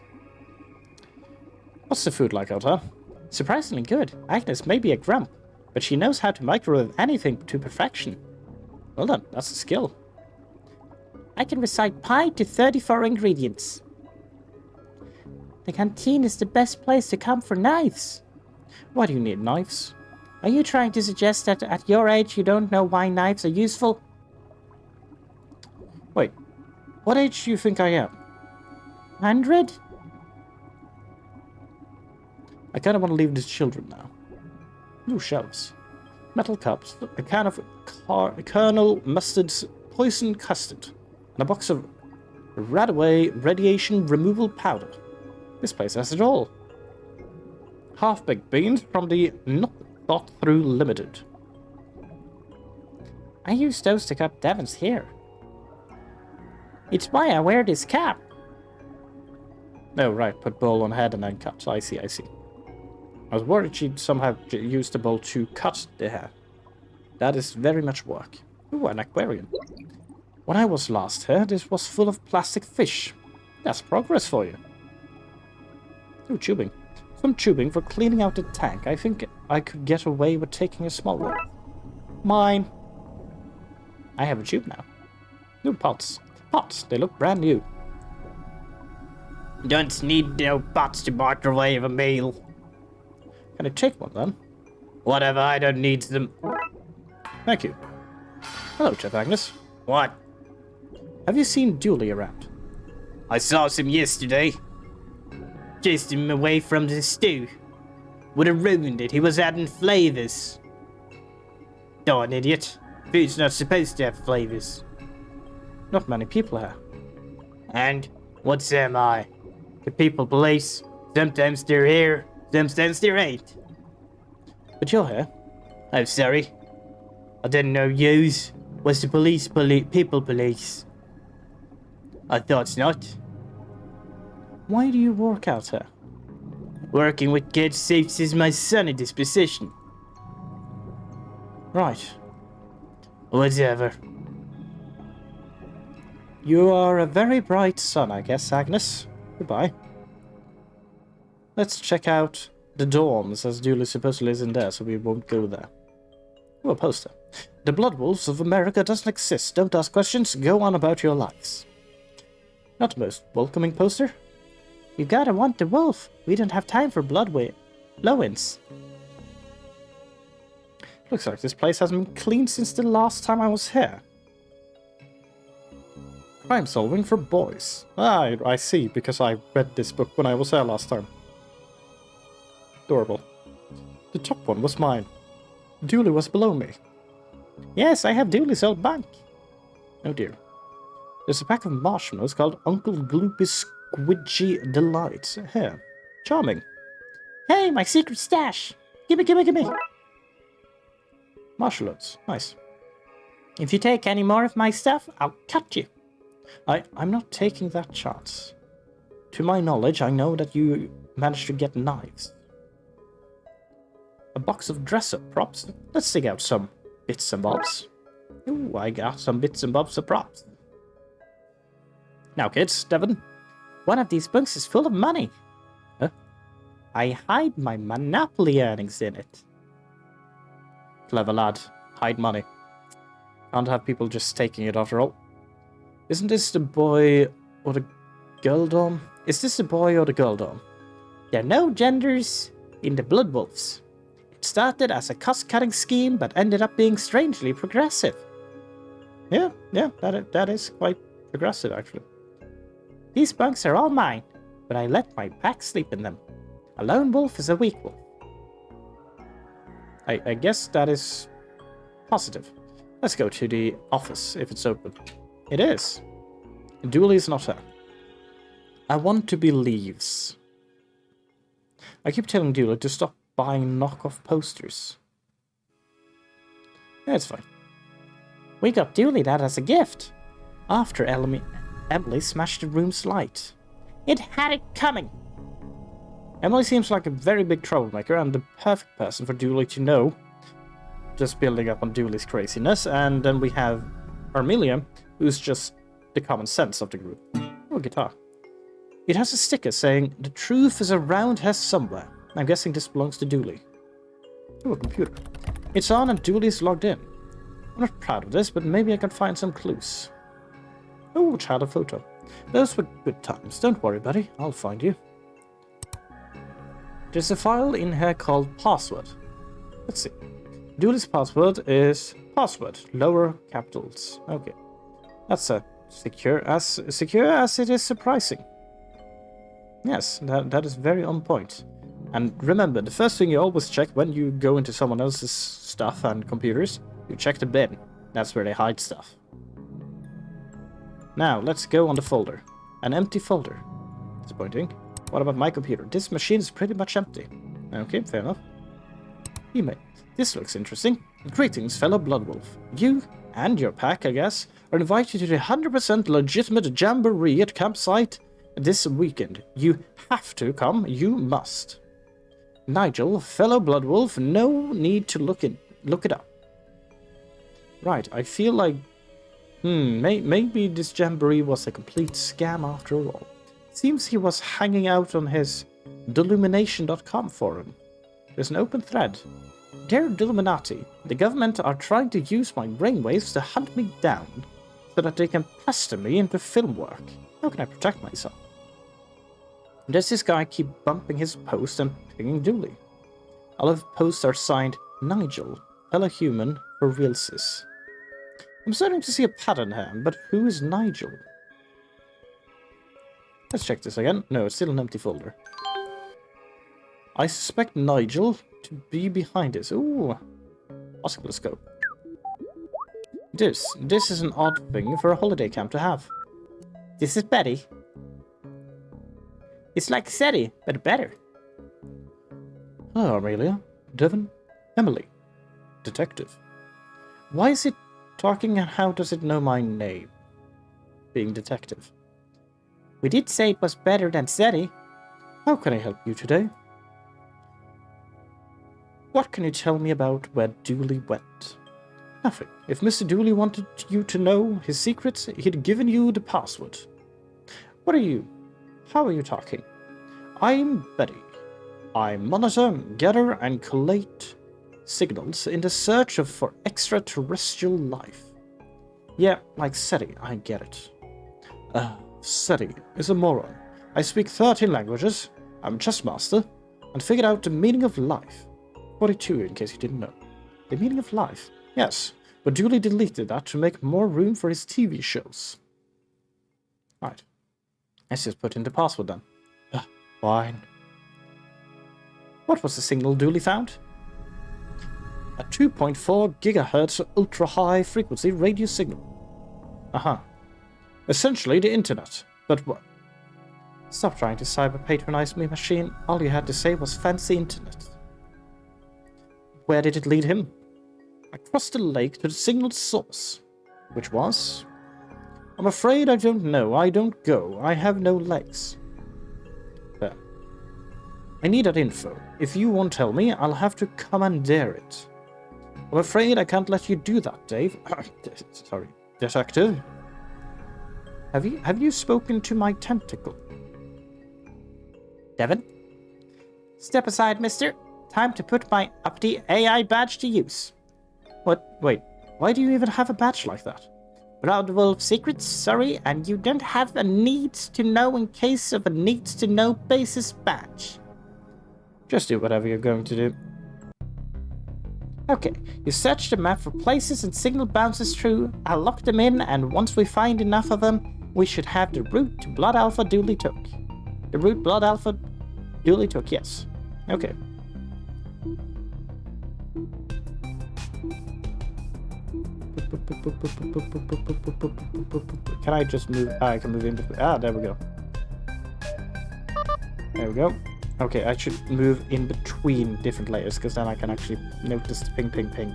What's the food like out, huh? Surprisingly good. Agnes may be a grump, but she knows how to microwave anything to perfection. Well done, that's a skill. I can recite pi to 34 ingredients. The canteen is the best place to come for knives. Why do you need knives? Are you trying to suggest that at your age you don't know why knives are useful? Wait, what age do you think I am? 100? I kind of want to leave this to children now. Ooh, shelves. Metal cups, a can of Colonel Mustard's poison custard, and a box of Radaway radiation removal powder. This place has it all. Half-baked beans from the Not Thought Through Limited. I used those to cut Devon's hair. It's why I wear this cap. Oh, right, put bowl on head and then cut. I see. I was worried she'd somehow use the bowl to cut the hair. That is very much work. Ooh, an aquarium. When I was last here, this was full of plastic fish. That's progress for you. Ooh, tubing. Some tubing for cleaning out the tank. I think I could get away with taking a small one. Mine. I have a tube now. New pots. Pots, they look brand new. Don't need no pots to microwave a meal. Can I take one then? Whatever, I don't need them. Thank you. Hello, Chef Agnes. What? Have you seen Dooley around? I saw some yesterday. Chased him away from the stew. Would have ruined it. He was adding flavors. Darn idiot. Food's not supposed to have flavors. Not many people here. And what's am I? The people police. Sometimes they're here, sometimes they ain't. But you're here. I'm sorry. I didn't know yous was the people police. I thought not. Why do you work out here? Working with kids saves my sunny disposition. Right. Whatever. You are a very bright son, I guess, Agnes. Goodbye. Let's check out the dorms, as Dooley supposedly is in there, so we won't go there. Oh, a poster. The Blood Wolves of America doesn't exist. Don't ask questions. Go on about your lives. Not the most welcoming poster. You gotta want the wolf. We don't have time for blow-ins. Looks like this place hasn't been cleaned since the last time I was here. Crime solving for boys. Ah, I see, because I read this book when I was here last time. Adorable. The top one was mine. Dooley was below me. Yes, I have Dooley's old bunk. Oh dear. There's a pack of marshmallows called Uncle Gloopy's Squidgy Delights. Here. Charming. Hey, my secret stash! Gimme! Marshmallows. Nice. If you take any more of my stuff, I'll cut you. I'm not taking that chance. To my knowledge, I know that you managed to get knives. A box of dress-up props. Let's dig out some bits and bobs. Ooh, I got some bits and bobs of props. Now, kids, Devon. One of these bunks is full of money. Huh? I hide my Monopoly earnings in it. Clever lad. Hide money. Can't have people just taking it after all. Isn't this the boy or the girl dorm? Is this the boy or the girl dorm? There are no genders in the Blood Wolves. It started as a cost-cutting scheme, but ended up being strangely progressive. Yeah, that is quite progressive, actually. These bunks are all mine, but I let my pack sleep in them. A lone wolf is a weak wolf. I guess that is positive. Let's go to the office, if it's open. It is. Dooley is not here. I want to believes. I keep telling Dooley to stop buying knockoff posters. That's fine. We got Dooley that as a gift. After Emily smashed the room's light. It had it coming. Emily seems like a very big troublemaker and the perfect person for Dooley to know. Just building up on Dooley's craziness. And then we have Armelia, who's just the common sense of the group. Oh, guitar. It has a sticker saying, "The truth is around here somewhere." I'm guessing this belongs to Dooley. Oh, a computer. It's on and Dooley's logged in. I'm not proud of this, but maybe I can find some clues. Oh, child of photo. Those were good times. Don't worry, buddy. I'll find you. There's a file in here called password. Let's see. Dooley's password is password, lower capitals. Okay. That's secure as it is surprising. Yes, that is very on point. And remember, the first thing you always check when you go into someone else's stuff and computers, you check the bin. That's where they hide stuff. Now, let's go on the folder. An empty folder. Disappointing. What about my computer? This machine is pretty much empty. Okay, fair enough. Email. This looks interesting. Greetings, fellow Bloodwolf. You, and your pack, I guess, are invited to the 100% legitimate jamboree at campsite this weekend. You have to come. You must. Nigel, fellow Bloodwolf, no need to look it up. Right, I feel like... maybe this jamboree was a complete scam after all. Seems he was hanging out on his Delumination.com forum. There's an open thread. Dear Deluminati, the government are trying to use my brainwaves to hunt me down so that they can pester me into film work. How can I protect myself? Does this guy keep bumping his post and pinging Dooley? All of the posts are signed Nigel, fellow human for realsis. I'm starting to see a pattern here, but who is Nigel? Let's check this again. No, it's still an empty folder. I suspect Nigel to be behind this. Ooh, oscilloscope. This is an odd thing for a holiday camp to have. This is Betty. It's like SETI, but better. Hello, Amelia. Devon. Emily. Detective. Why is it talking and how does it know my name? Being detective. We did say it was better than SETI. How can I help you today? What can you tell me about where Dooley went? Nothing. If Mr. Dooley wanted you to know his secrets, he'd given you the password. What are you? How are you talking? I'm Betty. I monitor, gather, and collate signals in the search for extraterrestrial life. Yeah, like SETI, I get it. SETI is a moron. I speak 13 languages, I'm a chess master, and figured out the meaning of life. 42, in case you didn't know. The meaning of life? Yes, but Dooley deleted that to make more room for his TV shows. Right. Let's just put in the password then. Fine. What was the signal Dooley found? A 2.4 gigahertz ultra-high frequency radio signal. Essentially the internet. But what? Stop trying to cyber-patronize me, machine. All you had to say was fancy internet. Where did it lead him? Across the lake to the signal source. Which was? I'm afraid I don't know. I don't go. I have no legs. There. I need that info. If you won't tell me, I'll have to commandeer it. I'm afraid I can't let you do that, Dave. Sorry. Detective? Have you spoken to my tentacle? Devon? Step aside, mister. Time to put my uppity AI badge to use. What? Wait. Why do you even have a badge like that? Proud Wolf Secrets, sorry, and you don't have a needs to know in case of a needs to know basis badge. Just do whatever you're going to do. Okay, you search the map for places and signal bounces through. I'll lock them in, and once we find enough of them, we should have the route to Blood Alpha Dooley took. The route Blood Alpha Dooley took, yes. Okay. Can I just move? I can move in between. There we go. There we go. Okay, I should move in between different layers, because then I can actually notice the ping, ping, ping.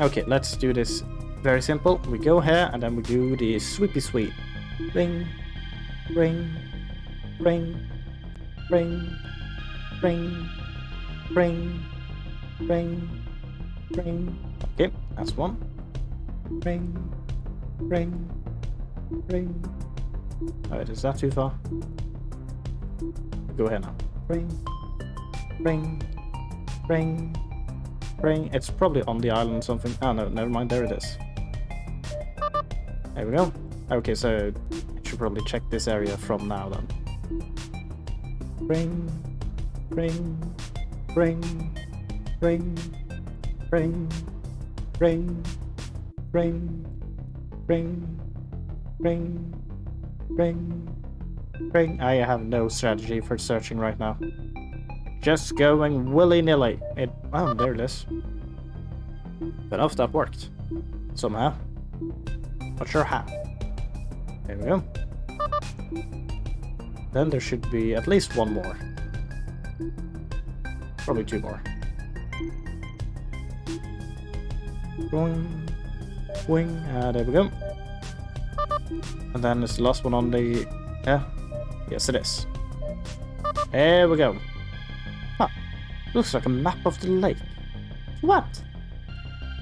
Okay, let's do this very simple. We go here, and then we do the sweepy sweep. Ring, ring, ring, ring, ring, ring, ring, ring. Okay, that's one. Ring, ring, ring. Alright, is that too far? Go ahead now. Ring, ring, ring, ring. It's probably on the island or something. Oh no, never mind, there it is. There we go. Okay, so I should probably check this area from now then. Ring, ring, ring, ring, ring, ring, ring, ring, ring, ring, ring. I have no strategy for searching right now. Just going willy-nilly. Oh, there it is. But enough, that worked. Somehow. Not sure how. There we go. Then there should be at least one more. Probably two more. Boing. Boing. There we go. And then there's the last one on the... Yeah. Yes, it is. There we go. Huh. Looks like a map of the lake. What?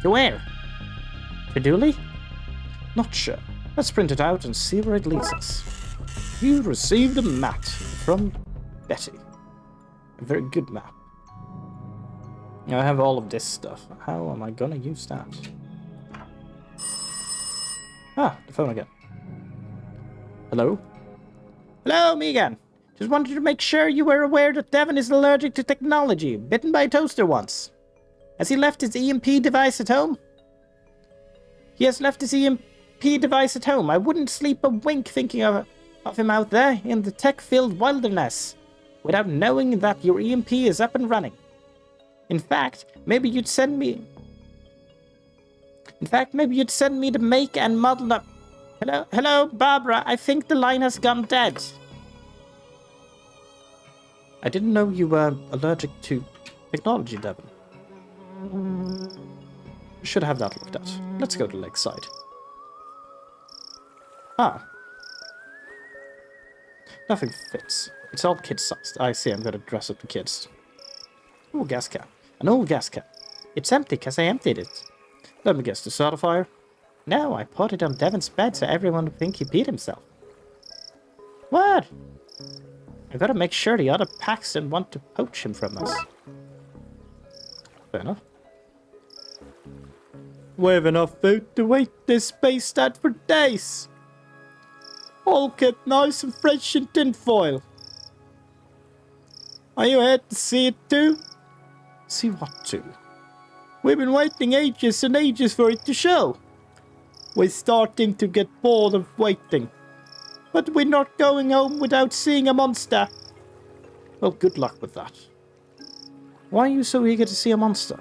To where? To Dooley? Not sure. Let's print it out and see where it leads us. You received a map from Betty. A very good map. Now I have all of this stuff. How am I gonna use that? Ah, the phone again. Hello? Hello, me again. Just wanted to make sure you were aware that Devon is allergic to technology, bitten by a toaster once. Has he left his EMP device at home? He has left his EMP device at home. I wouldn't sleep a wink thinking of him out there in the tech-filled wilderness without knowing that your EMP is up and running. In fact, maybe you'd send me the make and model up. Hello, Barbara. I think the line has gone dead. I didn't know you were allergic to technology, Devon. Should have that looked at. Let's go to Lakeside. Ah. Nothing fits. It's all kid-sized. I see, I'm gonna dress up the kids. Ooh, gas cap. An old gas cap. It's empty because I emptied it. Let me guess, the soda fire? No, I put it on Devon's bed so everyone would think he peed himself. What? I gotta make sure the other packs didn't want to poach him from us. Fair enough. We have enough food to wait this spaced out for days. All kept nice and fresh in tinfoil. Are you here to see it too? See what too? We've been waiting ages and ages for it to show. We're starting to get bored of waiting. But we're not going home without seeing a monster. Well, good luck with that. Why are you so eager to see a monster?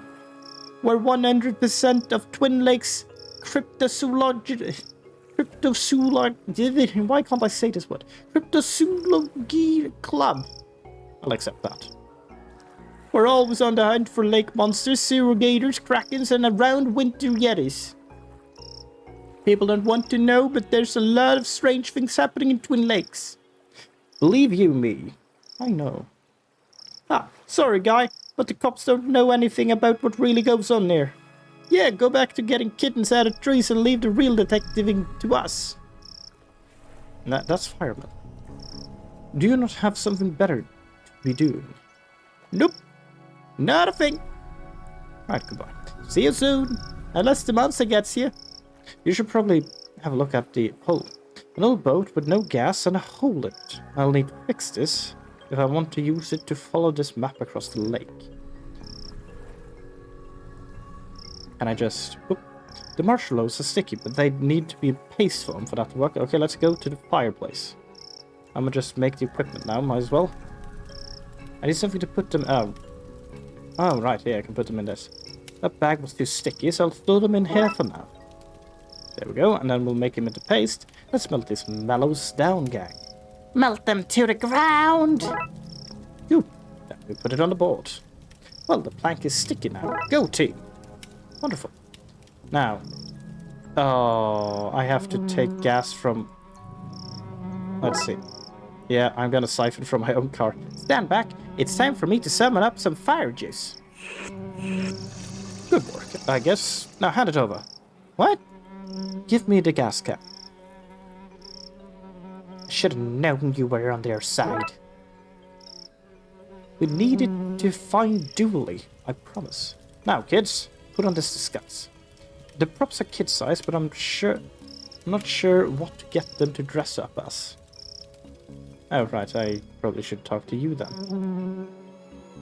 We're 100% of Twin Lakes cryptozoology... Why can't I say this word? Cryptozoology Club. I'll accept that. We're always on the hunt for lake monsters, surrogators, krakens, and around winter yetis. People don't want to know, but there's a lot of strange things happening in Twin Lakes. Believe you me, I know. Ah, sorry guy, but the cops don't know anything about what really goes on there. Yeah, go back to getting kittens out of trees and leave the real detectiving to us. That's fireman. Do you not have something better to be doing? Nope. Not a thing. Right, goodbye. See you soon. Unless the monster gets you. You should probably have a look at the hull. An old boat with no gas and a hole in it. I'll need to fix this if I want to use it to follow this map across the lake. Can I just... Whoop. The marshmallows are sticky, but they need to be paste form for that to work. Okay, let's go to the fireplace. I'm gonna just make the equipment now, might as well. I need something to put them... Oh, right, here, I can put them in this. That bag was too sticky, so I'll throw them in here for now. There we go, and then we'll make them into paste. Let's melt these mallows down, gang. Melt them to the ground! Ooh, then we put it on the board. Well, the plank is sticky now. Go, team! Wonderful. Now, oh, I have to take gas from... Let's see. Yeah, I'm gonna siphon from my own car. Stand back. It's time for me to summon up some fire juice. Good work, I guess. Now hand it over. What? Give me the gas cap. I should have known you were on their side. We needed to find Dooley, I promise. Now, kids, put on this disguise. The props are kid-size, but I'm not sure what to get them to dress up as. Oh, right, I probably should talk to you then.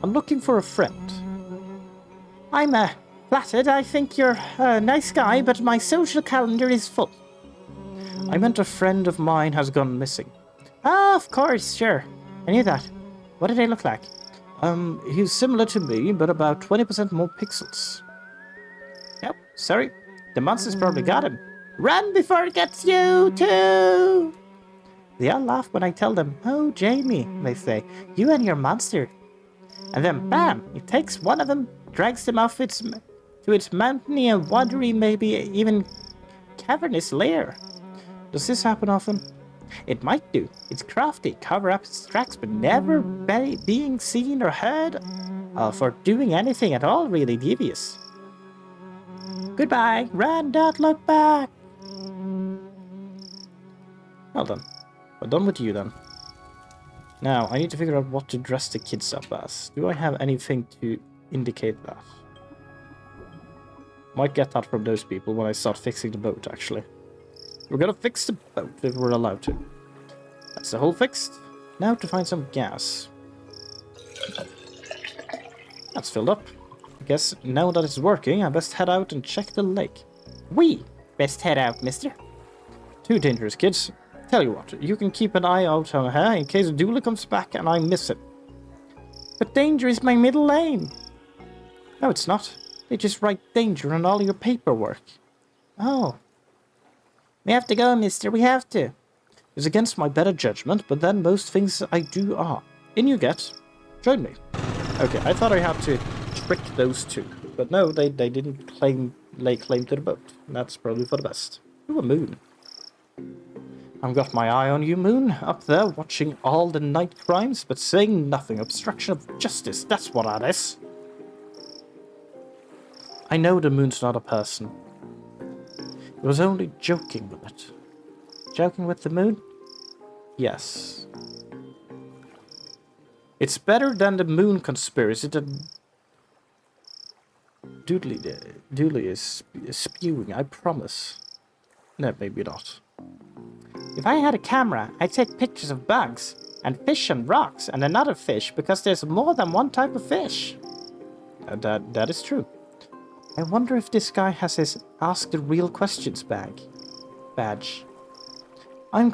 I'm looking for a friend. I'm flattered. I think you're a nice guy, but my social calendar is full. I meant a friend of mine has gone missing. Ah, of course, sure. I knew that. What did they look like? He's similar to me, but about 20% more pixels. Yep, sorry. The monster's probably got him. Run before it gets you, too! They all laugh when I tell them, "Oh, Jamie," they say, "you and your monster." And then, bam, it takes one of them, drags them off to its mountainy and watery, maybe even cavernous lair. Does this happen often? It might do. It's crafty, cover up its tracks, but never being seen or heard for doing anything at all really devious. Goodbye, run, don't look back. Well done. We're done with you then. Now, I need to figure out what to dress the kids up as. Do I have anything to indicate that? Might get that from those people when I start fixing the boat, actually. We're gonna fix the boat if we're allowed to. That's the hole fixed. Now to find some gas. That's filled up. I guess now that it's working, I best head out and check the lake. We best head out, mister. Too dangerous, kids. Tell you what, you can keep an eye out on her in case Dooley comes back and I miss him. But danger is my middle name. No, it's not. They just write danger on all your paperwork. Oh. We have to go, mister. We have to. It's against my better judgment, but then most things I do are. In you get. Join me. Okay, I thought I had to trick those two. But no, they didn't lay claim to the boat. That's probably for the best. Ooh, a moon. I've got my eye on you, Moon, up there watching all the night crimes, but saying nothing. Obstruction of justice, that's what that is. I know the Moon's not a person. It was only joking with it. Joking with the Moon? Yes. It's better than the Moon conspiracy that Dooley is spewing, I promise. No, maybe not. If I had a camera, I'd take pictures of bugs, and fish and rocks, and another fish, because there's more than one type of fish. That is true. I wonder if this guy has his Ask the Real Questions badge. I'm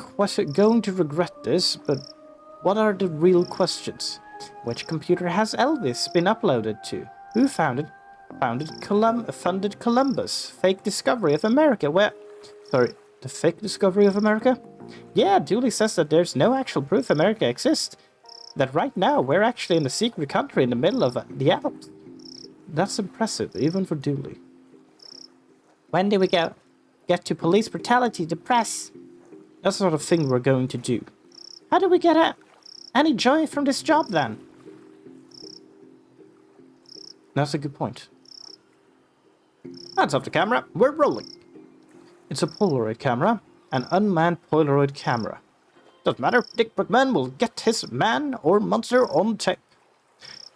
going to regret this, but what are the real questions? Which computer has Elvis been uploaded to? Who funded Columbus? Fake discovery of America? The fake discovery of America? Yeah, Dooley says that there's no actual proof America exists. That right now we're actually in a secret country in the middle of the Alps. That's impressive, even for Dooley. When do we get to police brutality to press? That's the sort of thing we're going to do. How do we get any joy from this job then? That's a good point. Hands off the camera, we're rolling. It's a Polaroid camera, an unmanned Polaroid camera. Doesn't matter, Dick Brickman will get his man or monster on tape.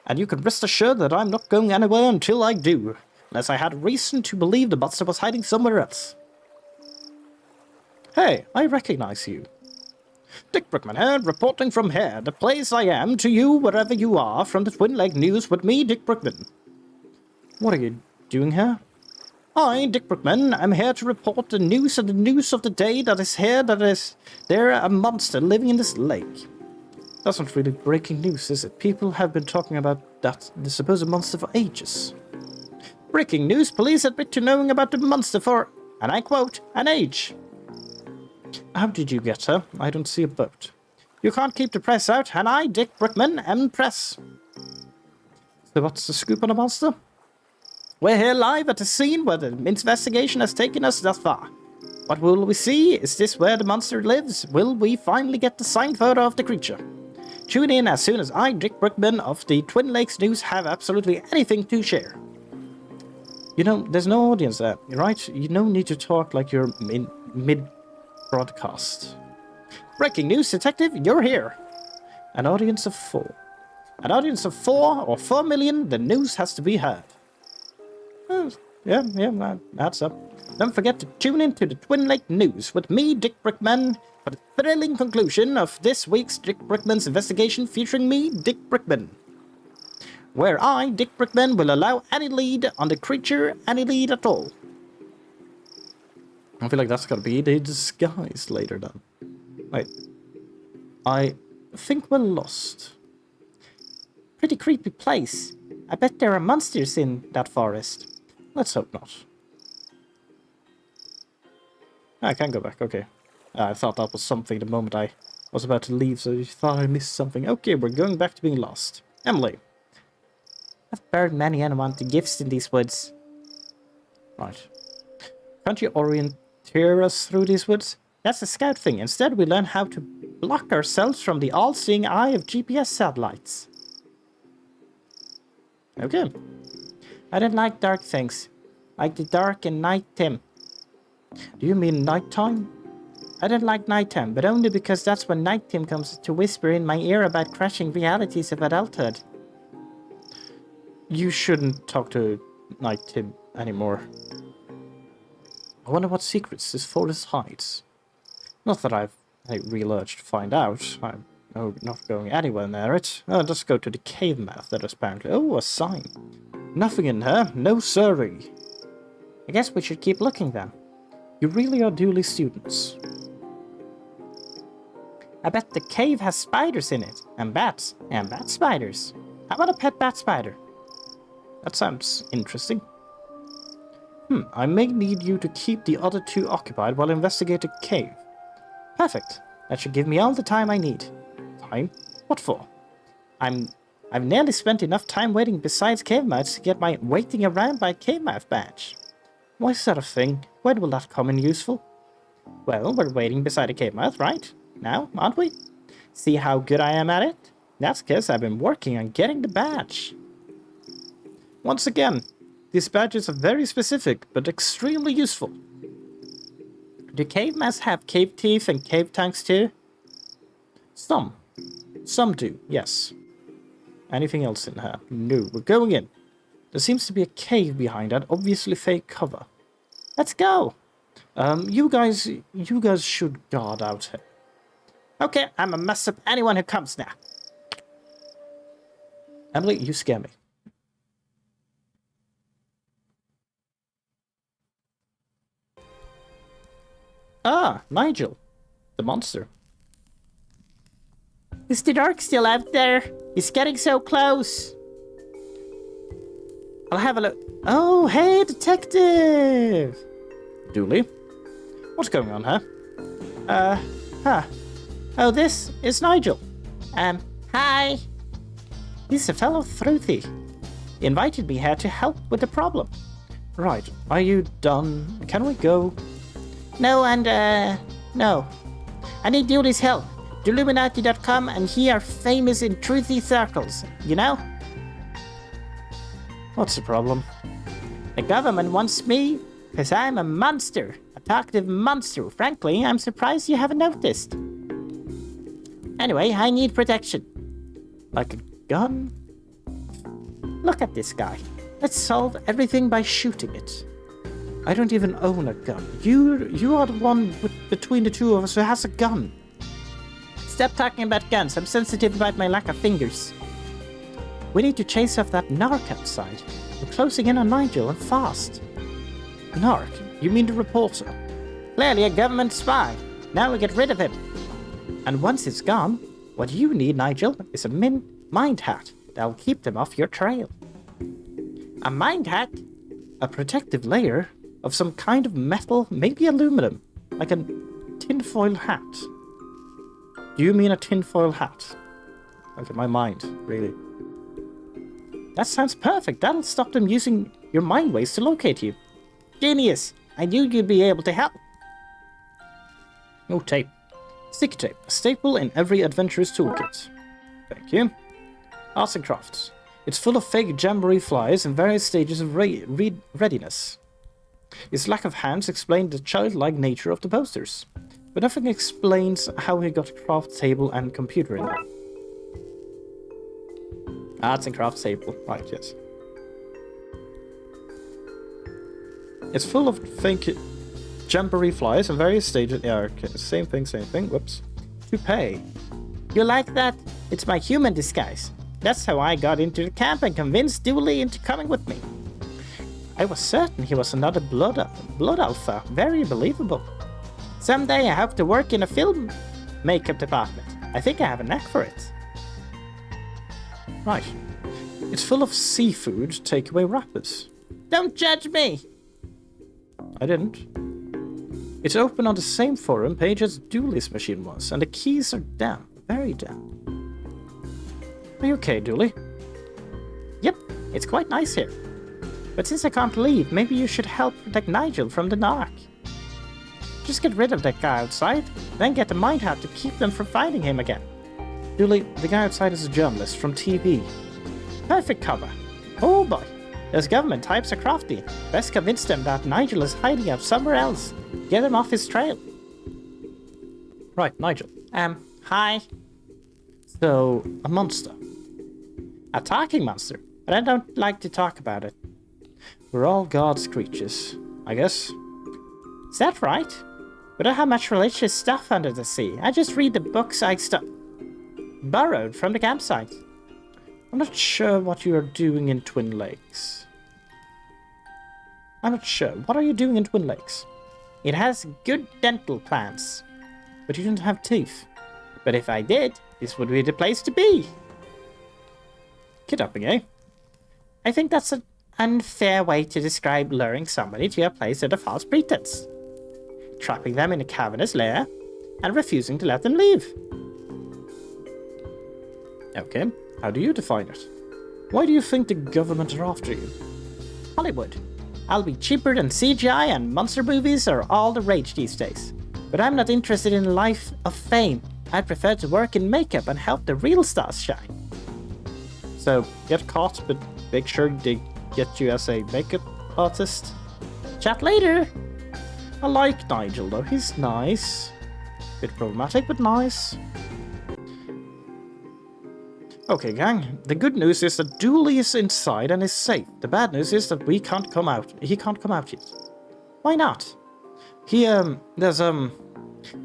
And you can rest assured that I'm not going anywhere until I do, unless I had reason to believe the monster was hiding somewhere else. Hey, I recognize you. Dick Brickman here, reporting from here, the place I am, to you wherever you are, from the Twin Lake News with me, Dick Brickman. What are you doing here? I, Dick Brickman, am here to report the news of the day that is here, that is there a monster living in this lake. That's not really breaking news, is it? People have been talking about the supposed monster for ages. Breaking news, police admit to knowing about the monster for, and I quote, an age. How did you get her? I don't see a boat. You can't keep the press out, and I, Dick Brickman, am press. So what's the scoop on the monster? We're here live at the scene where the investigation has taken us thus far. What will we see? Is this where the monster lives? Will we finally get the signed photo of the creature? Tune in as soon as I, Dick Brickman of the Twin Lakes News, have absolutely anything to share. You know, there's no audience there, right? You don't need to talk like you're in mid-broadcast. Breaking news, detective, you're here. An audience of 4. An audience of 4 or 4 million, the news has to be heard. Yeah, that's up. Don't forget to tune in to the Twin Lake News with me, Dick Brickman, for the thrilling conclusion of this week's Dick Brickman's investigation featuring me, Dick Brickman. Where I, Dick Brickman, will allow any lead on the creature, any lead at all. I feel like that's gotta be the disguise later then. Wait. I think we're lost. Pretty creepy place. I bet there are monsters in that forest. Let's hope not. I can go back, okay. I thought that was something the moment I was about to leave, so you thought I missed something. Okay, we're going back to being lost. Emily. I've buried many unwanted gifts in these woods. Right. Can't you orienteer us through these woods? That's the scout thing. Instead, we learn how to block ourselves from the all-seeing eye of GPS satellites. Okay. I don't like dark things. Like the dark and night, Tim. Do you mean nighttime? I don't like nighttime, but only because that's when Night Tim comes to whisper in my ear about crashing realities of adulthood. You shouldn't talk to Night Tim anymore. I wonder what secrets this forest hides. Not that I've a real urge to find out. I'm not going anywhere near it. I'll just go to the cave mouth that is apparently... Oh, a sign. Nothing in here. No siree. I guess we should keep looking then. You really are Dooley students. I bet the cave has spiders in it. And bat spiders. How about a pet bat spider? That sounds interesting. I may need you to keep the other 2 occupied while I investigate the cave. Perfect. That should give me all the time I need. Time? What for? I've nearly spent enough time waiting besides cave mouths to get my waiting around by cave mouth badge. Why is that a thing? When will that come in useful? Well, we're waiting beside a cave mouth, right? Now, aren't we? See how good I am at it? That's because I've been working on getting the badge. Once again, these badges are very specific, but extremely useful. Do cave mouths have cave teeth and cave tongues too? Some. Some do, yes. Anything else in here? No, we're going in. There seems to be a cave behind that obviously fake cover. Let's go! You guys should guard out here. Okay, I'ma mess up anyone who comes now. Emily, you scare me. Ah, Nigel, the monster. Is the Dark still out there? He's getting so close. I'll have a look. Oh, hey, detective! Dooley? What's going on, huh? Oh, this is Nigel. Hi. He's a fellow Thruthy. He invited me here to help with the problem. Right, are you done? Can we go? No, no. I need Dooley's help. Illuminati.com and he are famous in truthy circles, you know? What's the problem? The government wants me because I'm a monster. A talkative monster. Frankly, I'm surprised you haven't noticed. Anyway, I need protection. Like a gun? Look at this guy. Let's solve everything by shooting it. I don't even own a gun. You are the one between the two of us who has a gun. Stop talking about guns. I'm sensitive about my lack of fingers. We need to chase off that narc outside. We're closing in on Nigel and fast. Narc? You mean the reporter? Clearly a government spy. Now we get rid of him. And once it's gone, what you need, Nigel, is a mind hat that'll keep them off your trail. A mind hat? A protective layer of some kind of metal, maybe aluminum, like a tinfoil hat. Do you mean a tinfoil hat? Okay, my mind, really. That sounds perfect. That'll stop them using your mind waves to locate you. Genius! I knew you'd be able to help. Oh, tape. Sticky tape, a staple in every adventurer's toolkit. Thank you. Arts and crafts. It's full of fake jamboree flies in various stages of readiness. His lack of hands explained the childlike nature of the posters, but nothing explains how he got a craft table and computer in there. Arts and crafts table, right, yes. It's full of fake jamboree flies in various stages. Yeah, okay, same thing, whoops. To pay. You like that? It's my human disguise. That's how I got into the camp and convinced Dooley into coming with me. I was certain he was another blood alpha. Very believable. Someday I hope to work in a film makeup department. I think I have a knack for it. Right. It's full of seafood takeaway wrappers. Don't judge me! I didn't. It's open on the same forum page as Dooley's machine was, and the keys are damp. Very damp. Are you okay, Dooley? Yep, it's quite nice here. But since I can't leave, maybe you should help protect Nigel from the narc. Just get rid of that guy outside, then get the mind hat to keep them from finding him again. Dooley, the guy outside is a journalist from TV. Perfect cover. Oh boy, those government types are crafty. Best convince them that Nigel is hiding out somewhere else. Get him off his trail. Right, Nigel. Hi. So, a monster. A talking monster, but I don't like to talk about it. We're all God's creatures, I guess. Is that right? We don't have much religious stuff under the sea. I just read the books I borrowed from the campsite. I'm not sure what you are doing in Twin Lakes. I'm not sure. What are you doing in Twin Lakes? It has good dental plans. But you didn't have teeth. But if I did, this would be the place to be. Kidnapping, eh? I think that's an unfair way to describe luring somebody to your place under false pretense. Trapping them in a cavernous lair and refusing to let them leave. Okay, how do you define it? Why do you think the government are after you? Hollywood. I'll be cheaper than CGI and monster movies are all the rage these days. But I'm not interested in a life of fame. I prefer to work in makeup and help the real stars shine. So, get caught, but make sure they get you as a makeup artist? Chat later! I like Nigel though, he's nice. Bit problematic, but nice. Okay, gang, the good news is that Dooley is inside and is safe. The bad news is that we can't come out. He can't come out yet. Why not? There's,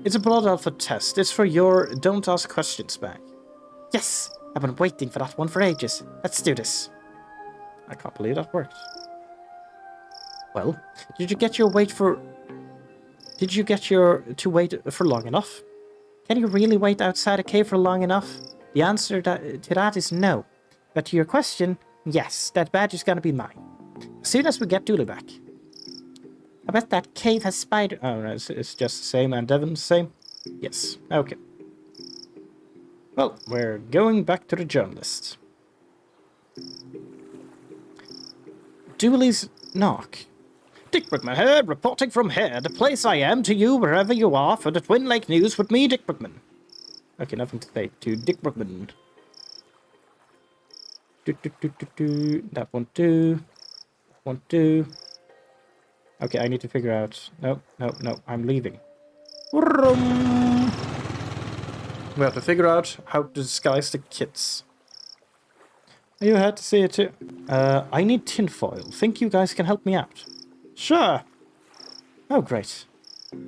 it's a blood alpha test. It's for your don't ask questions bag. Yes! I've been waiting for that one for ages. Let's do this. I can't believe that worked. Well, did you get your to wait for long enough? Can you really wait outside a cave for long enough? The answer to that is no. But to your question, yes, that badge is gonna be mine. As soon as we get Dooley back. I bet that cave has spider... Oh, no, it's just the same, and Devon's the same? Yes, okay. Well, we're going back to the journalist. Dooley's knock. Dick Brickman here, reporting from here, the place I am to you wherever you are for the Twin Lake News with me, Dick Brickman. Okay, nothing to say to Dick Brickman. That won't do. That won't do. Okay, I need to figure out... No, I'm leaving. We have to figure out how to disguise the kids. Are you here to see it too? I need tinfoil. Think you guys can help me out? Sure. Oh, great.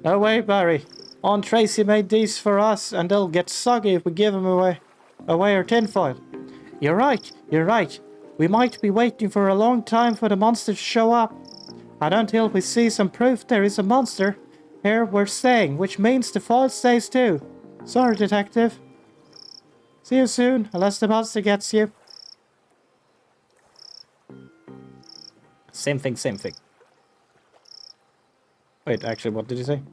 No way, Barry. Aunt Tracy made these for us, and they'll get soggy if we give them away our tinfoil. You're right. We might be waiting for a long time for the monster to show up. And until we see some proof there is a monster, here we're staying, which means the foil stays too. Sorry, Detective. See you soon, unless the monster gets you. Same thing. Wait, actually, what did he say?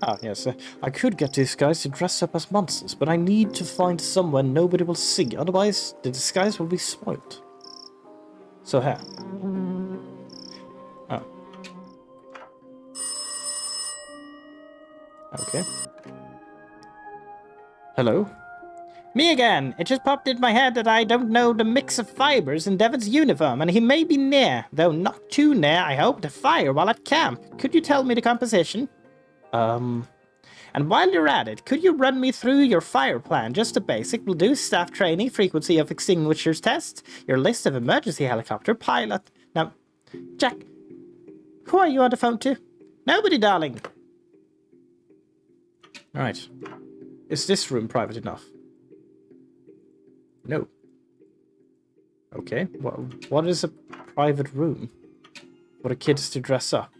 Ah, yes. I could get these guys to dress up as monsters, but I need to find somewhere nobody will see, otherwise the disguise will be spoiled. So here. Oh. Okay. Hello? Me again! It just popped in my head that I don't know the mix of fibers in Devon's uniform, and he may be near, though not too near, I hope, to fire while at camp. Could you tell me the composition? And while you're at it, could you run me through your fire plan? Just the basic will do. Staff training, frequency of extinguishers test, your list of emergency helicopter pilot. Now, Jack, who are you on the phone to? Nobody, darling. Alright. Is this room private enough? No. Okay, what is a private room for the kids to dress up?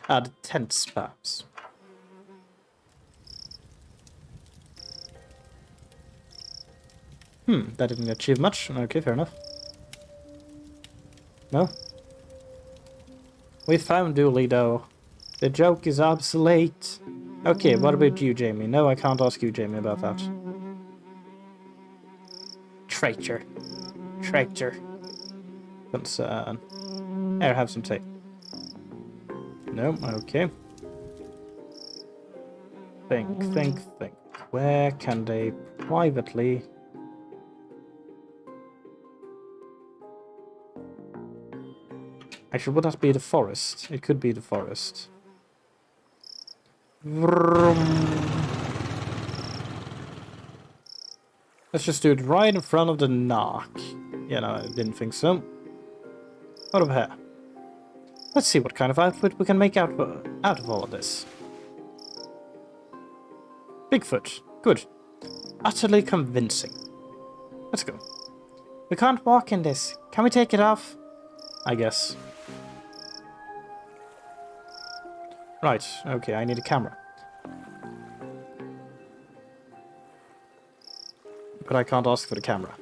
Ah, the tents, perhaps. That didn't achieve much. Okay, fair enough. No? We found Dooley, though. The joke is obsolete. Okay, what about you, Jamie? No, I can't ask you, Jamie, about that. Traitor. Concern. Here, have some tape. No, okay. Think. Where can they privately... Actually, would that be the forest? It could be the forest. Let's just do it right in front of the knock. Yeah, no, I didn't think so. What over here? Let's see what kind of outfit we can make out of all of this. Bigfoot. Good. Utterly convincing. Let's go. We can't walk in this. Can we take it off? I guess. Right. Okay, I need a camera. But I can't ask for the camera.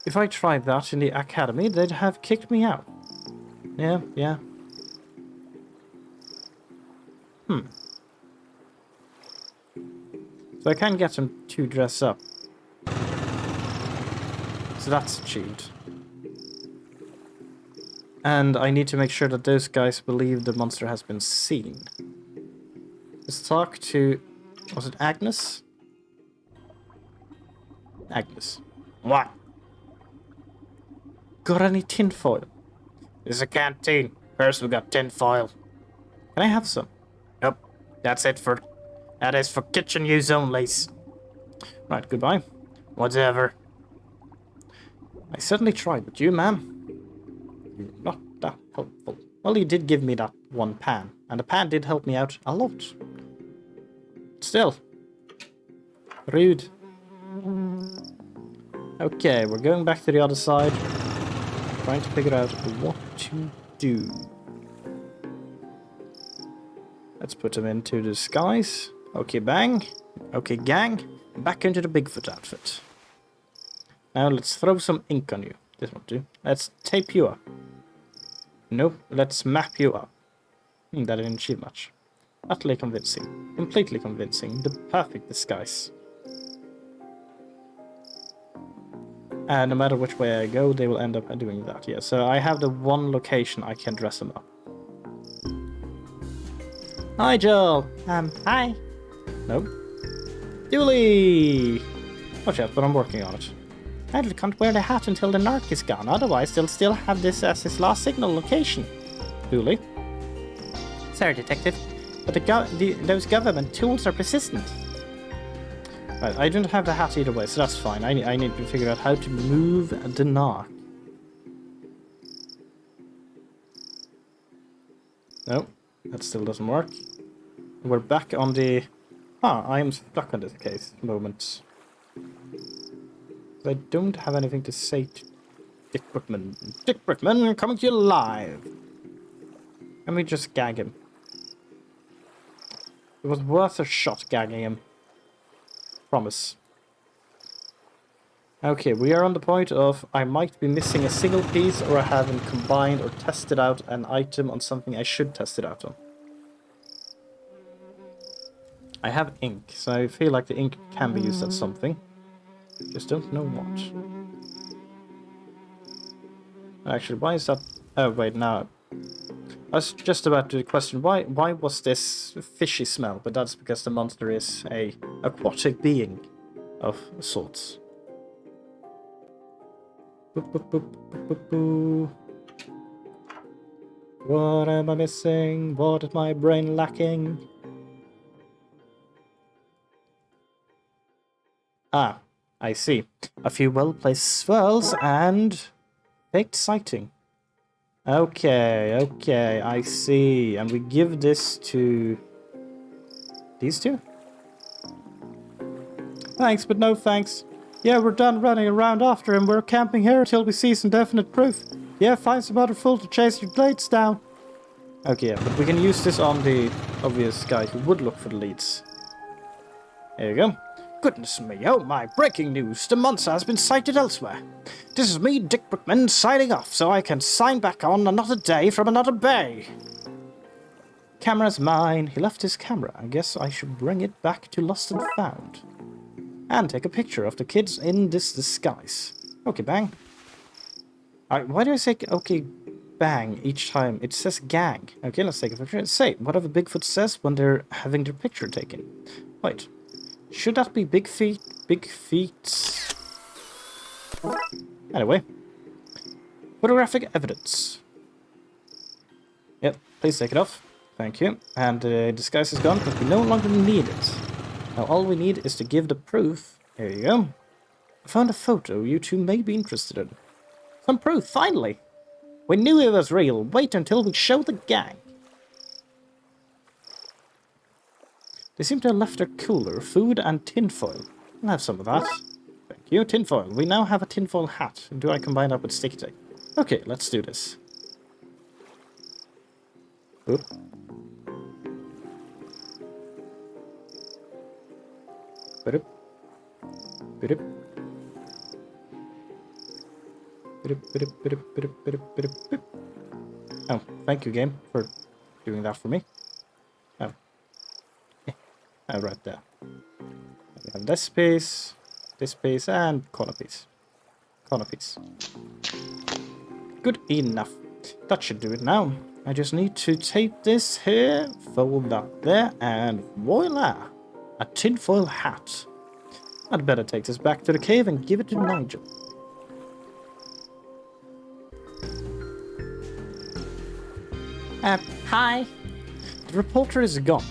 If I tried that in the academy, they'd have kicked me out. Yeah. So I can get them to dress up. So that's achieved. And I need to make sure that those guys believe the monster has been seen. Let's talk to... Was it Agnes? Agnes. What? Got any tinfoil? This is a canteen. First we got tinfoil. Can I have some? Nope. That is for kitchen use only. Right, goodbye. Whatever. I certainly tried, but you, ma'am, you're not that helpful. Well, you did give me that one pan, and the pan did help me out a lot. Still. Rude. Okay, we're going back to the other side. Trying to figure out what to do. Let's put him into the skies. Okay, bang. Okay, gang. Back into the Bigfoot outfit. Now let's throw some ink on you. This won't do. Let's tape you up. Nope, let's map you up. That didn't achieve much. Utterly convincing. Completely convincing. The perfect disguise. And no matter which way I go, they will end up doing that. Yeah, so I have the one location I can dress them up. Hi, Joel. Hi. Nope. Dooley! Watch out, but I'm working on it. Idle can't wear the hat until the narc is gone, otherwise they'll still have this as his last signal location. Dooley? Sorry, Detective, but those government tools are persistent. Right, I don't have the hat either way, so that's fine. I need to figure out how to move the narc. No, that still doesn't work. We're back on the... I am stuck on this case moment. I don't have anything to say to Dick Brickman. Dick Brickman, coming to you live! Let me just gag him. It was worth a shot gagging him. Promise. Okay, we are on the point of I might be missing a single piece or I haven't combined or tested out an item on something I should test it out on. I have ink, so I feel like the ink can be used at something. Just don't know what. Actually, why is that... Oh, wait, now... I was just about to question, why was this fishy smell? But that's because the monster is a aquatic being of sorts. Boop, boop, boop, boop, boop, boop. What am I missing? What is my brain lacking? Ah, I see. A few well-placed swirls and... faked sighting. Okay, I see. And we give this to... these two? Thanks, but no thanks. Yeah, we're done running around after him. We're camping here until we see some definite proof. Yeah, find some other fool to chase your blades down. Okay, yeah, but we can use this on the obvious guy who would look for the leads. There you go. Goodness me, oh my, breaking news. The monster has been sighted elsewhere. This is me, Dick Brickman, signing off so I can sign back on another day from another bay. Camera's mine. He left his camera. I guess I should bring it back to Lost and Found. And take a picture of the kids in this disguise. Okay, bang. Why do I say okay, bang each time? It says gang. Okay, let's take a picture. Say whatever Bigfoot says when they're having their picture taken. Wait. Should that be big feet? Big feet? Anyway. Photographic evidence. Yep, please take it off. Thank you. And the disguise is gone because we no longer need it. Now all we need is to give the proof. Here you go. I found a photo you two may be interested in. Some proof, finally! We knew it was real. Wait until we show the gang. They seem to have left their cooler, food and tinfoil. I'll have some of that. Thank you, tinfoil. We now have a tinfoil hat. Do I combine that with sticky tape? Okay, let's do this. Oop. Ba-doop. Ba-doop. Ba-doop, ba-doop, ba-doop, ba-doop, ba-doop, ba-doop, ba-doop. Oh, thank you, game, for doing that for me. Oh. Right there. We have this piece, and corner piece. Corner piece. Good enough. That should do it now. I just need to tape this here, fold that there, and voila! A tinfoil hat. I'd better take this back to the cave and give it to Nigel. Hi. The reporter is gone.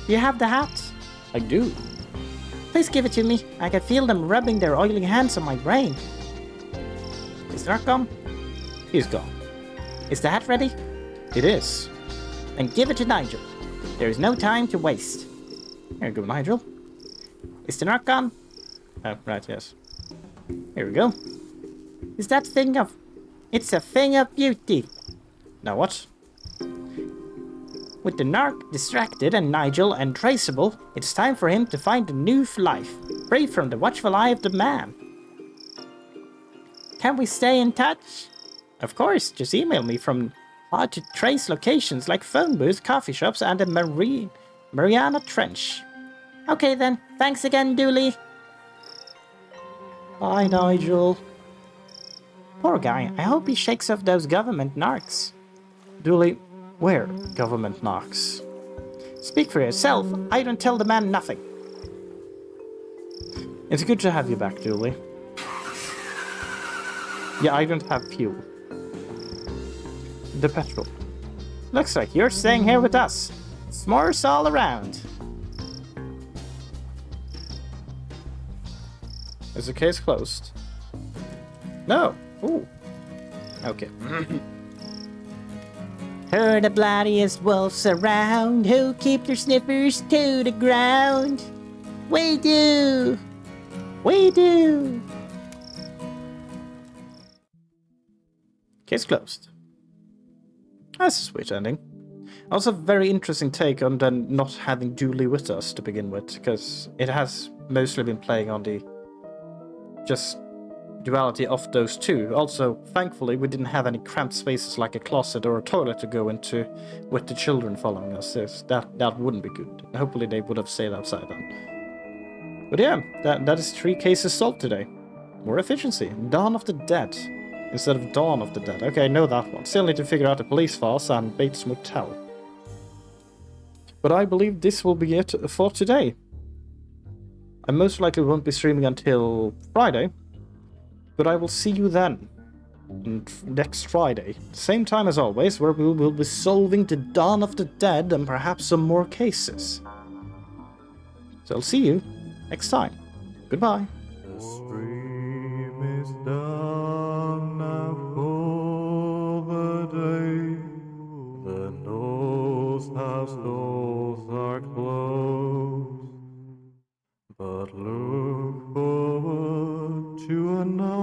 You have the hat? I do. Please give it to me. I can feel them rubbing their oily hands on my brain. Is the narc gone? He's gone. Is the hat ready? It is. Then give it to Nigel. There is no time to waste. Here you go, Nigel. Is the narc gone? Oh, right, yes. Here we go. Is that thing of... It's a thing of beauty. Now what? With the narc distracted and Nigel untraceable, it's time for him to find a new life, free from the watchful eye of the man. Can we stay in touch? Of course, just email me from hard to trace locations like phone booths, coffee shops, and the Mariana Trench. Okay then, thanks again, Dooley. Bye, Nigel. Poor guy, I hope he shakes off those government narcs. Dooley, where government knocks? Speak for yourself, I don't tell the man nothing. It's good to have you back, Dooley. Yeah, I don't have fuel. The petrol. Looks like you're staying here with us. S'mores all around. Is the case closed? No. Ooh. Okay. Who the bloodiest wolves around, who keep their sniffers to the ground? We do! We do! Case closed. That's a sweet ending. Also, a very interesting take on then not having Dooley with us to begin with, because it has mostly been playing on the just duality of those two. Also, thankfully, we didn't have any cramped spaces like a closet or a toilet to go into with the children following us. Yes, that wouldn't be good. Hopefully, they would have stayed outside then. But yeah, that is 3 cases solved today. More efficiency. Dawn of the Dead instead of Dawn of the Dead. Okay, I know that one. Still need to figure out the police farce and Bates Motel. But I believe this will be it for today. I most likely won't be streaming until Friday, but I will see you then, next Friday. Same time as always, where we will be solving the Dawn of the Dead and perhaps some more cases. So I'll see you next time. Goodbye. The stream is done now for the day. The North House doors are closed, but look forward to another